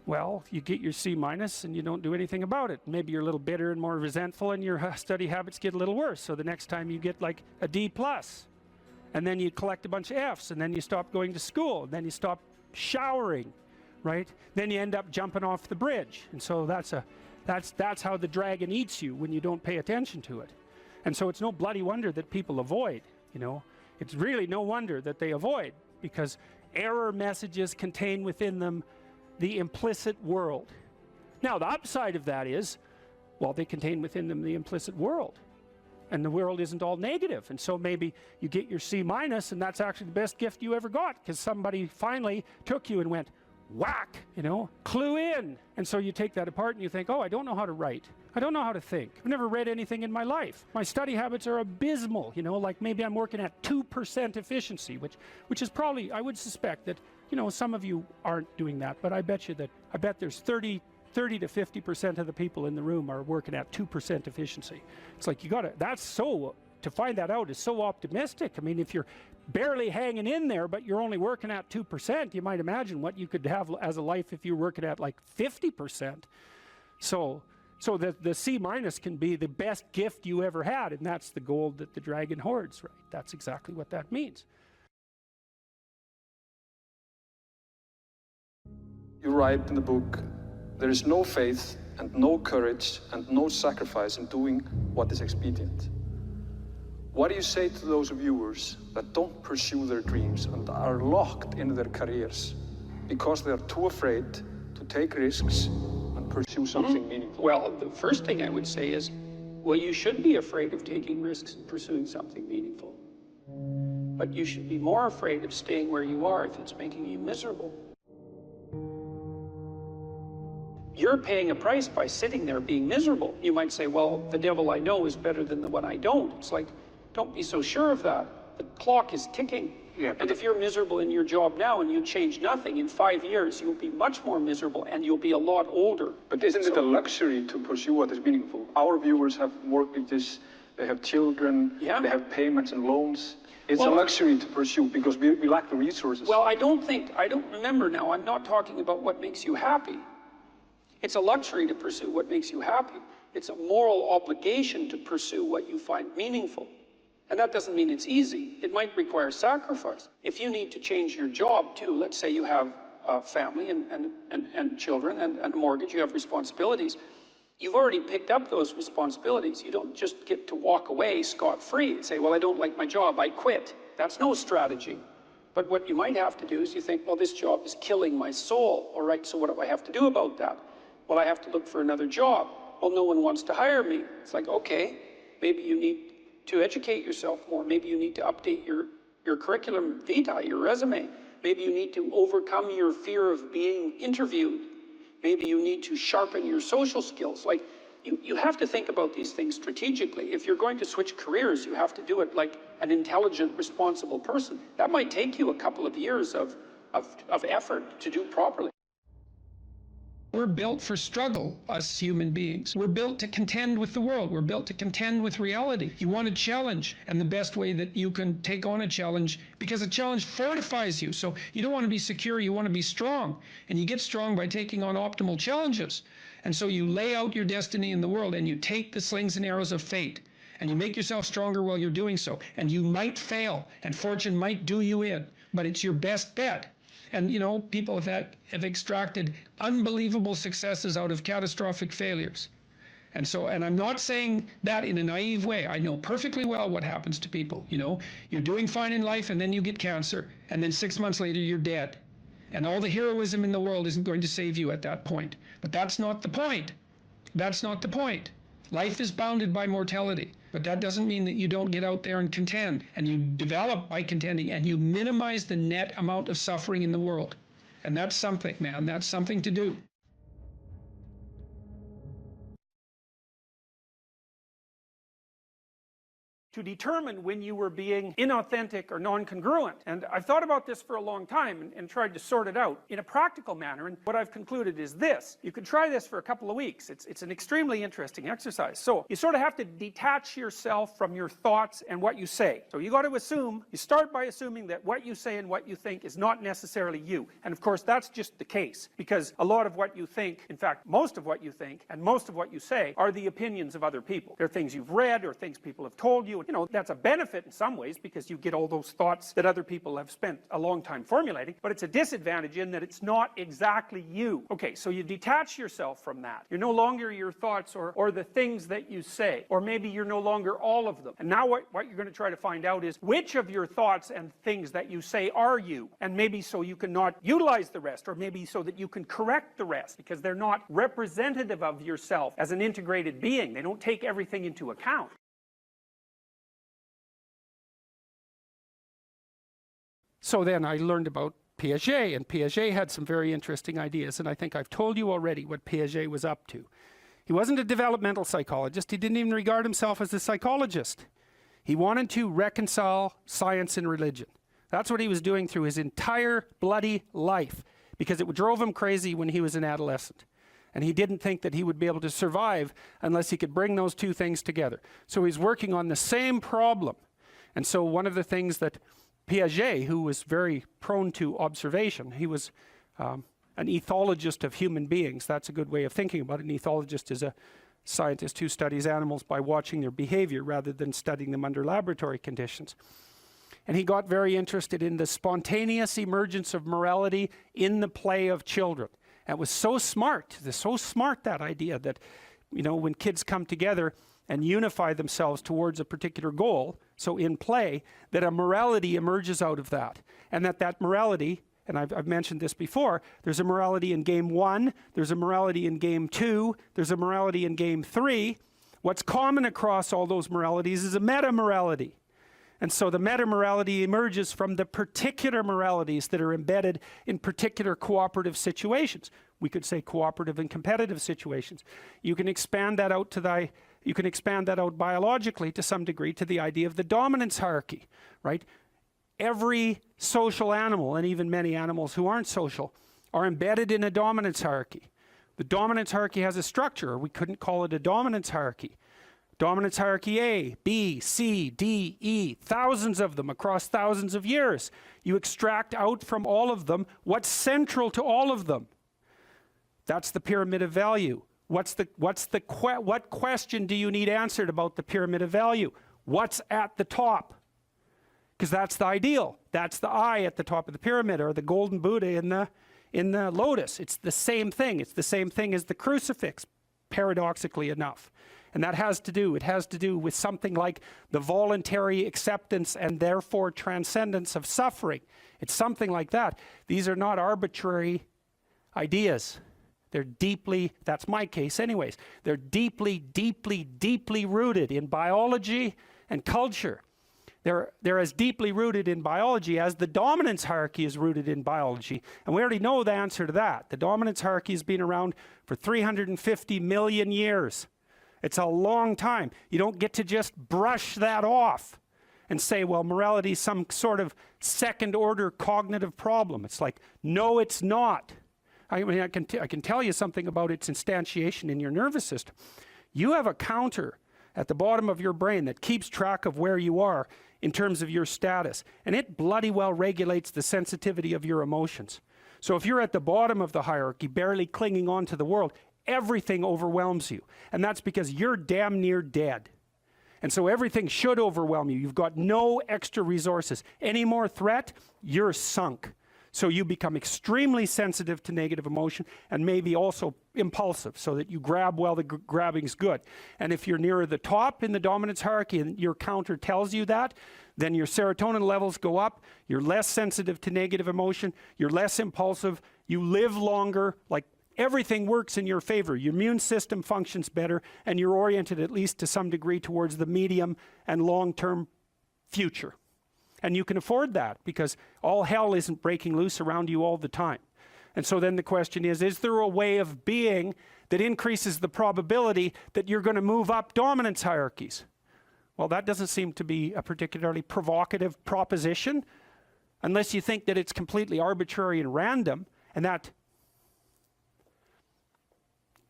well, you get your C minus and you don't do anything about it. Maybe you're a little bitter and more resentful and your study habits get a little worse. So the next time you get like a D plus, and then you collect a bunch of Fs, and then you stop going to school, and then you stop showering, right? Then you end up jumping off the bridge. And so that's how the dragon eats you when you don't pay attention to it. And so it's no bloody wonder that people avoid, you know. It's really no wonder that they avoid, because error messages contain within them the implicit world. Now, the upside of that is, well, they contain within them the implicit world. And the world isn't all negative. And so maybe you get your C minus, and that's actually the best gift you ever got, because somebody finally took you and went, whack, you know, clue in. And so you take that apart and you think, oh, I don't know how to write. I don't know how to think. I've never read anything in my life. My study habits are abysmal, you know, like maybe I'm working at 2% efficiency, which is probably, I would suspect that, you know, some of you aren't doing that, but I bet there's 30 to 50% of the people in the room are working at 2% efficiency. It's like, to find that out is so optimistic. I mean, if you're barely hanging in there, but you're only working at 2%, you might imagine what you could have as a life if you're working at like 50%. So the C minus can be the best gift you ever had, and that's the gold that the dragon hoards, right? That's exactly what that means. You write in the book, there is no faith and no courage and no sacrifice in doing what is expedient. What do you say to those viewers that don't pursue their dreams and are locked in their careers because they are too afraid to take risks and pursue something meaningful? Well, the first thing I would say is, well, you should be afraid of taking risks and pursuing something meaningful. But you should be more afraid of staying where you are if it's making you miserable. You're paying a price by sitting there being miserable. You might say, well, the devil I know is better than the one I don't. It's like, don't be so sure of that. The clock is ticking. Yeah, and if you're miserable in your job now and you change nothing, in 5 years, you'll be much more miserable and you'll be a lot older. But isn't it a luxury to pursue what is meaningful? Our viewers have mortgages, they have children, yeah. They have payments and loans. It's a luxury to pursue because we lack the resources. Well, I don't remember now, I'm not talking about what makes you happy. It's a luxury to pursue what makes you happy. It's a moral obligation to pursue what you find meaningful. And that doesn't mean it's easy. It might require sacrifice. If you need to change your job too, let's say you have a family and children and a mortgage, you have responsibilities. You've already picked up those responsibilities. You don't just get to walk away scot-free and say, well, I don't like my job, I quit. That's no strategy. But what you might have to do is you think, well, this job is killing my soul. All right, so what do I have to do about that? Well, I have to look for another job. well, no one wants to hire me. It's like, okay, maybe you need to educate yourself more. Maybe you need to update your curriculum vitae, your resume. Maybe you need to overcome your fear of being interviewed. Maybe you need to sharpen your social skills. Like, you have to think about these things strategically. If you're going to switch careers, you have to do it like an intelligent, responsible person. That might take you a couple of years of effort to do properly. We're built for struggle, us human beings. We're built to contend with the world. We're built to contend with reality. You want a challenge, and the best way that you can take on a challenge, because a challenge fortifies you. So you don't want to be secure, you want to be strong. And you get strong by taking on optimal challenges. And so you lay out your destiny in the world, and you take the slings and arrows of fate, and you make yourself stronger while you're doing so. And you might fail, and fortune might do you in, but it's your best bet. And, you know, people have extracted unbelievable successes out of catastrophic failures. And I'm not saying that in a naive way. I know perfectly well what happens to people. You know, you're doing fine in life, and then you get cancer, and then 6 months later you're dead. And all the heroism in the world isn't going to save you at that point. But that's not the point. That's not the point. Life is bounded by mortality. But that doesn't mean that you don't get out there and contend. And you develop by contending, and you minimize the net amount of suffering in the world. And that's something, man. That's something to do. To determine when you were being inauthentic or non-congruent. And I've thought about this for a long time and tried to sort it out in a practical manner, and what I've concluded is this. You could try this for a couple of weeks. It's an extremely interesting exercise. So you sort of have to detach yourself from your thoughts and what you say. So you got to assume, you start by assuming that what you say and what you think is not necessarily you. And of course that's just the case, because a lot of what you think, in fact most of what you think and most of what you say, are the opinions of other people. They're things you've read or things people have told you. You know, that's a benefit in some ways because you get all those thoughts that other people have spent a long time formulating, but it's a disadvantage in that it's not exactly you. Okay, so you detach yourself from that. You're no longer your thoughts or the things that you say, or maybe you're no longer all of them. And now what you're going to try to find out is which of your thoughts and things that you say are you, and maybe so you can not utilize the rest, or maybe so that you can correct the rest, because they're not representative of yourself as an integrated being. They don't take everything into account. So then I learned about Piaget, and Piaget had some very interesting ideas, and I think I've told you already what Piaget was up to. He wasn't a developmental psychologist. He didn't even regard himself as a psychologist. He wanted to reconcile science and religion. That's what he was doing through his entire bloody life, because it drove him crazy when he was an adolescent. And he didn't think that he would be able to survive unless he could bring those two things together. So he's working on the same problem. And so one of the things that Piaget, who was very prone to observation, he was an ethologist of human beings. That's a good way of thinking about it. An ethologist is a scientist who studies animals by watching their behavior rather than studying them under laboratory conditions. And he got very interested in the spontaneous emergence of morality in the play of children. And it was so smart, that idea that, you know, when kids come together and unify themselves towards a particular goal, so in play, that a morality emerges out of that. And that morality, and I've mentioned this before, there's a morality in game 1, there's a morality in game 2, there's a morality in game 3. What's common across all those moralities is a meta-morality. And so the meta-morality emerges from the particular moralities that are embedded in particular cooperative situations. We could say cooperative and competitive situations. You can expand that out biologically to some degree to the idea of the dominance hierarchy, right? Every social animal, and even many animals who aren't social, are embedded in a dominance hierarchy. The dominance hierarchy has a structure, or we couldn't call it a dominance hierarchy. Dominance hierarchy A, B, C, D, E, thousands of them across thousands of years. You extract out from all of them what's central to all of them. That's the pyramid of value. What question do you need answered about the pyramid of value? What's at the top? Because that's the ideal. That's the eye at the top of the pyramid, or the golden Buddha in the lotus. It's the same thing. It's the same thing as the crucifix, paradoxically enough. And that has to do with something like the voluntary acceptance and therefore transcendence of suffering. It's something like that. These are not arbitrary ideas. They're deeply, that's my case anyways, they're deeply, deeply, deeply rooted in biology and culture. They're as deeply rooted in biology as the dominance hierarchy is rooted in biology. And we already know the answer to that. The dominance hierarchy has been around for 350 million years. It's a long time. You don't get to just brush that off and say, well, morality is some sort of second order cognitive problem. It's like, no, it's not. I mean, I can tell you something about its instantiation in your nervous system. You have a counter at the bottom of your brain that keeps track of where you are in terms of your status. And it bloody well regulates the sensitivity of your emotions. So if you're at the bottom of the hierarchy, barely clinging on to the world, everything overwhelms you. And that's because you're damn near dead. And so everything should overwhelm you. You've got no extra resources. Any more threat, you're sunk. So you become extremely sensitive to negative emotion and maybe also impulsive, so that you grab while the grabbing's good. And if you're nearer the top in the dominance hierarchy and your counter tells you that, then your serotonin levels go up, you're less sensitive to negative emotion, you're less impulsive, you live longer, like everything works in your favor. Your immune system functions better, and you're oriented at least to some degree towards the medium and long-term future. And you can afford that because all hell isn't breaking loose around you all the time. And so then the question is there a way of being that increases the probability that you're going to move up dominance hierarchies? Well, that doesn't seem to be a particularly provocative proposition, unless you think that it's completely arbitrary and random, and that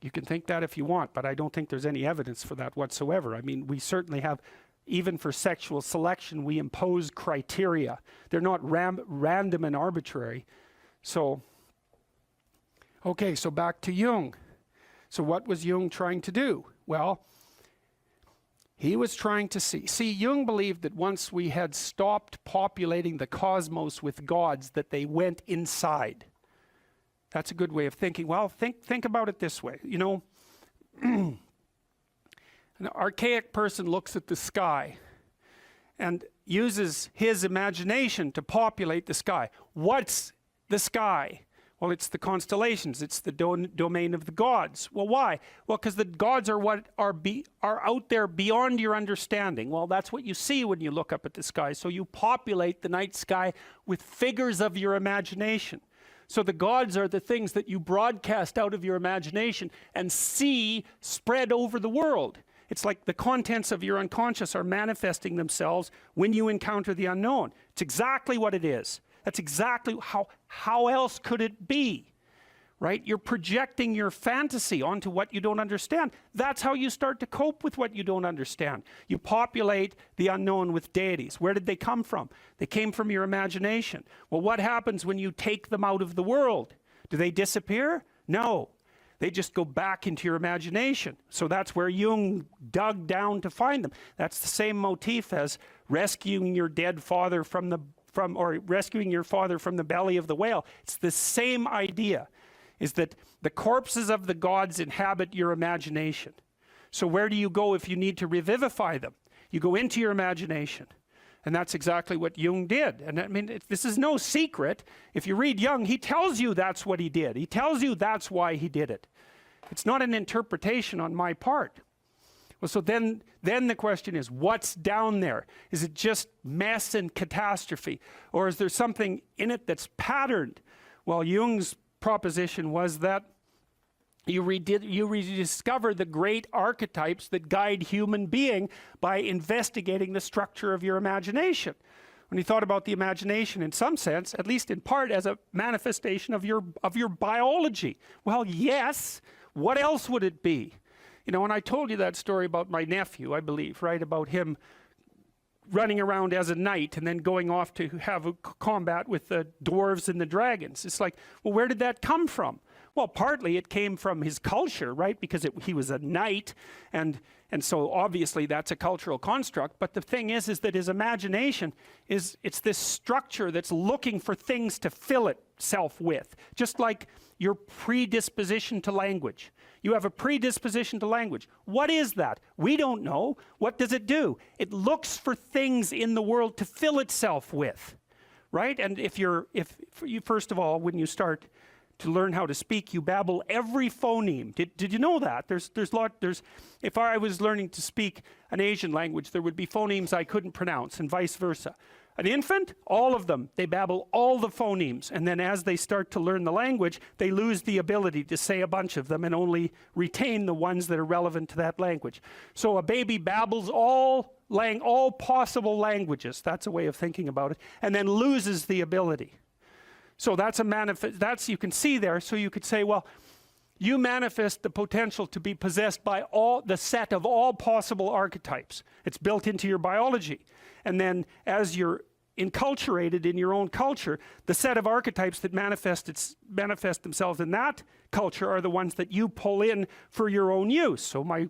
you can think that if you want, but I don't think there's any evidence for that whatsoever. I mean, we certainly have, even for sexual selection, we impose criteria. They're not random and arbitrary. So, okay, so back to Jung. So what was Jung trying to do? Well, he was trying to see, Jung believed that once we had stopped populating the cosmos with gods, that they went inside. That's a good way of thinking. Well, think about it this way. You know, an archaic person looks at the sky and uses his imagination to populate the sky. What's the sky? Well, it's the constellations. It's the domain of the gods. Well, why? Well, because the gods are what are out there beyond your understanding. Well, that's what you see when you look up at the sky. So you populate the night sky with figures of your imagination. So the gods are the things that you broadcast out of your imagination and see spread over the world. It's like the contents of your unconscious are manifesting themselves when you encounter the unknown. It's exactly what it is. That's exactly how else could it be, right? You're projecting your fantasy onto what you don't understand. That's how you start to cope with what you don't understand. You populate the unknown with deities. Where did they come from? They came from your imagination. Well, what happens when you take them out of the world? Do they disappear? No. They just go back into your imagination. So that's where Jung dug down to find them. That's the same motif as rescuing your dead father or rescuing your father from the belly of the whale. It's the same idea, is that the corpses of the gods inhabit your imagination. So where do you go if you need to revivify them? You go into your imagination. And that's exactly what Jung did. And I mean, this is no secret. If you read Jung, he tells you that's what he did. He tells you that's why he did it. It's not an interpretation on my part. Well, so then the question is, what's down there? Is it just mess and catastrophe? Or is there something in it that's patterned? Well, Jung's proposition was that you rediscover the great archetypes that guide human being by investigating the structure of your imagination. When he thought about the imagination, in some sense, at least in part, as a manifestation of your biology. Well, yes. What else would it be? You know, and I told you that story about my nephew, I believe, right? About him running around as a knight and then going off to have a combat with the dwarves and the dragons. It's like, well, where did that come from? Well, partly it came from his culture, right? Because he was a knight, and so obviously that's a cultural construct. But the thing is that his imagination it's this structure that's looking for things to fill itself with, just like your predisposition to language. You have a predisposition to language. What is that? We don't know. What does it do? It looks for things in the world to fill itself with, right? And if you first of all, when you start to learn how to speak, you babble every phoneme. Did you know that? If I was learning to speak an Asian language, there would be phonemes I couldn't pronounce and vice versa. An infant, all of them, they babble all the phonemes. And then as they start to learn the language, they lose the ability to say a bunch of them and only retain the ones that are relevant to that language. So a baby babbles all possible languages. That's a way of thinking about it. And then loses the ability. So that's you can see there. So you could say, well, you manifest the potential to be possessed by the set of all possible archetypes. It's built into your biology. And then as you're enculturated in your own culture, the set of archetypes that manifest themselves in that culture are the ones that you pull in for your own use. So my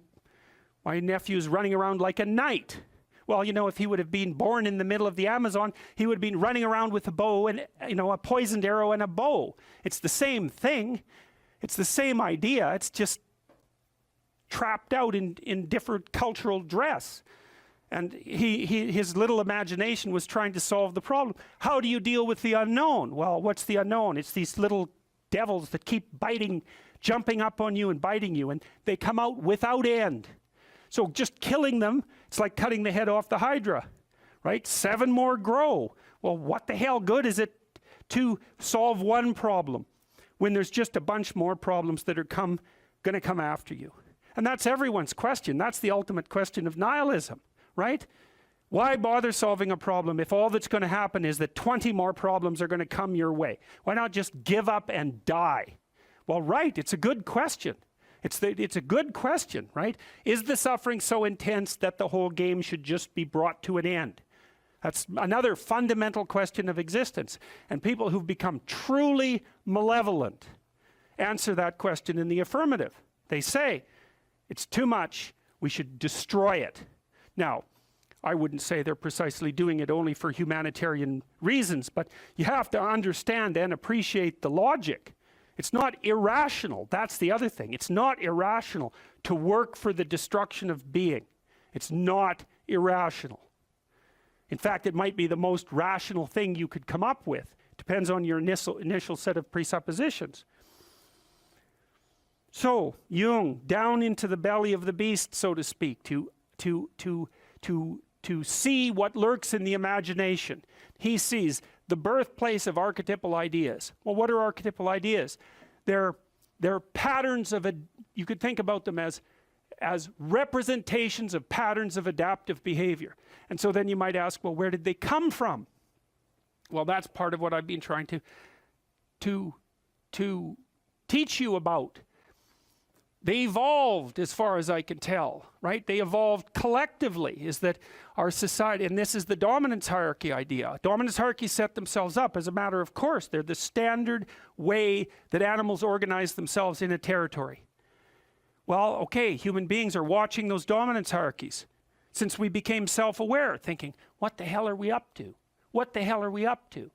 nephew's running around like a knight. Well, you know, if he would have been born in the middle of the Amazon, he would have been running around with a bow and, you know, a poisoned arrow and a bow. It's the same thing. It's the same idea. It's just trapped out in different cultural dress. And his little imagination was trying to solve the problem. How do you deal with the unknown? Well, what's the unknown? It's these little devils that keep jumping up on you and biting you, and they come out without end. So just killing them, it's like cutting the head off the Hydra, right? 7 more grow. Well, what the hell good is it to solve one problem when there's just a bunch more problems that are going to come after you? And that's everyone's question. That's the ultimate question of nihilism. Right? Why bother solving a problem if all that's going to happen is that 20 more problems are going to come your way? Why not just give up and die? Well, right, it's a good question. It's a good question, right? Is the suffering so intense that the whole game should just be brought to an end? That's another fundamental question of existence. And people who've become truly malevolent answer that question in the affirmative. They say, it's too much, we should destroy it. Now, I wouldn't say they're precisely doing it only for humanitarian reasons, but you have to understand and appreciate the logic. It's not irrational. That's the other thing. It's not irrational to work for the destruction of being. It's not irrational. In fact, it might be the most rational thing you could come up with. Depends on your initial set of presuppositions. So, Jung, down into the belly of the beast, so to speak, to see what lurks in the imagination. He sees the birthplace of archetypal ideas. Well, what are archetypal ideas? They're patterns of you could think about them as representations of patterns of adaptive behavior. And so then you might ask, well, where did they come from? Well, that's part of what I've been trying to teach you about. They evolved, as far as I can tell, right? They evolved collectively, is that our society, and this is the dominance hierarchy idea. Dominance hierarchies set themselves up as a matter of course. They're the standard way that animals organize themselves in a territory. Well, okay, human beings are watching those dominance hierarchies since we became self-aware, thinking, what the hell are we up to? What the hell are we up to?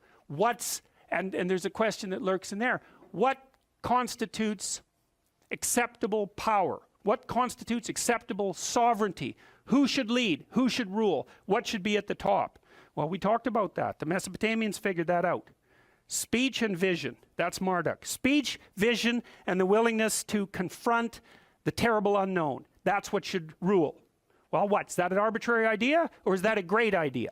And there's a question that lurks in there. What constitutes acceptable power? What constitutes acceptable sovereignty? Who should lead? Who should rule? What should be at the top? Well, we talked about that. The Mesopotamians figured that out. Speech and vision. That's Marduk. Speech, vision, and the willingness to confront the terrible unknown. That's what should rule. Well, what? Is that an arbitrary idea, or is that a great idea?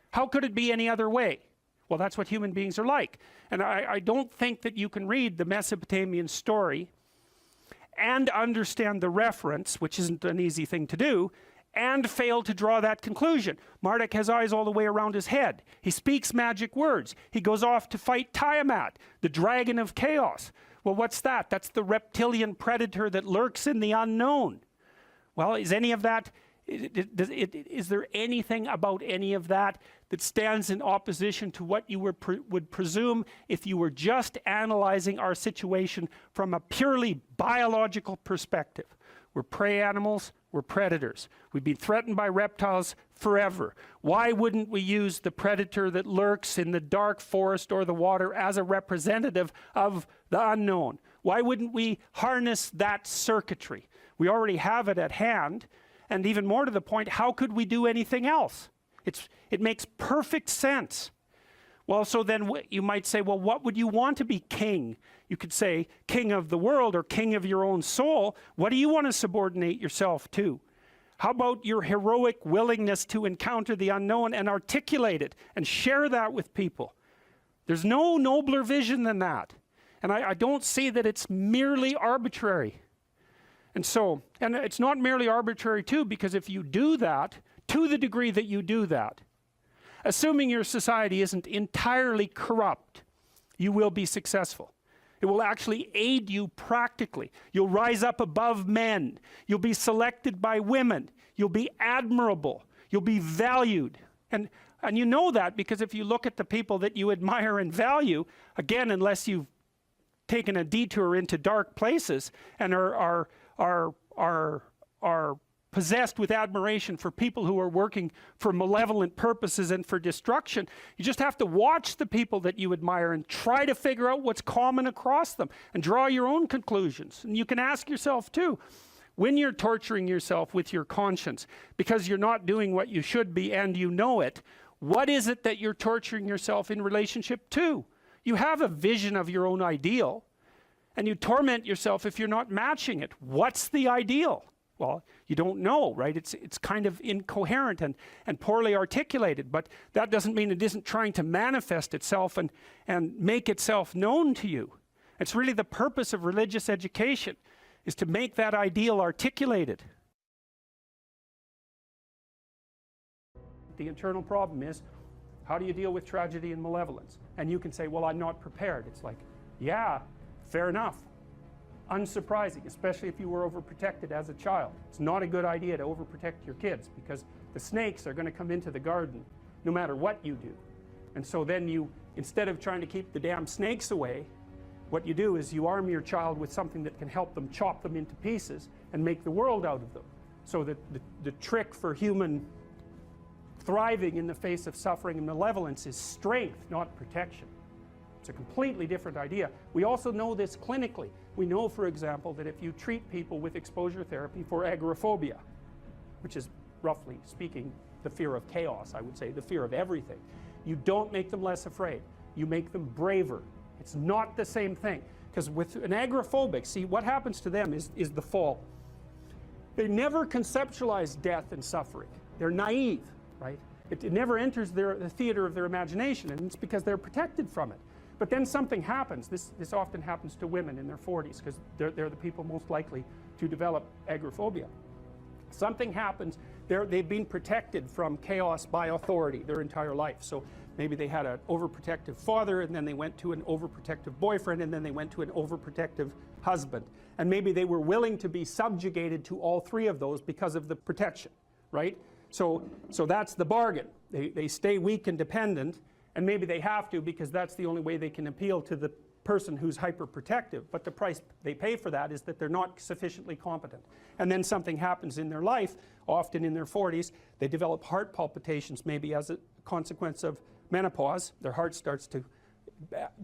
How could it be any other way? Well, that's what human beings are like. And I don't think that you can read the Mesopotamian story and understand the reference, which isn't an easy thing to do, and fail to draw that conclusion. Marduk has eyes all the way around his head. He speaks magic words. He goes off to fight Tiamat, the dragon of chaos. Well, what's that? That's the reptilian predator that lurks in the unknown. Well, is any of that, is there anything about any of that that stands in opposition to what you would presume if you were just analyzing our situation from a purely biological perspective? We're prey animals, we're predators. We've been threatened by reptiles forever. Why wouldn't we use the predator that lurks in the dark forest or the water as a representative of the unknown? Why wouldn't we harness that circuitry? We already have it at hand, and even more to the point, how could we do anything else? It makes perfect sense. Well, so then you might say, well, what would you want to be king? You could say king of the world or king of your own soul. What do you want to subordinate yourself to? How about your heroic willingness to encounter the unknown and articulate it and share that with people? There's no nobler vision than that. And I don't see that it's merely arbitrary. And so, and it's not merely arbitrary too, because if you do that, to the degree that you do that, assuming your society isn't entirely corrupt, you will be successful. It will actually aid you practically. You'll rise up above men. You'll be selected by women. You'll be admirable. You'll be valued. And you know that because if you look at the people that you admire and value, again, unless you've taken a detour into dark places and are possessed with admiration for people who are working for malevolent purposes and for destruction, you just have to watch the people that you admire and try to figure out what's common across them and draw your own conclusions. And you can ask yourself too, when you're torturing yourself with your conscience because you're not doing what you should be and you know it, what is it that you're torturing yourself in relationship to? You have a vision of your own ideal and you torment yourself if you're not matching it. What's the ideal? Well, you don't know, right? It's kind of incoherent and poorly articulated, but that doesn't mean it isn't trying to manifest itself and make itself known to you. It's really the purpose of religious education, is to make that ideal articulated. The internal problem is, how do you deal with tragedy and malevolence? And you can say, well, I'm not prepared. It's like, yeah, fair enough. Unsurprising, especially if you were overprotected as a child. It's not a good idea to overprotect your kids because the snakes are going to come into the garden no matter what you do. And so then you, instead of trying to keep the damn snakes away, what you do is you arm your child with something that can help them chop them into pieces and make the world out of them. So that the trick for human thriving in the face of suffering and malevolence is strength, not protection. It's a completely different idea. We also know this clinically. We know, for example, that if you treat people with exposure therapy for agoraphobia, which is, roughly speaking, the fear of chaos, I would say, the fear of everything, you don't make them less afraid. You make them braver. It's not the same thing. Because with an agoraphobic, see, what happens to them is the fall. They never conceptualize death and suffering. They're naive, right? It never enters the theater of their imagination, and it's because they're protected from it. But then something happens. This often happens to women in their 40s because they're the people most likely to develop agoraphobia. Something happens. They've been protected from chaos by authority their entire life. So maybe they had an overprotective father, and then they went to an overprotective boyfriend, and then they went to an overprotective husband. And maybe they were willing to be subjugated to all three of those because of the protection, right? So that's the bargain. They stay weak and dependent. And maybe they have to because that's the only way they can appeal to the person who's hyperprotective. But the price they pay for that is that they're not sufficiently competent. And then something happens in their life, often in their 40s. They develop heart palpitations, maybe as a consequence of menopause. Their heart starts to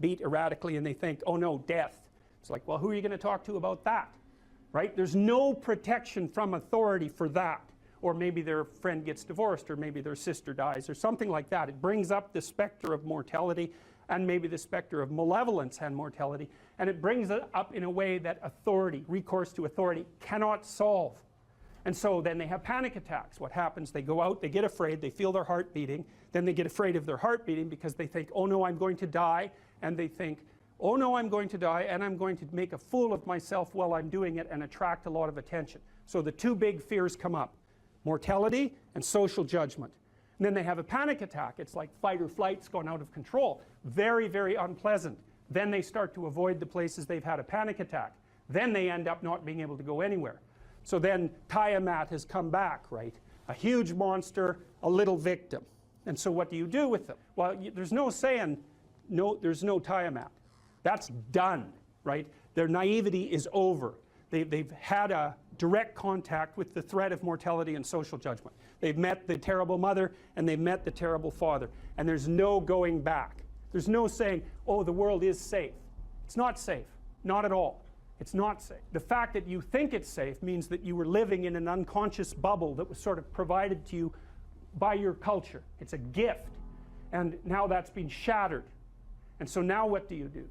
beat erratically and they think, oh no, death. It's like, well, who are you going to talk to about that? Right? There's no protection from authority for that. Or maybe their friend gets divorced, or maybe their sister dies, or something like that. It brings up the specter of mortality, and maybe the specter of malevolence and mortality, and it brings it up in a way that authority, recourse to authority, cannot solve. And so then they have panic attacks. What happens? They go out, they get afraid, they feel their heart beating, then they get afraid of their heart beating because they think, oh no, I'm going to die, and they think, oh no, I'm going to die, and I'm going to make a fool of myself while I'm doing it and attract a lot of attention. So the two big fears come up. Mortality and social judgment. And then they have a panic attack. It's like fight or flight's gone out of control. Very, very unpleasant. Then they start to avoid the places they've had a panic attack. Then they end up not being able to go anywhere. So then Tiamat has come back, right? A huge monster, a little victim. And so what do you do with them? Well, there's no saying, no, there's no Tiamat. That's done, right? Their naivety is over. They've had a direct contact with the threat of mortality and social judgment. They've met the terrible mother and they've met the terrible father. And there's no going back. There's no saying, oh, the world is safe. It's not safe. Not at all. It's not safe. The fact that you think it's safe means that you were living in an unconscious bubble that was sort of provided to you by your culture. It's a gift. And now that's been shattered. And so now what do you do?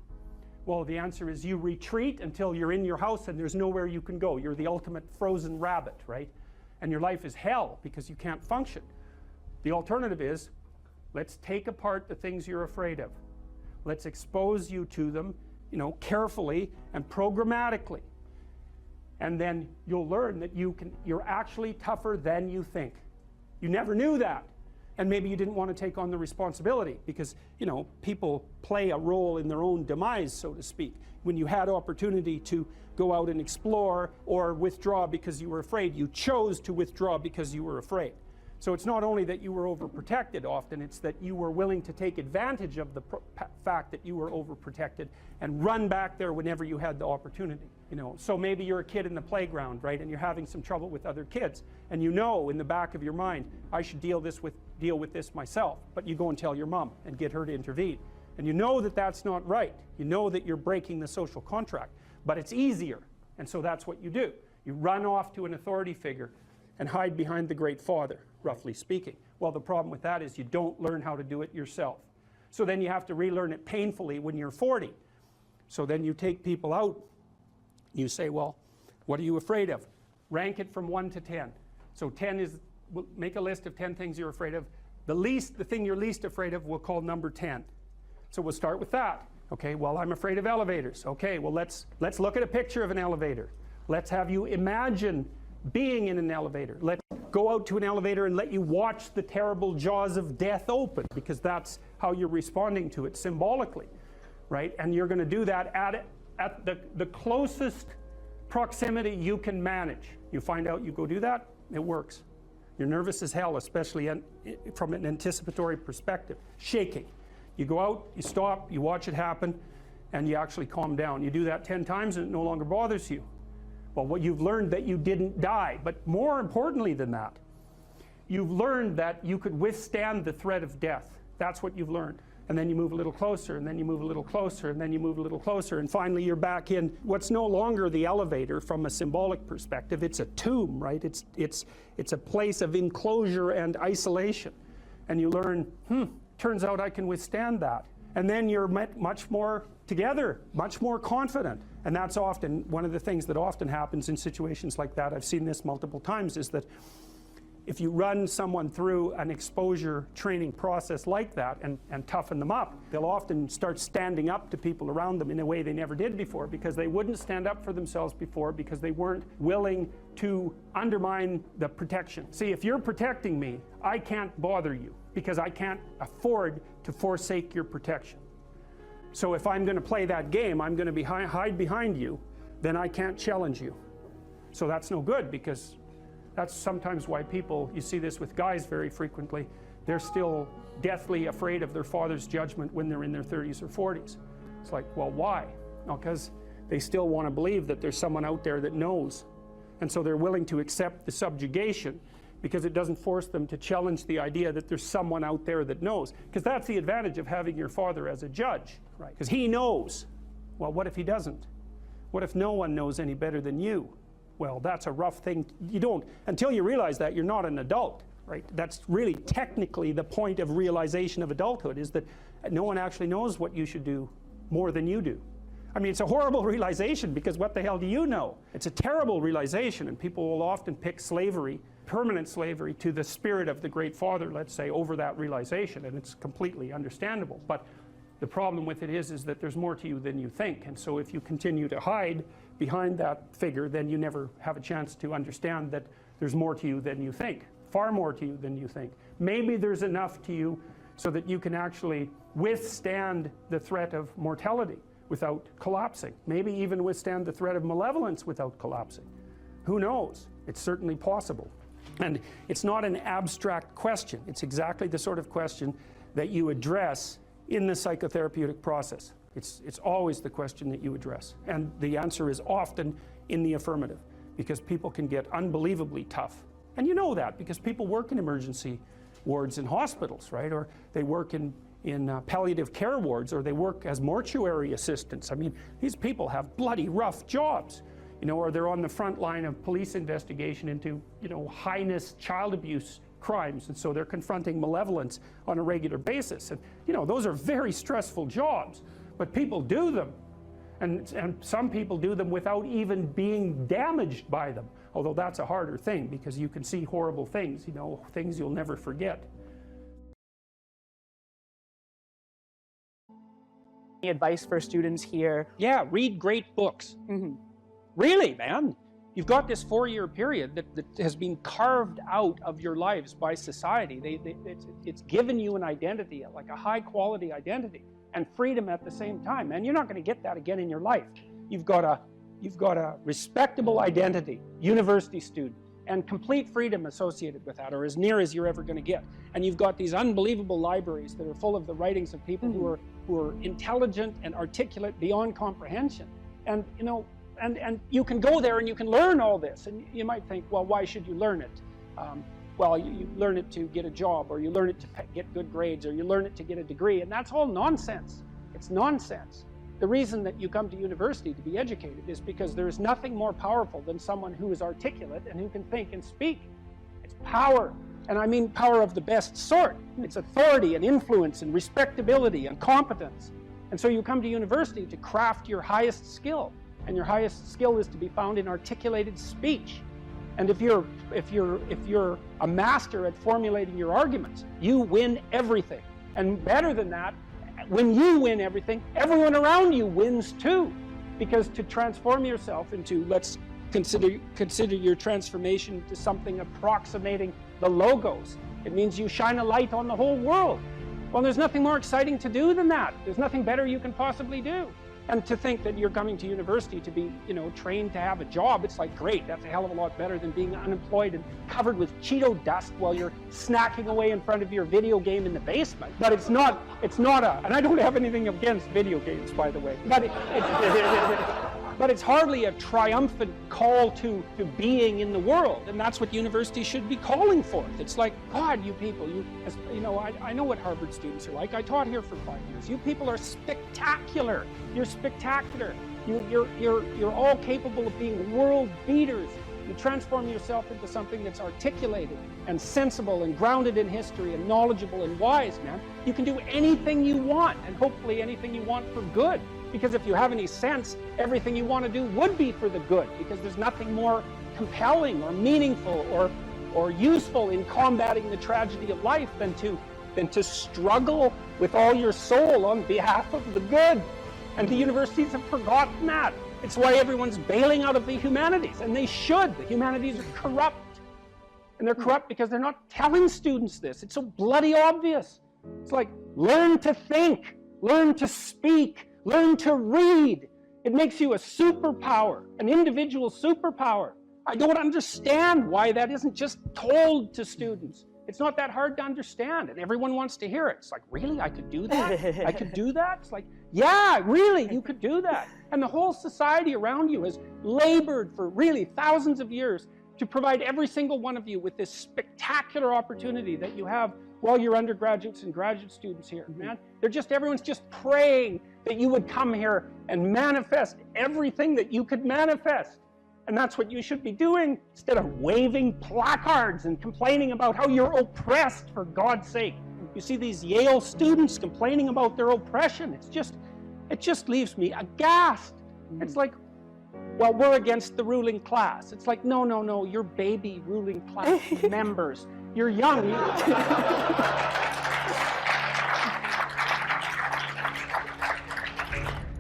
Well, the answer is you retreat until you're in your house and there's nowhere you can go. You're the ultimate frozen rabbit, right? And your life is hell because you can't function. The alternative is, let's take apart the things you're afraid of. Let's expose you to them, carefully and programmatically. And then you'll learn that you're actually tougher than you think. You never knew that. And maybe you didn't want to take on the responsibility because, people play a role in their own demise, so to speak. When you had opportunity to go out and explore or withdraw because you were afraid, you chose to withdraw because you were afraid. So it's not only that you were overprotected often, it's that you were willing to take advantage of the fact that you were overprotected and run back there whenever you had the opportunity. So maybe you're a kid in the playground, right, and you're having some trouble with other kids, and in the back of your mind, I should deal with this myself, but you go and tell your mom and get her to intervene. And you know that that's not right. You know that you're breaking the social contract, but it's easier, and so that's what you do. You run off to an authority figure and hide behind the Great Father, roughly speaking. Well, the problem with that is you don't learn how to do it yourself. So then you have to relearn it painfully when you're 40. So then you take people out, you say, well, what are you afraid of? Rank it from 1 to 10. So 10 is, we'll make a list of 10 things you're afraid of. The thing you're least afraid of, we'll call number 10. So we'll start with that. Okay, well, I'm afraid of elevators. Okay, well, let's look at a picture of an elevator. Let's have you imagine being in an elevator. Let's go out to an elevator and let you watch the terrible jaws of death open, because that's how you're responding to it symbolically, right? And you're going to do that at the closest proximity you can manage. You find out, you go do that, it works. You're nervous as hell, especially from an anticipatory perspective. Shaking. You go out, you stop, you watch it happen, and you actually calm down. You do that 10 times and it no longer bothers you. Well, what you've learned that you didn't die, but more importantly than that, you've learned that you could withstand the threat of death. That's what you've learned. And then you move a little closer, and then you move a little closer, and then you move a little closer, and finally you're back in what's no longer the elevator from a symbolic perspective. It's a tomb, right? It's a place of enclosure and isolation. And you learn, turns out I can withstand that. And then you're much more together, much more confident. And that's often one of the things that often happens in situations like that. I've seen this multiple times, is that if you run someone through an exposure training process like that and toughen them up, they'll often start standing up to people around them in a way they never did before, because they wouldn't stand up for themselves before because they weren't willing to undermine the protection. See, if you're protecting me, I can't bother you because I can't afford to forsake your protection. So if I'm going to play that game, I'm going to hide behind you, then I can't challenge you. So that's no good, because that's sometimes why people, you see this with guys very frequently, they're still deathly afraid of their father's judgment when they're in their 30s or 40s. It's like, well, why? No, because they still want to believe that there's someone out there that knows. And so they're willing to accept the subjugation because it doesn't force them to challenge the idea that there's someone out there that knows. Because that's the advantage of having your father as a judge, right? Because he knows. Well, what if he doesn't? What if no one knows any better than you? Well, that's a rough thing. You don't, until you realize that, you're not an adult, right? That's really technically the point of realization of adulthood, is that no one actually knows what you should do more than you do. I mean, it's a horrible realization, because what the hell do you know? It's a terrible realization, and people will often pick slavery, permanent slavery, to the spirit of the Great Father, let's say, over that realization, and it's completely understandable. But the problem with it is that there's more to you than you think, and so if you continue to hide behind that figure, then you never have a chance to understand that there's more to you than you think, far more to you than you think. Maybe there's enough to you so that you can actually withstand the threat of mortality without collapsing. Maybe even withstand the threat of malevolence without collapsing. Who knows? It's certainly possible. And it's not an abstract question. It's exactly the sort of question that you address in the psychotherapeutic process. It's always the question that you address. And the answer is often in the affirmative, because people can get unbelievably tough. And you know that because people work in emergency wards in hospitals, right? Or they work in palliative care wards, or they work as mortuary assistants. I mean, these people have bloody rough jobs, you know, or they're on the front line of police investigation into, you know, heinous child abuse crimes, and so they're confronting malevolence on a regular basis. And you know, those are very stressful jobs, but people do them. And some people do them without even being damaged by them, although that's a harder thing because you can see horrible things, you know, things you'll never forget. Any advice for students here? Yeah, read great books. Really, man. You've got this 4-year period that has been carved out of your lives by society. It's given you an identity, like a high quality identity, and freedom at the same time. And you're not going to get that again in your life. You've got a respectable identity, university student, and complete freedom associated with that, or as near as you're ever going to get. And you've got these unbelievable libraries that are full of the writings of people who are intelligent and articulate beyond comprehension. And you know, and you can go there and you can learn all this. And you might think, well, why should you learn it? Well, you learn it to get a job, or you learn it to get good grades, or you learn it to get a degree, and that's all nonsense. It's nonsense. The reason that you come to university to be educated is because there is nothing more powerful than someone who is articulate and who can think and speak. It's power, and I mean power of the best sort. It's authority and influence and respectability and competence. And so you come to university to craft your highest skill, and your highest skill is to be found in articulated speech. And if you're a master at formulating your arguments, you win everything. And better than that, when you win everything, everyone around you wins too. Because to transform yourself into, let's consider your transformation to something approximating the logos. It means you shine a light on the whole world. Well, there's nothing more exciting to do than that. There's nothing better you can possibly do. And to think that you're coming to university to be, you know, trained to have a job, it's like, great, that's a hell of a lot better than being unemployed and covered with Cheeto dust while you're snacking away in front of your video game in the basement. But it's not and I don't have anything against video games, by the way, but it's hardly a triumphant call to being in the world, and that's what university should be calling forth. It's like, God, you people, you know, I know what Harvard students are like. I taught here for 5 years. You people are spectacular. You're spectacular. You're all capable of being world beaters. You transform yourself into something that's articulated and sensible and grounded in history and knowledgeable and wise, man. You can do anything you want, and hopefully anything you want for good. Because if you have any sense, everything you want to do would be for the good, because there's nothing more compelling or meaningful or useful in combating the tragedy of life than to struggle with all your soul on behalf of the good. And the universities have forgotten that. It's why everyone's bailing out of the humanities, and they should. The humanities are corrupt. And they're corrupt because they're not telling students this. It's so bloody obvious. It's like, learn to think, learn to speak, learn to read. It makes you a superpower, an individual superpower. I don't understand why that isn't just told to students. It's not that hard to understand, and everyone wants to hear it. It's like, really? I could do that? I could do that? It's like, yeah, really, you could do that. And the whole society around you has labored for really thousands of years to provide every single one of you with this spectacular opportunity that you have while you're undergraduates and graduate students here, man. Everyone's just praying that you would come here and manifest everything that you could manifest. And that's what you should be doing, instead of waving placards and complaining about how you're oppressed, for God's sake. You see these Yale students complaining about their oppression. It just leaves me aghast. It's like, well, we're against the ruling class. It's like, no, you're baby ruling class members. You're young.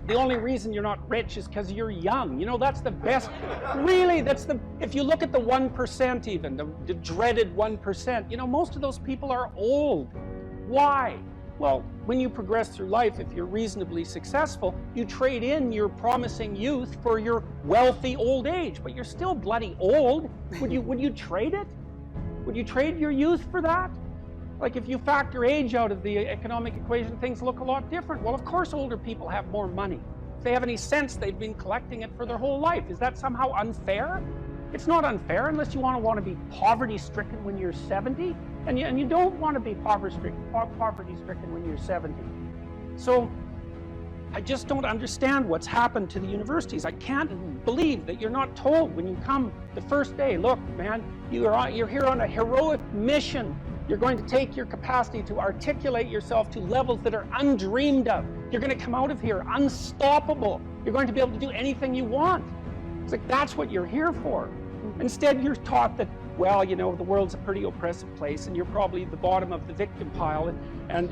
The only reason you're not rich is because you're young. You know, that's the best. Really, if you look at the 1% even, the dreaded 1%, you know, most of those people are old. Why? Well, when you progress through life, if you're reasonably successful, you trade in your promising youth for your wealthy old age, but you're still bloody old. Would you trade it? Would you trade your youth for that? Like, if you factor age out of the economic equation, things look a lot different. Well, of course older people have more money. If they have any sense, they've been collecting it for their whole life. Is that somehow unfair? It's not unfair unless you want to be poverty-stricken when you're 70, and you don't want to be poverty-stricken when you're 70. So I just don't understand what's happened to the universities. I can't believe that you're not told when you come the first day, look, man, you're here on a heroic mission. You're going to take your capacity to articulate yourself to levels that are undreamed of. You're going to come out of here unstoppable. You're going to be able to do anything you want. It's like, that's what you're here for. Instead, you're taught that, well, you know, the world's a pretty oppressive place, and you're probably at the bottom of the victim pile, and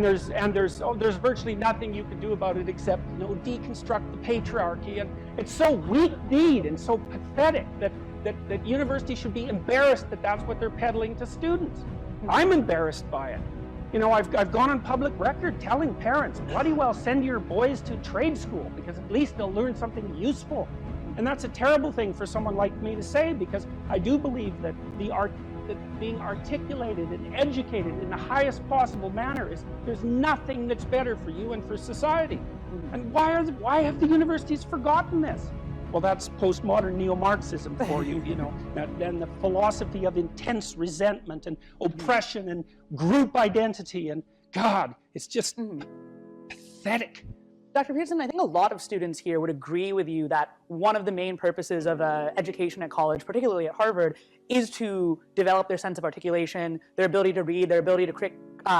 there's virtually nothing you can do about it except, you know, deconstruct the patriarchy. And it's so weak-kneed and so pathetic that universities should be embarrassed that that's what they're peddling to students. I'm embarrassed by it. You know, I've gone on public record telling parents, bloody well send your boys to trade school, because at least they'll learn something useful. And that's a terrible thing for someone like me to say, because I do believe that being articulated and educated in the highest possible manner there's nothing that's better for you and for society. And why have the universities forgotten this? Well, that's postmodern neo-Marxism for you, you know, and the philosophy of intense resentment and oppression and group identity, and God, it's just pathetic. Dr. Peterson, I think a lot of students here would agree with you that one of the main purposes of education at college, particularly at Harvard, is to develop their sense of articulation, their ability to read, their ability to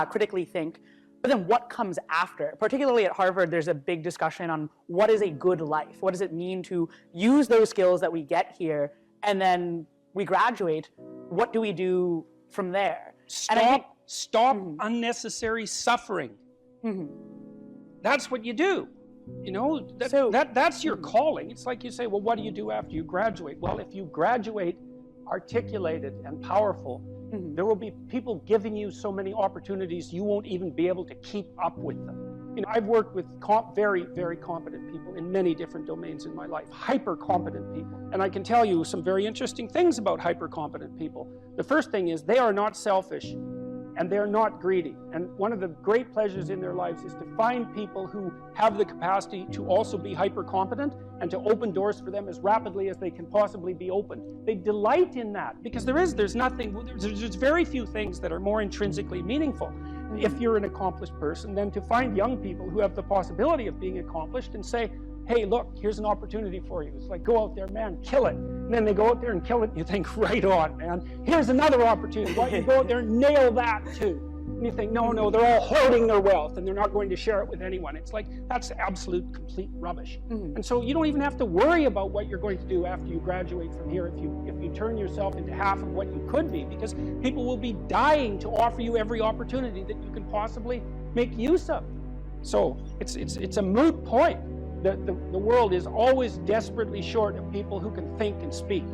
critically think. But then what comes after? Particularly at Harvard, there's a big discussion on what is a good life? What does it mean to use those skills that we get here, and then we graduate? What do we do from there? Stop unnecessary suffering. That's what you do. You know, that's your calling. It's like you say, well, what do you do after you graduate? Well, if you graduate articulated and powerful, there will be people giving you so many opportunities you won't even be able to keep up with them. You know, I've worked with very, very competent people in many different domains in my life, hyper-competent people. And I can tell you some very interesting things about hyper-competent people. The first thing is they are not selfish, and they're not greedy. And one of the great pleasures in their lives is to find people who have the capacity to also be hyper-competent and to open doors for them as rapidly as they can possibly be opened. They delight in that, because there's very few things that are more intrinsically meaningful if you're an accomplished person than to find young people who have the possibility of being accomplished and say, hey, look, here's an opportunity for you. It's like, go out there, man, kill it. And then they go out there and kill it, and you think, right on, man. Here's another opportunity. Why don't you go out there and nail that too? And you think, no, they're all hoarding their wealth, and they're not going to share it with anyone. It's like, that's absolute, complete rubbish. And so you don't even have to worry about what you're going to do after you graduate from here if you turn yourself into half of what you could be, because people will be dying to offer you every opportunity that you can possibly make use of. So it's a moot point. The world is always desperately short of people who can think and speak.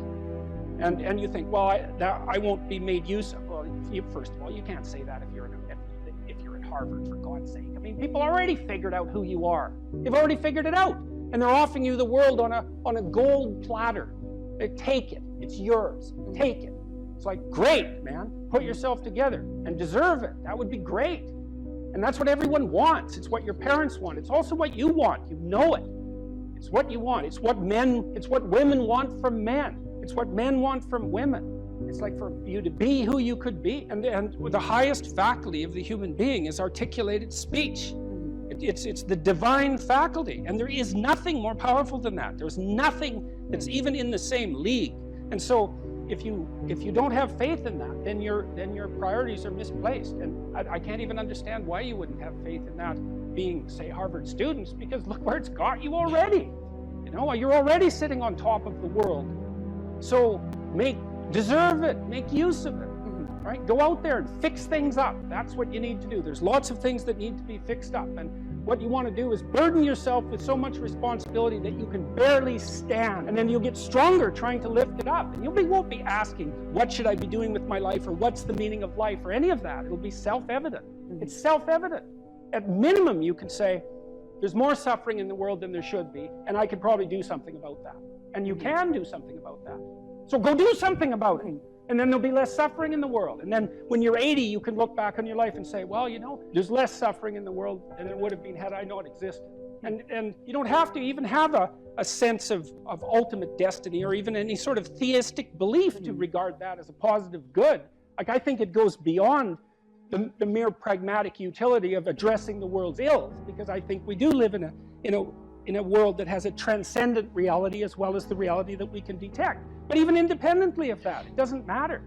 And you think, well, I won't be made use of. Well, first of all, you can't say that if you're at Harvard, for God's sake. I mean, people already figured out who you are. They've already figured it out. And they're offering you the world on a gold platter. Take it. It's yours. Take it. It's like, great, man. Put yourself together and deserve it. That would be great. And that's what everyone wants. It's what your parents want. It's also what you want. You know it. It's what you want. It's what women want from men. It's what men want from women. It's like for you to be who you could be. And the highest faculty of the human being is articulated speech. It's the divine faculty. And there is nothing more powerful than that. There's nothing that's even in the same league. And so if you don't have faith in that, then your priorities are misplaced. And I can't even understand why you wouldn't have faith in that being, say, Harvard students, because look where it's got you already. You know, you're already sitting on top of the world. So deserve it, make use of it, right? Go out there and fix things up. That's what you need to do. There's lots of things that need to be fixed up. And what you want to do is burden yourself with so much responsibility that you can barely stand. And then you'll get stronger trying to lift it up. And you won't be asking, what should I be doing with my life, or what's the meaning of life, or any of that. It'll be self-evident. It's self-evident. At minimum, you can say, there's more suffering in the world than there should be, and I could probably do something about that. And you can do something about that. So go do something about it. And then there'll be less suffering in the world. And then when you're 80, you can look back on your life and say, well, you know, there's less suffering in the world than there would have been had I not existed. And you don't have to even have a sense of ultimate destiny or even any sort of theistic belief to regard that as a positive good. Like, I think it goes beyond the mere pragmatic utility of addressing the world's ills, because I think we do live in a world that has a transcendent reality as well as the reality that we can detect. But even independently of that, it doesn't matter.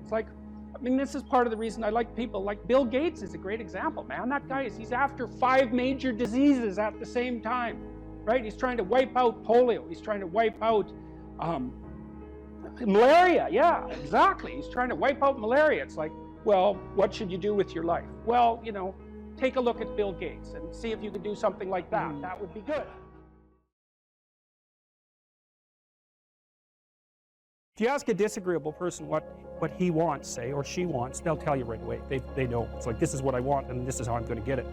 It's like, I mean, this is part of the reason I like people like Bill Gates is a great example, man. That guy he's after 5 major diseases at the same time, right? He's trying to wipe out polio. He's trying to wipe out malaria. Yeah, exactly. He's trying to wipe out malaria. It's like, well, what should you do with your life? Well, you know, take a look at Bill Gates and see if you could do something like that. That would be good. If you ask a disagreeable person what he wants, say, or she wants, they'll tell you right away. They know. It's like, this is what I want and this is how I'm going to get it.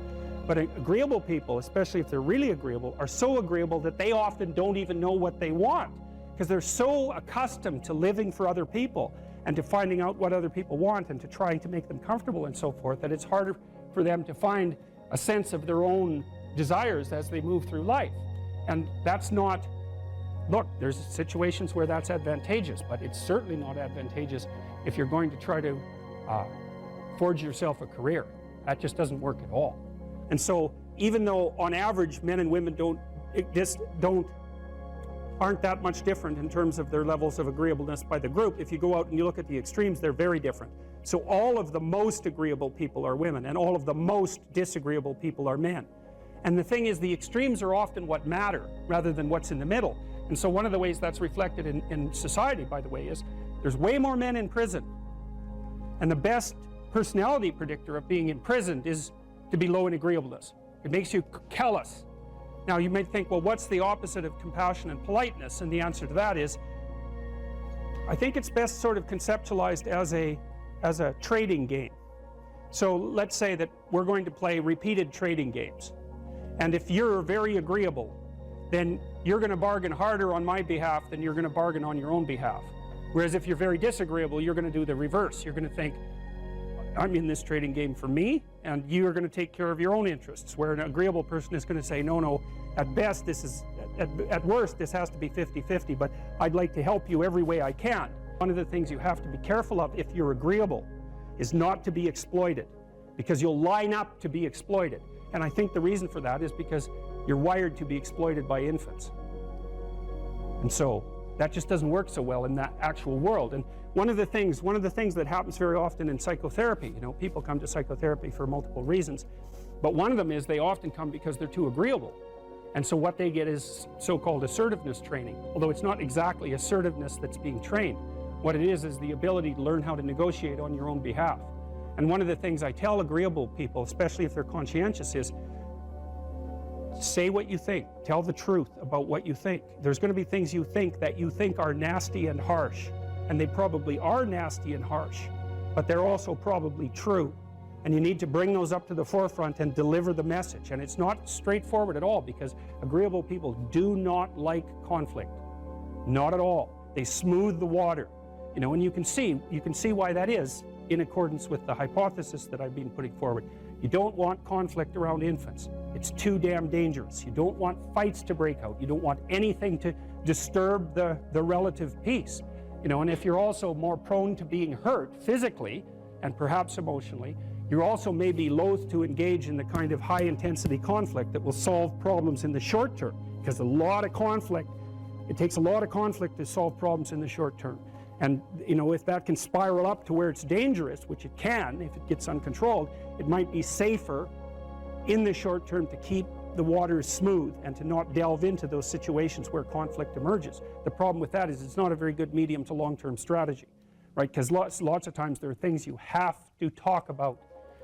But agreeable people, especially if they're really agreeable, are so agreeable that they often don't even know what they want, because they're so accustomed to living for other people and to finding out what other people want and to trying to make them comfortable and so forth, that it's harder for them to find a sense of their own desires as they move through life. And that's not, look, there's situations where that's advantageous, but it's certainly not advantageous if you're going to try to forge yourself a career. That just doesn't work at all. And so even though on average men and women aren't that much different in terms of their levels of agreeableness by the group, if you go out and you look at the extremes, they're very different. So all of the most agreeable people are women, and all of the most disagreeable people are men. And the thing is, the extremes are often what matter rather than what's in the middle. And so one of the ways that's reflected in society, by the way, is there's way more men in prison. And the best personality predictor of being imprisoned is to be low in agreeableness. It makes you callous. Now you might think, well, what's the opposite of compassion and politeness? And the answer to that is, I think it's best sort of conceptualized as a trading game. So let's say that we're going to play repeated trading games. And if you're very agreeable, then you're going to bargain harder on my behalf than you're going to bargain on your own behalf. Whereas if you're very disagreeable, you're going to do the reverse. You're going to think, I'm in this trading game for me, and you're going to take care of your own interests. Where an agreeable person is going to say, no, at best this is, at worst this has to be 50-50, but I'd like to help you every way I can. One of the things you have to be careful of if you're agreeable is not to be exploited, because you'll line up to be exploited. And I think the reason for that is because you're wired to be exploited by infants. And so that just doesn't work so well in that actual world. And one of the things that happens very often in psychotherapy, you know, people come to psychotherapy for multiple reasons, but one of them is they often come because they're too agreeable. And so what they get is so-called assertiveness training, although it's not exactly assertiveness that's being trained. What it is the ability to learn how to negotiate on your own behalf. And one of the things I tell agreeable people, especially if they're conscientious, is say what you think. Tell the truth about what you think. There's going to be things you think that you think are nasty and harsh, and they probably are nasty and harsh, but they're also probably true. And you need to bring those up to the forefront and deliver the message. And it's not straightforward at all, because agreeable people do not like conflict. Not at all. They smooth the water. You know, and you can see why that is in accordance with the hypothesis that I've been putting forward. You don't want conflict around infants. It's too damn dangerous. You don't want fights to break out. You don't want anything to disturb the relative peace. You know, and if you're also more prone to being hurt physically and perhaps emotionally, you're also maybe loath to engage in the kind of high-intensity conflict that will solve problems in the short term, because it takes a lot of conflict to solve problems in the short term. And, you know, if that can spiral up to where it's dangerous, which it can if it gets uncontrolled, it might be safer in the short term to keep the waters smooth and to not delve into those situations where conflict emerges. The problem with that is it's not a very good medium to long-term strategy, right? Because lots of times there are things you have to talk about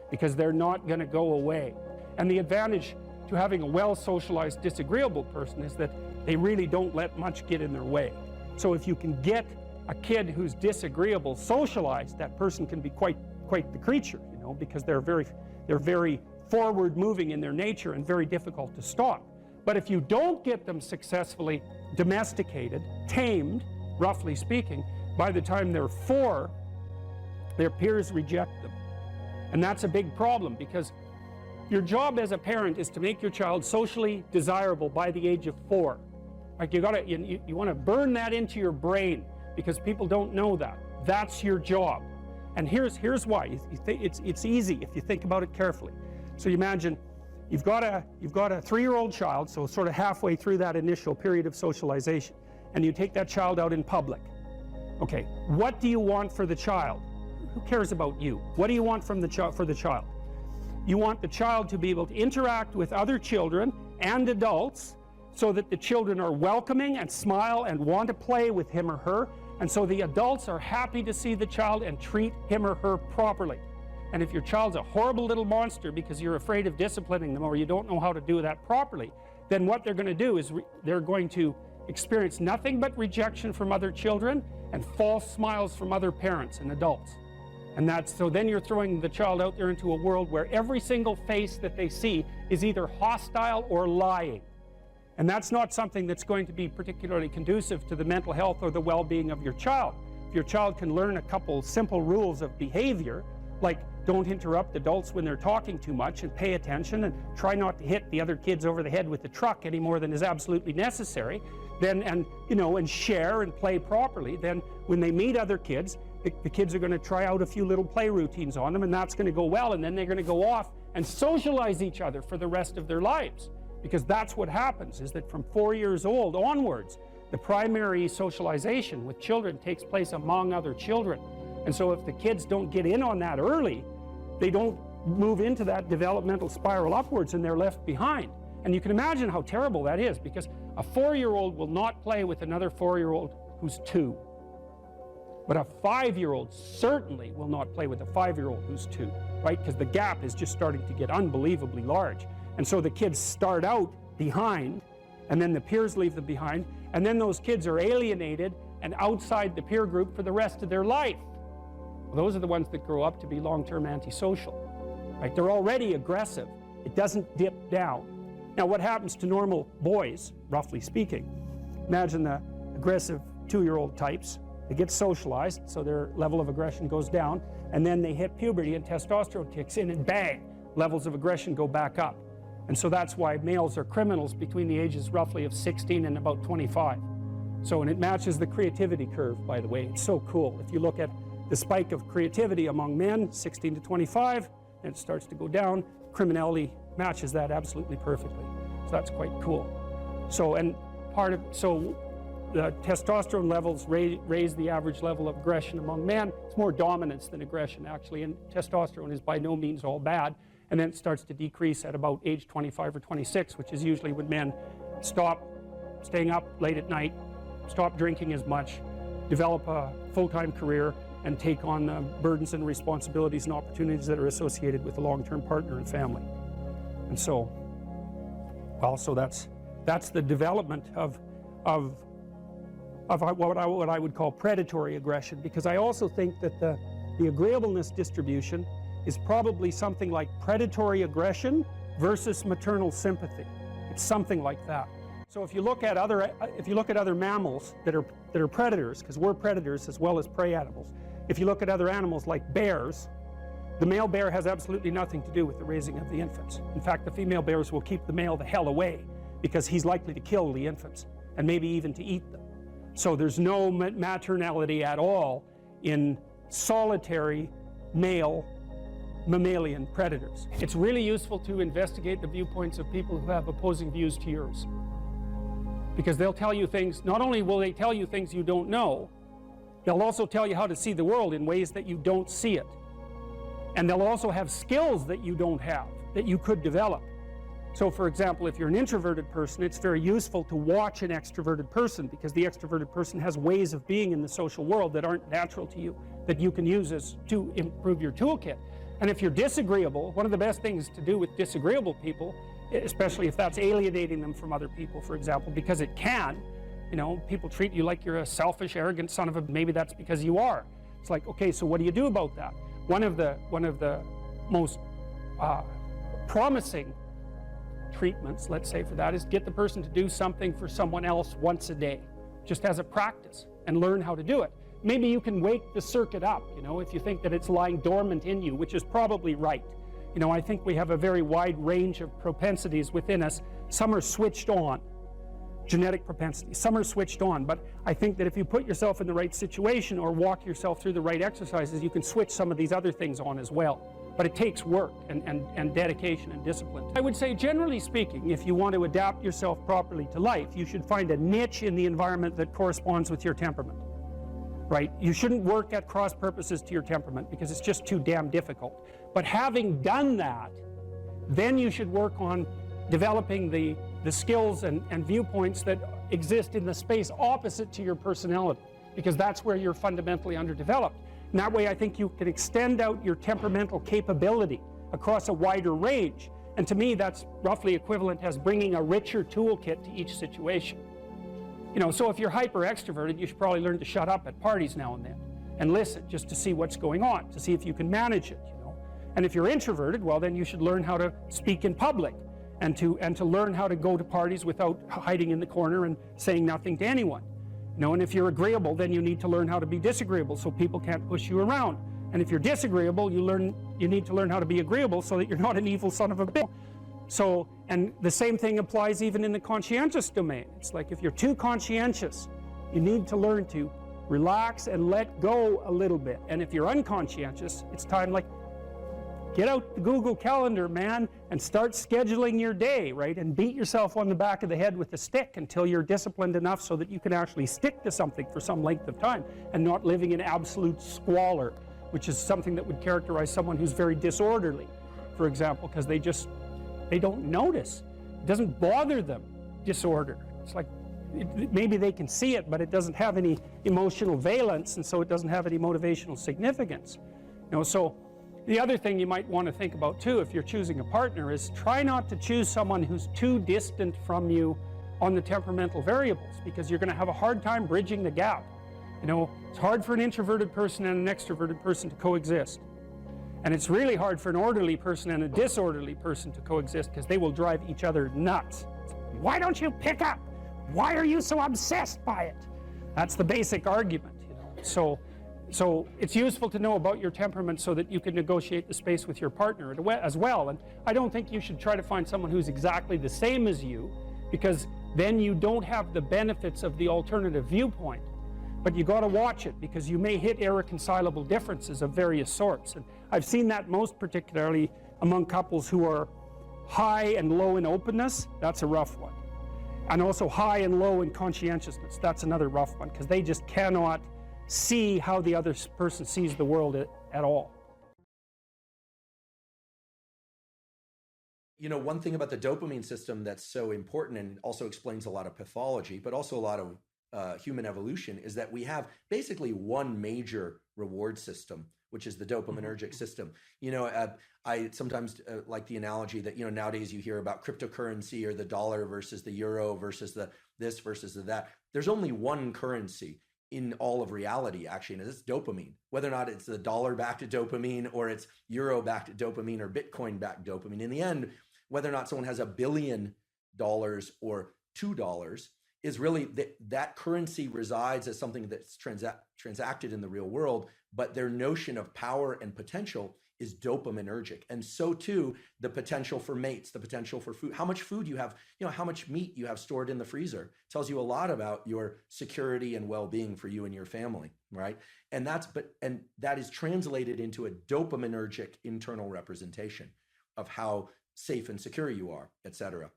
because they're not going to go away. And the advantage to having a well-socialized disagreeable person is that they really don't let much get in their way. So if you can get a kid who's disagreeable socialized, that person can be quite the creature, you know, because they're very forward-moving in their nature and very difficult to stop. But if you don't get them successfully domesticated, tamed, roughly speaking, by the time they're 4, their peers reject them. And that's a big problem, because your job as a parent is to make your child socially desirable by the age of 4. Like you want to burn that into your brain, because people don't know that. That's your job. And here's why. It's easy if you think about it carefully. So you imagine you've got a 3-year-old child, so sort of halfway through that initial period of socialization, and you take that child out in public. Okay, what do you want for the child? Who cares about you? What do you want from for the child? You want the child to be able to interact with other children and adults so that the children are welcoming and smile and want to play with him or her, and so the adults are happy to see the child and treat him or her properly. And if your child's a horrible little monster because you're afraid of disciplining them or you don't know how to do that properly, then what they're going to do is they're going to experience nothing but rejection from other children and false smiles from other parents and adults. And so then you're throwing the child out there into a world where every single face that they see is either hostile or lying. And that's not something that's going to be particularly conducive to the mental health or the well-being of your child. If your child can learn a couple simple rules of behavior, like don't interrupt adults when they're talking too much and pay attention and try not to hit the other kids over the head with the truck any more than is absolutely necessary, then, and share and play properly, then when they meet other kids, the kids are going to try out a few little play routines on them, and that's going to go well, and then they're going to go off and socialize each other for the rest of their lives. Because that's what happens, is that from 4 years old onwards, the primary socialization with children takes place among other children. And so if the kids don't get in on that early, they don't move into that developmental spiral upwards and they're left behind. And you can imagine how terrible that is, because a 4-year-old will not play with another 4-year-old who's 2. But a 5-year-old certainly will not play with a 5-year-old who's 2, right? Because the gap is just starting to get unbelievably large. And so the kids start out behind, and then the peers leave them behind, and then those kids are alienated and outside the peer group for the rest of their life. Well, those are the ones that grow up to be long-term antisocial, right? They're already aggressive. It doesn't dip down. Now, what happens to normal boys, roughly speaking? Imagine the aggressive 2-year-old types. They get socialized, so their level of aggression goes down, and then they hit puberty and testosterone kicks in, and bang, levels of aggression go back up. And so that's why males are criminals between the ages roughly of 16 and about 25. So, and it matches the creativity curve, by the way. It's so cool. If you look at the spike of creativity among men, 16 to 25, and it starts to go down, criminality matches that absolutely perfectly. So that's quite cool. So, and so the testosterone levels raise the average level of aggression among men. It's more dominance than aggression, actually, and testosterone is by no means all bad. And then it starts to decrease at about age 25 or 26, which is usually when men stop staying up late at night, stop drinking as much, develop a full-time career, and take on the burdens and responsibilities and opportunities that are associated with a long-term partner and family. And so, well, so that's the development of what I would call predatory aggression, because I also think that the agreeableness distribution is probably something like predatory aggression versus maternal sympathy. It's something like that. So if you look at other mammals that are predators, because we're predators as well as prey animals, if you look at other animals like bears, the male bear has absolutely nothing to do with the raising of the infants. In fact, the female bears will keep the male the hell away because he's likely to kill the infants and maybe even to eat them. So there's no maternality at all in solitary male mammalian predators. It's really useful to investigate the viewpoints of people who have opposing views to yours, because they'll tell you things. Not only will they tell you things you don't know, they'll also tell you how to see the world in ways that you don't see it. And they'll also have skills that you don't have, that you could develop. So for example, if you're an introverted person, it's very useful to watch an extroverted person, because the extroverted person has ways of being in the social world that aren't natural to you, that you can use to improve your toolkit. And if you're disagreeable, one of the best things to do with disagreeable people, especially if that's alienating them from other people, for example, because it can, people treat you like you're a selfish, arrogant son of a, maybe that's because you are. It's like, okay, so what do you do about that? One of the most promising treatments, let's say, for that is get the person to do something for someone else once a day, just as a practice, and learn how to do it. Maybe you can wake the circuit up, if you think that it's lying dormant in you, which is probably right. I think we have a very wide range of propensities within us. Some are switched on, genetic propensity. Some are switched on, but I think that if you put yourself in the right situation or walk yourself through the right exercises, you can switch some of these other things on as well. But it takes work and dedication and discipline. I would say, generally speaking, if you want to adapt yourself properly to life, you should find a niche in the environment that corresponds with your temperament. Right? You shouldn't work at cross purposes to your temperament because it's just too damn difficult. But having done that, then you should work on developing the skills and viewpoints that exist in the space opposite to your personality, because that's where you're fundamentally underdeveloped. And that way I think you can extend out your temperamental capability across a wider range. And to me, that's roughly equivalent as bringing a richer toolkit to each situation. You know, so if you're hyper extroverted, you should probably learn to shut up at parties now and then and listen just to see what's going on, to see if you can manage it, you know. And if you're introverted, well, then you should learn how to speak in public and to learn how to go to parties without hiding in the corner and saying nothing to anyone. You know, and if you're agreeable, then you need to learn how to be disagreeable so people can't push you around. And if you're disagreeable, you need to learn how to be agreeable so that you're not an evil son of a bitch. So, and the same thing applies even in the conscientious domain. It's like if you're too conscientious, you need to learn to relax and let go a little bit. And if you're unconscientious, it's time, like, get out the Google Calendar, man, and start scheduling your day, right? And beat yourself on the back of the head with a stick until you're disciplined enough so that you can actually stick to something for some length of time and not living in absolute squalor, which is something that would characterize someone who's very disorderly, for example, because they don't notice. It doesn't bother them, disorder. It's like, maybe they can see it, but it doesn't have any emotional valence, and so it doesn't have any motivational significance. You know, so the other thing you might want to think about too, if you're choosing a partner, is try not to choose someone who's too distant from you on the temperamental variables, because you're going to have a hard time bridging the gap. You know, it's hard for an introverted person and an extroverted person to coexist. And it's really hard for an orderly person and a disorderly person to coexist, because they will drive each other nuts. Why don't you pick up? Why are you so obsessed by it? That's the basic argument, you know. So it's useful to know about your temperament so that you can negotiate the space with your partner as well. And I don't think you should try to find someone who's exactly the same as you, because then you don't have the benefits of the alternative viewpoint. But you got to watch it, because you may hit irreconcilable differences of various sorts. And I've seen that most particularly among couples who are high and low in openness. That's a rough one. And also high and low in conscientiousness. That's another rough one, because they just cannot see how the other person sees the world at all. You know, one thing about the dopamine system that's so important and also explains a lot of pathology, but also a lot of human evolution, is that we have basically one major reward system, which is the dopaminergic system. You know, I sometimes like the analogy that, you know, nowadays you hear about cryptocurrency or the dollar versus the euro versus the this versus the that. There's only one currency in all of reality, actually, and it's dopamine. Whether or not it's the dollar-backed dopamine or it's euro-backed dopamine or Bitcoin-backed dopamine, in the end, whether or not someone has $1 billion or $2 is really that currency resides as something that's transacted in the real world, but their notion of power and potential is dopaminergic. And so too, the potential for mates, the potential for food, how much food you have, you know, how much meat you have stored in the freezer tells you a lot about your security and well-being for you and your family, right? And that is translated into a dopaminergic internal representation of how safe and secure you are, et cetera.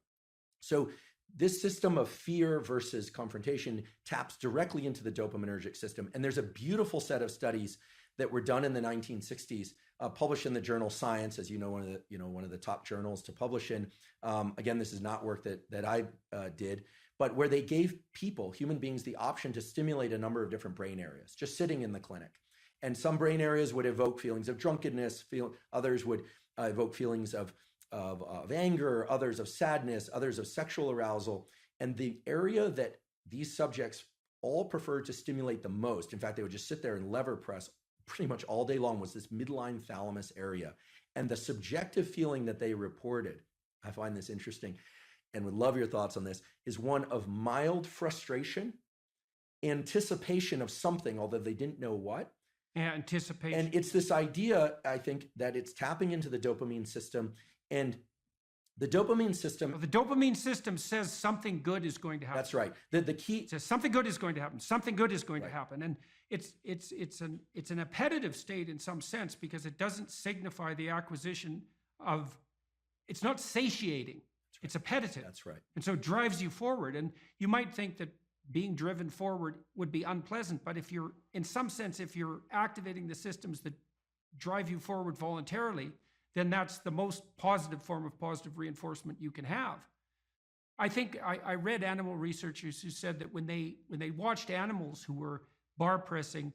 So this system of fear versus confrontation taps directly into the dopaminergic system. And there's a beautiful set of studies that were done in the 1960s, published in the journal Science, as you know, one of the top journals to publish in. Again, this is not work that I did, but where they gave people, human beings, the option to stimulate a number of different brain areas, just sitting in the clinic. And some brain areas would evoke feelings of drunkenness, others would evoke feelings of anger, others of sadness, others of sexual arousal. And the area that these subjects all preferred to stimulate the most, in fact, they would just sit there and lever press pretty much all day long, was this midline thalamus area. And the subjective feeling that they reported, I find this interesting and would love your thoughts on this, is one of mild frustration, anticipation of something, although they didn't know what. Anticipation. And it's this idea, I think, that it's tapping into the dopamine system. And The dopamine system. The dopamine system says something good is going to happen. That's right. The key. It says something good is going to happen. Something good is going to happen, and it's an appetitive state in some sense because it doesn't signify the acquisition of. It's not satiating. Right. It's appetitive. That's right. And so it drives you forward. And you might think that being driven forward would be unpleasant, but if you're, in some sense, if you're activating the systems that drive you forward voluntarily, then that's the most positive form of positive reinforcement you can have. I think I read animal researchers who said that when they watched animals who were bar pressing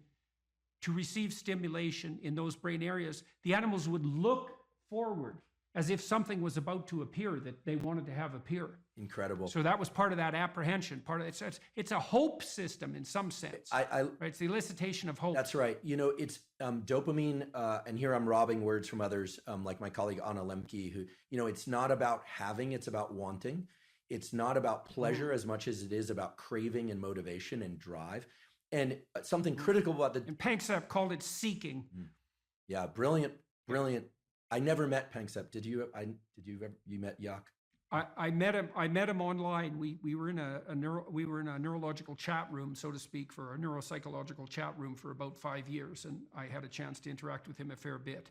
to receive stimulation in those brain areas, the animals would look forward as if something was about to appear that they wanted to have appear. Incredible. So that was part of that apprehension. Part of it's a hope system in some sense. Right? It's the elicitation of hope. That's right. You know, it's dopamine, and here I'm robbing words from others, like my colleague Anna Lemke, who, you know, it's not about having, it's about wanting. It's not about pleasure as much as it is about craving and motivation and drive. And something critical about the... And Panksepp called it seeking. Yeah, brilliant, brilliant. I never met Panksepp. Did you? You met Yak? I met him online. We were in a neurological chat room, so to speak, for a neuropsychological chat room for about 5 years, and I had a chance to interact with him a fair bit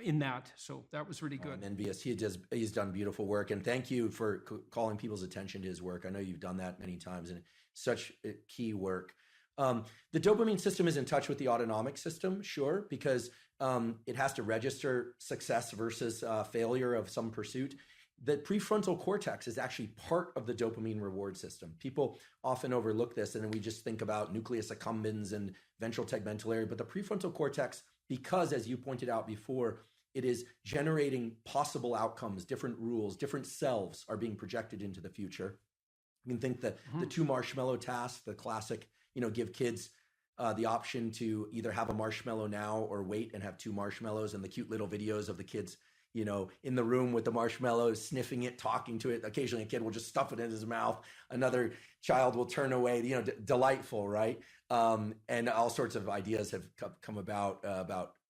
in that. So that was really good. And NBS, he's done beautiful work, and thank you for calling people's attention to his work. I know you've done that many times, and such key work. The dopamine system is in touch with the autonomic system, sure, because it has to register success versus failure of some pursuit. The prefrontal cortex is actually part of the dopamine reward system. People often overlook this, and then we just think about nucleus accumbens and ventral tegmental area. But the prefrontal cortex, because as you pointed out before, it is generating possible outcomes, different rules, different selves are being projected into the future. You can think that the 2 marshmallow task, the classic, you know, give kids the option to either have a marshmallow now or wait and have 2 marshmallows, and the cute little videos of the kids, you know, in the room with the marshmallows, sniffing it, talking to it. Occasionally a kid will just stuff it in his mouth. Another child will turn away, you know, delightful, right? And all sorts of ideas have come about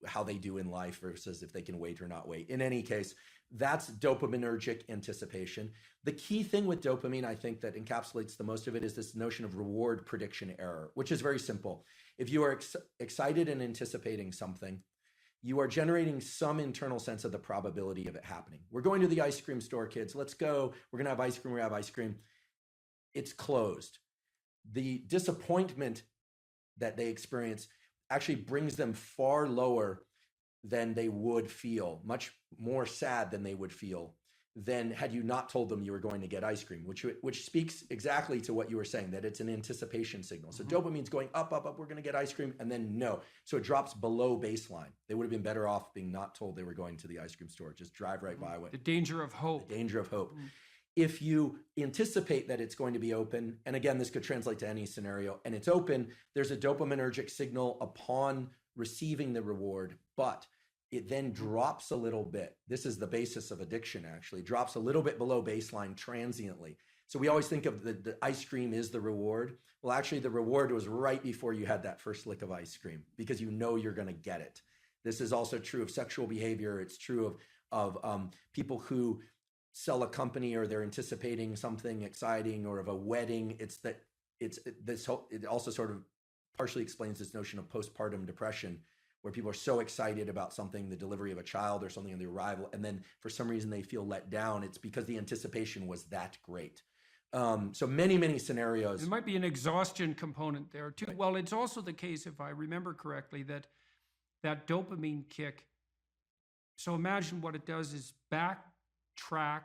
how they do in life versus if they can wait or not wait. In any case, that's dopaminergic anticipation. The key thing with dopamine, I think, that encapsulates the most of it is this notion of reward prediction error, which is very simple. If you are excited and anticipating something, you are generating some internal sense of the probability of it happening. We're going to the ice cream store, kids. Let's go. We're going to have ice cream. We have ice cream. It's closed. The disappointment that they experience actually brings them far lower than they would feel, much more sad than they would feel than had you not told them you were going to get ice cream, which speaks exactly to what you were saying, that it's an anticipation signal. So dopamine's going up, we're going to get ice cream, and then no. So it drops below baseline. They would have been better off being not told they were going to the ice cream store. Just drive right by it. The danger of hope. The danger of hope. If you anticipate that it's going to be open, and again, this could translate to any scenario, and it's open, there's a dopaminergic signal upon receiving the reward, but it then drops a little bit. This is the basis of addiction, actually. Drops a little bit below baseline transiently. So we always think of the ice cream is the reward. Well, actually, the reward was right before you had that first lick of ice cream because you know you're going to get it. This is also true of sexual behavior. It's true of people who sell a company or they're anticipating something exciting, or of a wedding. It also sort of partially explains this notion of postpartum depression, where people are so excited about something, the delivery of a child or something, and the arrival, and then for some reason they feel let down. It's because the anticipation was that great. So many scenarios. There might be an exhaustion component there too. Right. Well, it's also the case, if I remember correctly, that dopamine kick. So imagine what it does is backtrack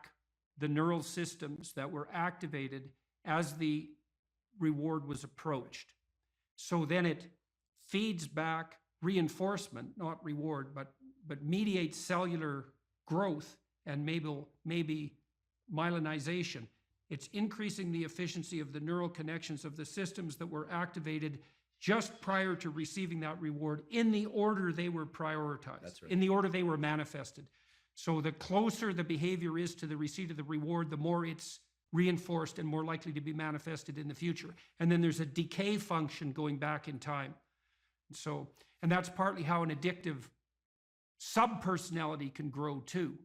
the neural systems that were activated as the reward was approached. So then it feeds back reinforcement, not reward, but mediates cellular growth and maybe myelinization. It's increasing the efficiency of the neural connections of the systems that were activated just prior to receiving that reward in the order they were prioritized. That's right. In the order they were manifested. So the closer the behavior is to the receipt of the reward, the more it's reinforced and more likely to be manifested in the future. And then there's a decay function going back in time. And that's partly how an addictive subpersonality can grow too,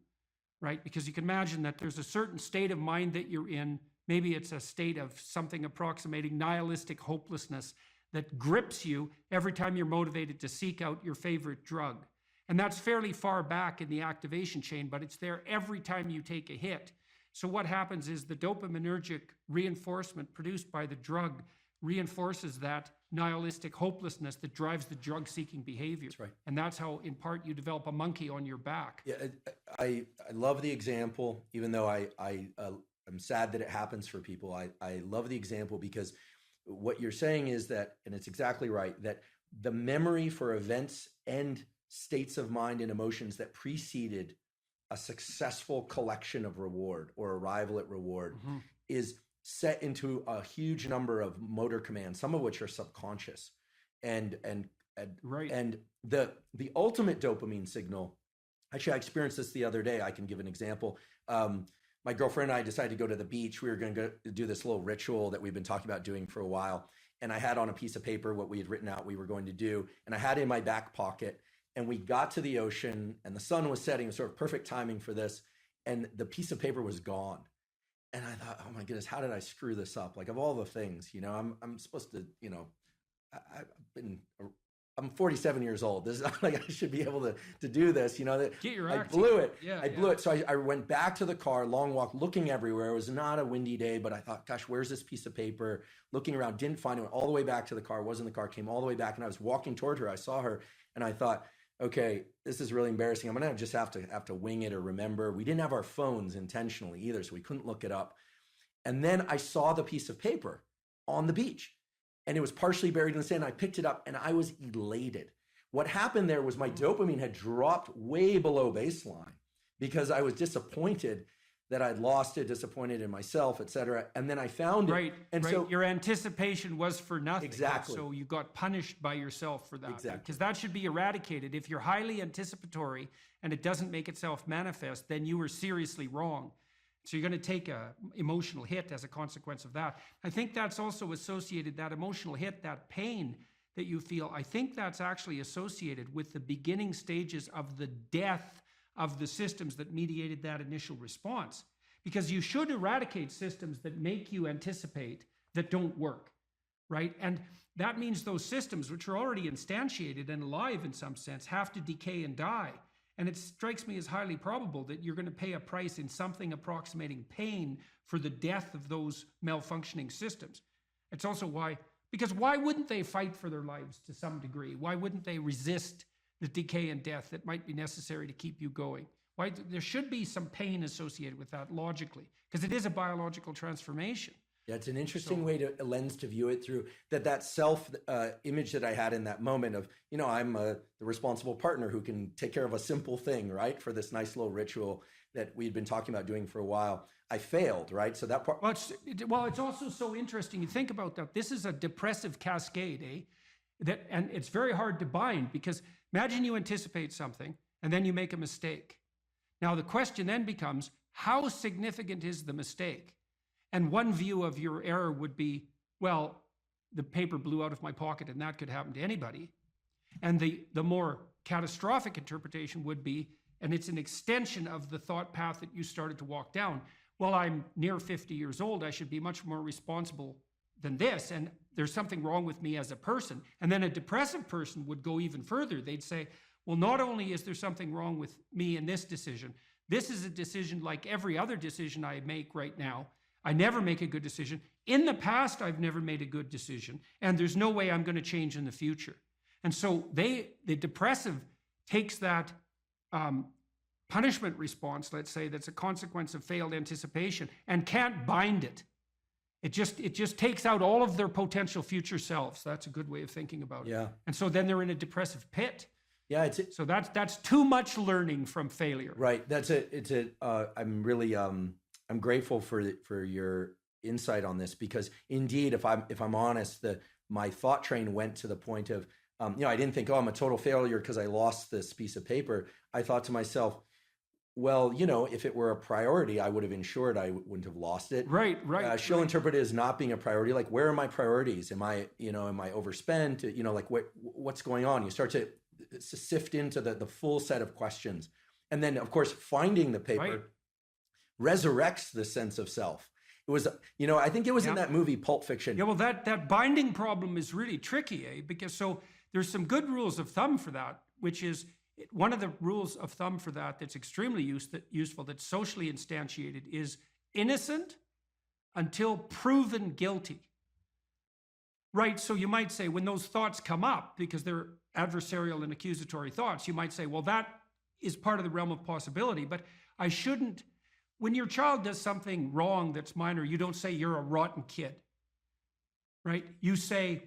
right? Because you can imagine that there's a certain state of mind that you're in. Maybe it's a state of something approximating nihilistic hopelessness that grips you every time you're motivated to seek out your favorite drug. And that's fairly far back in the activation chain, but it's there every time you take a hit. So what happens is the dopaminergic reinforcement produced by the drug reinforces that nihilistic hopelessness that drives the drug-seeking behavior. That's right. And that's how, in part, you develop a monkey on your back. Yeah, I love the example, even though I'm sad that it happens for people. I love the example because what you're saying is that, and it's exactly right, that the memory for events and states of mind and emotions that preceded a successful collection of reward or arrival at reward is set into a huge number of motor commands, some of which are subconscious. And the ultimate dopamine signal, actually I experienced this the other day. I can give an example. My girlfriend and I decided to go to the beach. We were going to do this little ritual that we've been talking about doing for a while. And I had on a piece of paper what we had written out we were going to do. And I had it in my back pocket. And we got to the ocean and the sun was setting. It was sort of perfect timing for this. And the piece of paper was gone. And I thought, oh my goodness, how did I screw this up? Like, of all the things, you know, I'm supposed to, you know, I'm 47 years old. This is like, I should be able to do this, you know, that Get your I act blew it. Yeah, I blew it. So I went back to the car, long walk, looking everywhere. It was not a windy day, but I thought, gosh, where's this piece of paper? Looking around, didn't find it. Went all the way back to the car, wasn't in the car, came all the way back. And I was walking toward her. I saw her and I thought, okay, this is really embarrassing. I'm going to just have to wing it or remember. We didn't have our phones intentionally either, so we couldn't look it up. And then I saw the piece of paper on the beach and it was partially buried in the sand. I picked it up and I was elated. What happened there was my dopamine had dropped way below baseline because I was disappointed that I'd lost it, disappointed in myself, et cetera. And then I found it. Right. And so your anticipation was for nothing. Exactly. So you got punished by yourself for that. Exactly. Because that should be eradicated. If you're highly anticipatory and it doesn't make itself manifest, then you were seriously wrong. So you're going to take a emotional hit as a consequence of that. I think that's also associated, that emotional hit, that pain that you feel, I think that's actually associated with the beginning stages of the death of the systems that mediated that initial response. Because you should eradicate systems that make you anticipate that don't work, right? And that means those systems, which are already instantiated and alive in some sense, have to decay and die. And it strikes me as highly probable that you're going to pay a price in something approximating pain for the death of those malfunctioning systems. It's also why, because why wouldn't they fight for their lives to some degree? Why wouldn't they resist the decay and death that might be necessary to keep you going? Why? There should be some pain associated with that logically, because it is a biological transformation. Yeah, it's an interesting a lens to view it through. That self image that I had in that moment of, you know, I'm the responsible partner who can take care of a simple thing, right? For this nice little ritual that we'd been talking about doing for a while. I failed, right? So that part. Well, it's also so interesting. You think about that. This is a depressive cascade, and it's very hard to bind, because imagine you anticipate something and then you make a mistake. Now the question then becomes, how significant is the mistake? And one view of your error would be, well, the paper blew out of my pocket and that could happen to anybody. And the more catastrophic interpretation would be, and it's an extension of the thought path that you started to walk down, well, I'm near 50 years old, I should be much more responsible than this, and there's something wrong with me as a person. And then a depressive person would go even further. They'd say, well, not only is there something wrong with me in this decision, this is a decision like every other decision I make right now. I never make a good decision. In the past, I've never made a good decision, and there's no way I'm going to change in the future. And so the depressive takes that punishment response, let's say, that's a consequence of failed anticipation, and can't bind it. It just takes out all of their potential future selves. That's a good way of thinking about it. Yeah. And so then they're in a depressive pit. Yeah, so that's too much learning from failure. Right. I'm really I'm grateful for your insight on this, because indeed, if I'm honest, my thought train went to the point of, I didn't think, I'm a total failure because I lost this piece of paper. I thought to myself, well, if it were a priority, I would have ensured I wouldn't have lost it. Right. She'll interpret it as not being a priority. Like, where are my priorities? Am I overspent? Like what's going on? You start to sift into the full set of questions. And then, of course, finding the paper resurrects the sense of self. It was, you know, I think it was in that movie Pulp Fiction. Yeah, well, that binding problem is really tricky, because so there's some good rules of thumb for that, which is one of the rules of thumb for that that's extremely useful, that's socially instantiated, is innocent until proven guilty. Right, so you might say when those thoughts come up, because they're adversarial and accusatory thoughts, you might say, well, that is part of the realm of possibility, but I shouldn't, when your child does something wrong that's minor, you don't say you're a rotten kid, right? You say,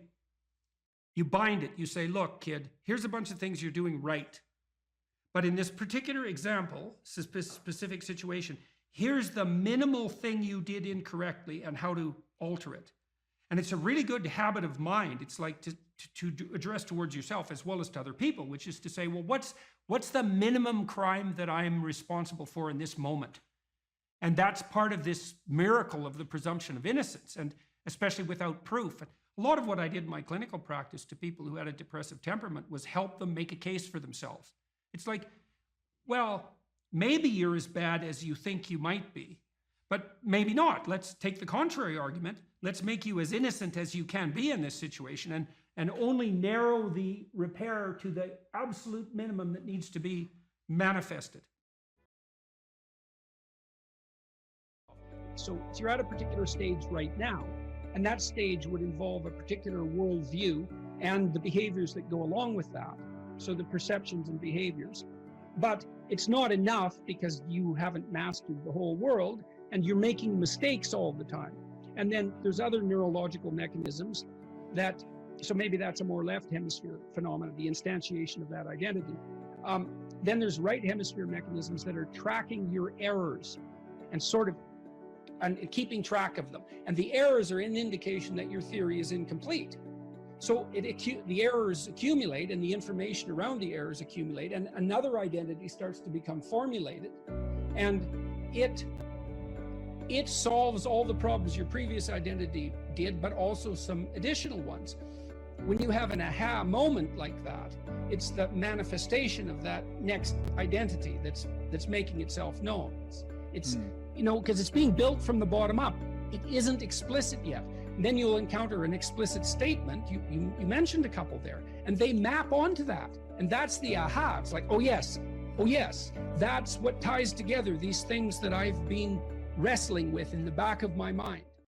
you bind it, you say, look, kid, here's a bunch of things you're doing right. But in this particular example, specific situation, here's the minimal thing you did incorrectly and how to alter it. And it's a really good habit of mind. It's like to address towards yourself as well as to other people, which is to say, well, what's the minimum crime that I'm responsible for in this moment? And that's part of this miracle of the presumption of innocence, and especially without proof. And a lot of what I did in my clinical practice to people who had a depressive temperament was help them make a case for themselves. It's like, well, maybe you're as bad as you think you might be, but maybe not. Let's take the contrary argument. Let's make you as innocent as you can be in this situation, and only narrow the repair to the absolute minimum that needs to be manifested. So you're at a particular stage right now, and that stage would involve a particular worldview and the behaviors that go along with that. So the perceptions and behaviors. But it's not enough because you haven't mastered the whole world and you're making mistakes all the time. And then there's other neurological mechanisms that, so maybe that's a more left hemisphere phenomenon, the instantiation of that identity. Then there's right hemisphere mechanisms that are tracking your errors and sort of and keeping track of them. And the errors are an indication that your theory is incomplete. So the errors accumulate and the information around the errors accumulate, and another identity starts to become formulated, and it solves all the problems your previous identity did, but also some additional ones. When you have an aha moment like that, it's the manifestation of that next identity that's making itself known. It's you know, because it's being built from the bottom up. It isn't explicit yet. And then you'll encounter an explicit statement. You mentioned a couple there, and they map onto that. And that's the aha. It's like, oh yes, that's what ties together these things that I've been wrestling with in the back of my mind.